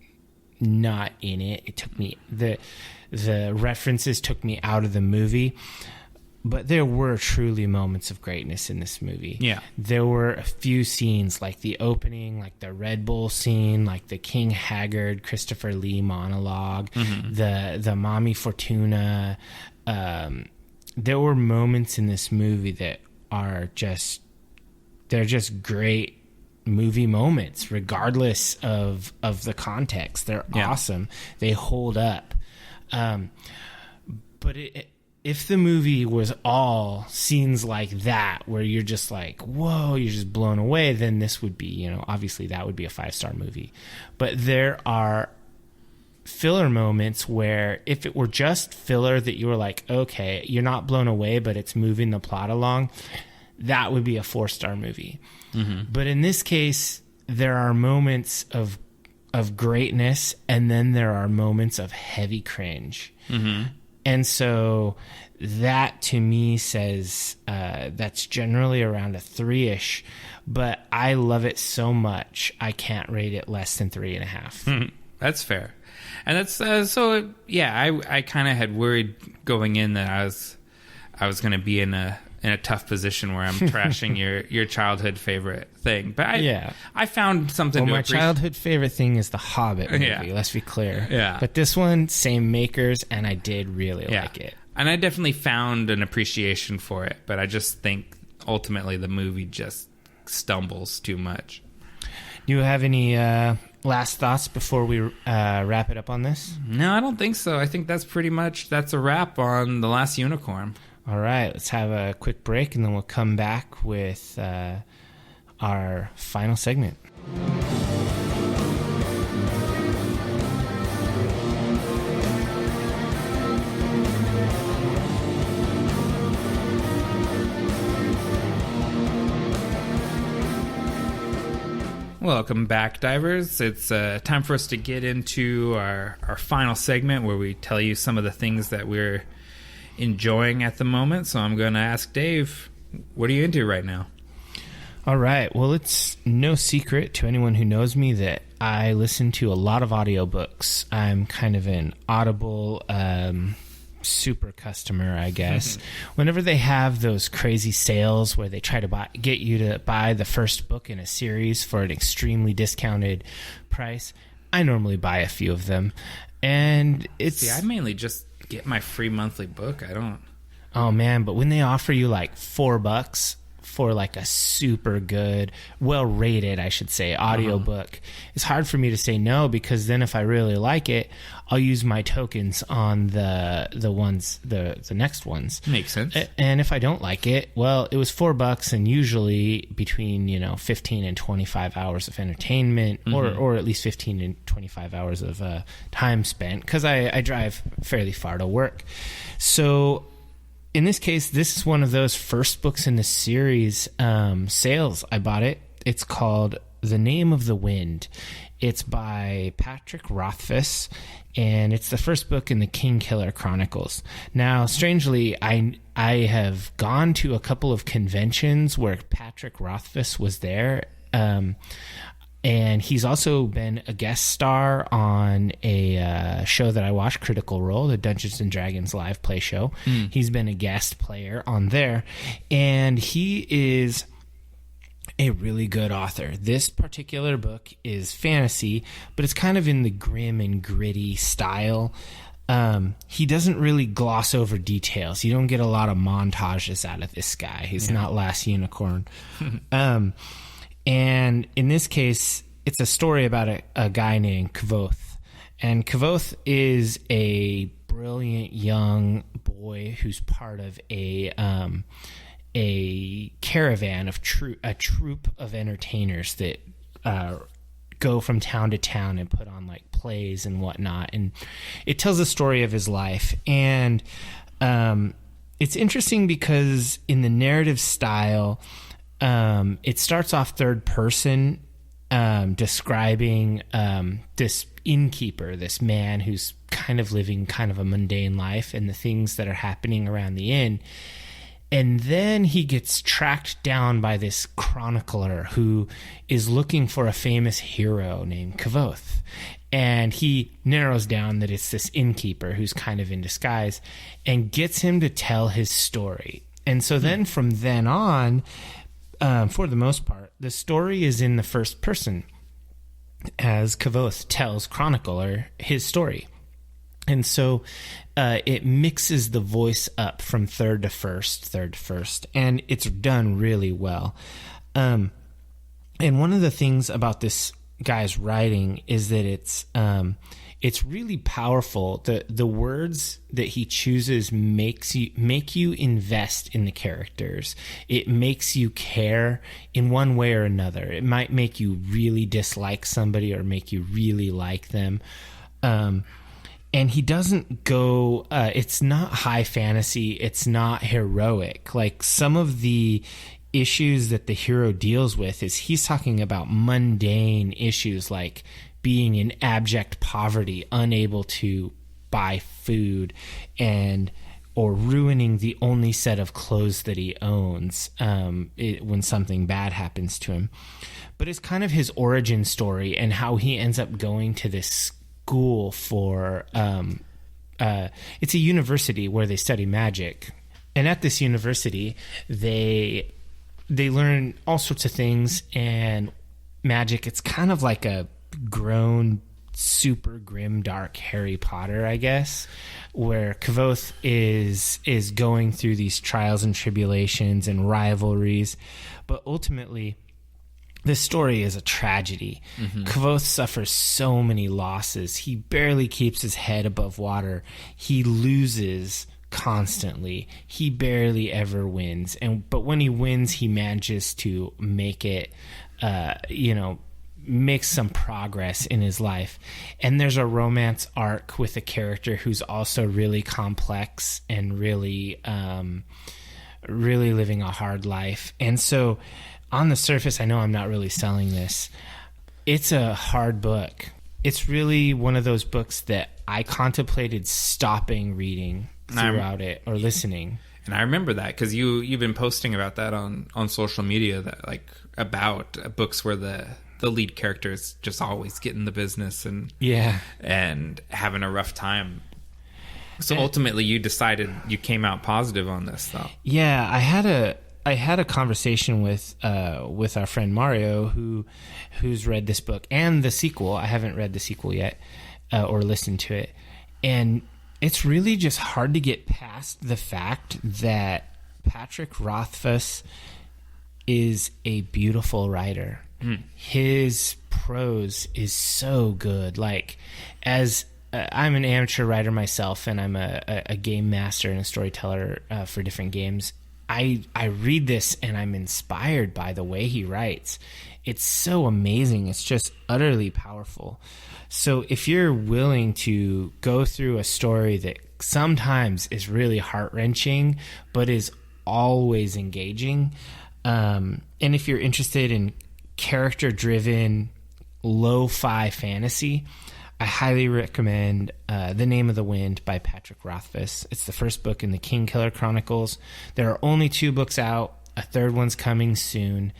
not in it. It took me, the references took me out of the movie. But there were truly moments of greatness in this movie. Yeah. There were a few scenes, like the opening, like the Red Bull scene, like the King Haggard, Christopher Lee monologue, the Mommy Fortuna. There were moments in this movie that are just, they're just great movie moments, regardless of the context. They're awesome. They hold up. But if the movie was all scenes like that, where you're just like, whoa, you're just blown away, then this would be, obviously that would be a 5-star movie. But there are filler moments where if it were just filler that you were like, okay, you're not blown away, but it's moving the plot along, that would be a 4-star movie. Mm-hmm. But in this case, there are moments of greatness, and then there are moments of heavy cringe. Mm-hmm. And so that to me says that's generally around a 3-ish, but I love it so much I can't rate it less than 3.5. That's fair. And that's I kind of had worried going in that I was going to be in a tough position where I'm trashing your childhood favorite thing. But I found something. Well, my childhood favorite thing is the Hobbit movie. Yeah. Let's be clear. Yeah. But this one, same makers, and I did really like it. And I definitely found an appreciation for it. But I just think ultimately the movie just stumbles too much. Do you have any last thoughts before we wrap it up on this? No, I don't think so. I think that's a wrap on The Last Unicorn. All right, let's have a quick break, and then we'll come back with our final segment. Welcome back, divers. It's time for us to get into our final segment where we tell you some of the things that we're enjoying at the moment. So I'm going to ask Dave, what are you into right now? All right. Well, it's no secret to anyone who knows me that I listen to a lot of audiobooks. I'm kind of an Audible super customer, I guess. Whenever they have those crazy sales where they try to get you to buy the first book in a series for an extremely discounted price, I normally buy a few of them. And it's... I mainly just get my free monthly book. I don't... Oh, man, but when they offer you like $4 for like a super good, well-rated, I should say, audiobook, it's hard for me to say no, because then if I really like it, I'll use my tokens on the next ones. Makes sense. And if I don't like it, well, it was $4 and usually between 15 and 25 hours of entertainment, or at least 15 and 25 hours of time spent, because I drive fairly far to work. So in this case, this is one of those first books in the series sales. I bought it. It's called The Name of the Wind. It's by Patrick Rothfuss, and it's the first book in the Kingkiller Chronicles. Now, strangely, I have gone to a couple of conventions where Patrick Rothfuss was there, and he's also been a guest star on a show that I watch, Critical Role, the Dungeons & Dragons live play show. He's been a guest player on there, and he is a really good author. This particular book is fantasy, but it's kind of in the grim and gritty style. He doesn't really gloss over details. You don't get a lot of montages out of this guy. He's not Last Unicorn. And in this case, it's a story about a guy named Kvoth. And Kvoth is a brilliant young boy who's part of a caravan of a troupe of entertainers that go from town to town and put on like plays and whatnot. And it tells the story of his life. And it's interesting because in the narrative style, it starts off third person, describing this innkeeper, this man who's kind of living kind of a mundane life and the things that are happening around the inn. And then he gets tracked down by this chronicler who is looking for a famous hero named Kvoth. And he narrows down that it's this innkeeper who's kind of in disguise and gets him to tell his story. And so then from then on, for the most part, the story is in the first person as Kvoth tells chronicler his story. And so it mixes the voice up from third to first, and it's done really well. And one of the things about this guy's writing is that it's really powerful. The words that he chooses make you invest in the characters. It makes you care in one way or another. It might make you really dislike somebody or make you really like them. And he doesn't go, it's not high fantasy, it's not heroic. Like some of the issues that the hero deals with is he's talking about mundane issues like being in abject poverty, unable to buy food, or ruining the only set of clothes that he owns when something bad happens to him. But it's kind of his origin story and how he ends up going to this school for it's a university where they study magic, and at this university they learn all sorts of things and magic. It's kind of like a grown super grim dark Harry Potter, I guess, where Kvoth is going through these trials and tribulations and rivalries, but ultimately this story is a tragedy. Mm-hmm. Kvoth suffers so many losses. He barely keeps his head above water. He loses constantly. He barely ever wins. But when he wins, he manages to make it, make some progress in his life. And there's a romance arc with a character who's also really complex and really living a hard life. And so on the surface, I know I'm not really selling this. It's a hard book. It's really one of those books that I contemplated stopping reading throughout it or listening. And I remember that because you've been posting about that on social media, that like about books where the lead character is just always getting the business and having a rough time. So ultimately, you decided you came out positive on this, though. Yeah, I had a conversation with our friend Mario, who's read this book and the sequel. I haven't read the sequel yet or listened to it, and it's really just hard to get past the fact that Patrick Rothfuss is a beautiful writer. His prose is so good. Like, as I'm an amateur writer myself, and I'm a game master and a storyteller for different games. I read this and I'm inspired by the way he writes. It's so amazing. It's just utterly powerful. So if you're willing to go through a story that sometimes is really heart-wrenching but is always engaging, and if you're interested in character-driven lo-fi fantasy, I highly recommend The Name of the Wind by Patrick Rothfuss. It's the first book in the Kingkiller Chronicles. There are only 2 books out. A third one's coming soon,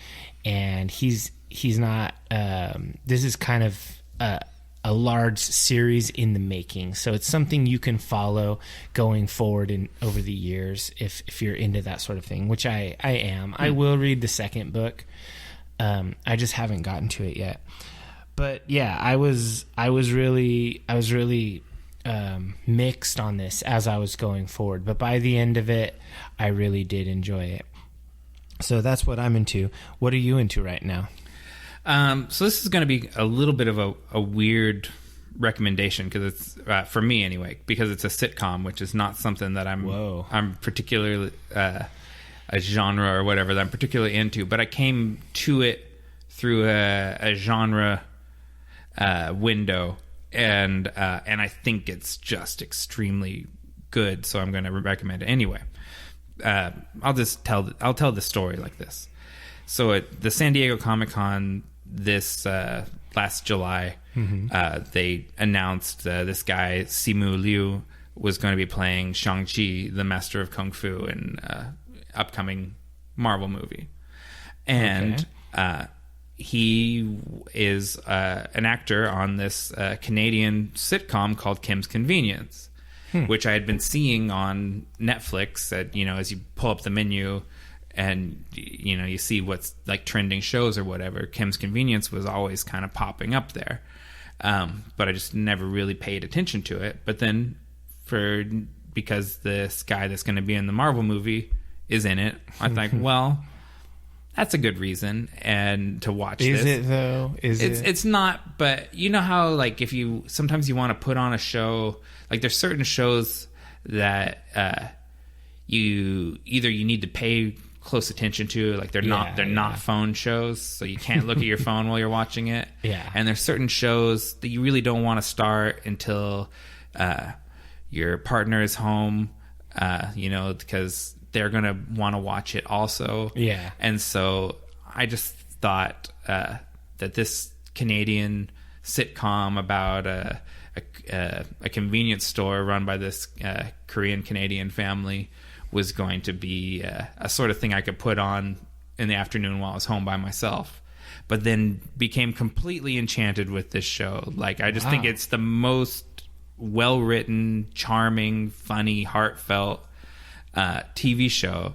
and he's not. This is kind of a large series in the making, so it's something you can follow going forward and over the years if you're into that sort of thing, which I am. I will read the second book. I just haven't gotten to it yet. But yeah, I was really mixed on this as I was going forward. But by the end of it, I really did enjoy it. So that's what I'm into. What are you into right now? So this is going to be a little bit of a weird recommendation because it's for me anyway, because it's a sitcom, which is not something that I'm particularly a genre or whatever that I'm particularly into. But I came to it through a genre window, and I think it's just extremely good. So I'm going to recommend it anyway. I'll tell the story like this. So at the San Diego Comic-Con this last July, they announced this guy Simu Liu was going to be playing Shang-Chi, the Master of Kung Fu, in upcoming Marvel movie, and he is an actor on this Canadian sitcom called Kim's Convenience, which I had been seeing on Netflix. As you pull up the menu and you see what's like trending shows or whatever, Kim's Convenience was always kind of popping up there, but I just never really paid attention to it. But then because this guy that's going to be in the Marvel movie is in it, I think, well, that's a good reason and to watch this. Is it though? It's not, but you know how like if you sometimes you want to put on a show, like there's certain shows that you need to pay close attention to, like they're not phone shows, so you can't look at your phone while you're watching it. Yeah. And there's certain shows that you really don't want to start until your partner is home, because they're going to want to watch it also. Yeah. And so I just thought that this Canadian sitcom about a convenience store run by this Korean-Canadian family was going to be a sort of thing I could put on in the afternoon while I was home by myself. But then became completely enchanted with this show. Like, I just think it's the most well-written, charming, funny, heartfelt TV show.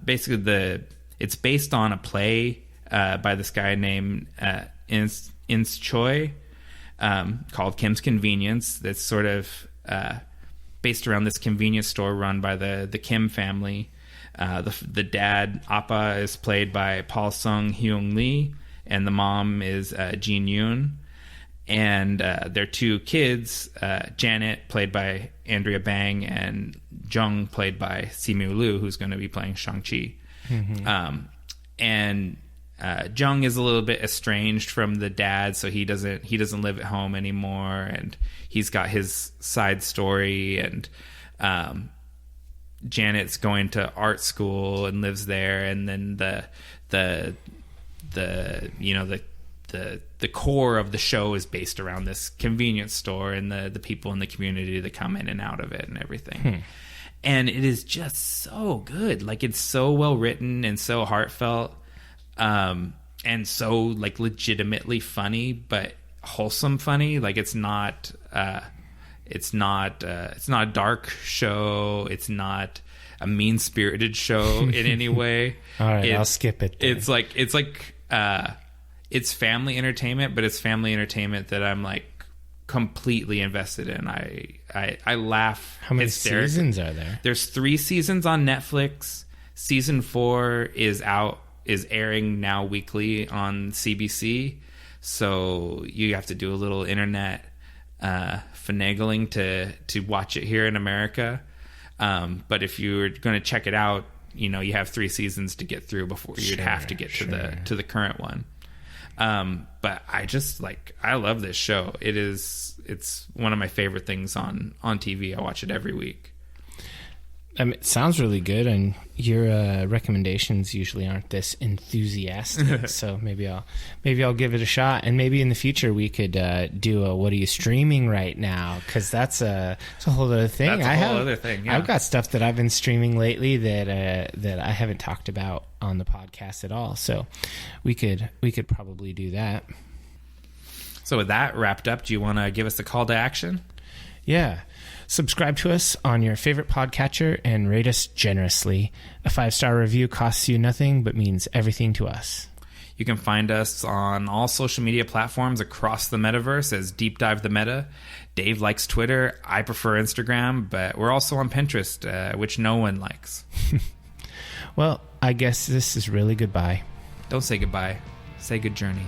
Basically, it's based on a play by this guy named Ins Choi called Kim's Convenience. That's sort of based around this convenience store run by the Kim family. The dad, Appa, is played by Paul Sung Hyung Lee, and the mom is Jin Yoon. And their two kids, Janet, played by Andrea Bang, and Jung, played by Simu Liu, who's going to be playing Shang-Chi. And Jung is a little bit estranged from the dad, so he doesn't live at home anymore, and he's got his side story. And Janet's going to art school and lives there, and then the core of the show is based around this convenience store and the people in the community that come in and out of it and everything. And it is just so good. Like, it's so well written and so heartfelt, and so like legitimately funny, but wholesome funny. Like, it's not a dark show. It's not a mean-spirited show in any way. All right, I'll skip it then. It's family entertainment, but it's family entertainment that I'm like completely invested in. I laugh. How many seasons are there? There's 3 seasons on Netflix. Season 4 is airing now weekly on CBC. So you have to do a little internet finagling to watch it here in America. But if you're going to check it out, you have 3 seasons to get through before you'd have to get to the current one. But I love this show. It's one of my favorite things on TV. I watch it every week. It sounds really good, and your recommendations usually aren't this enthusiastic. So maybe I'll give it a shot, and maybe in the future we could do a "What are you streaming right now?" Because that's a whole other thing. That's a whole other thing. Yeah. I've got stuff that I've been streaming lately that I haven't talked about on the podcast at all. So we could probably do that. So with that wrapped up, do you want to give us a call to action? Yeah. Subscribe to us on your favorite podcatcher and rate us generously. A 5-star review costs you nothing but means everything to us. You can find us on all social media platforms across the metaverse as Deep Dive the Meta. Dave likes Twitter. I prefer Instagram, but we're also on Pinterest, which no one likes. Well, I guess this is really goodbye. Don't say goodbye. Say good journey.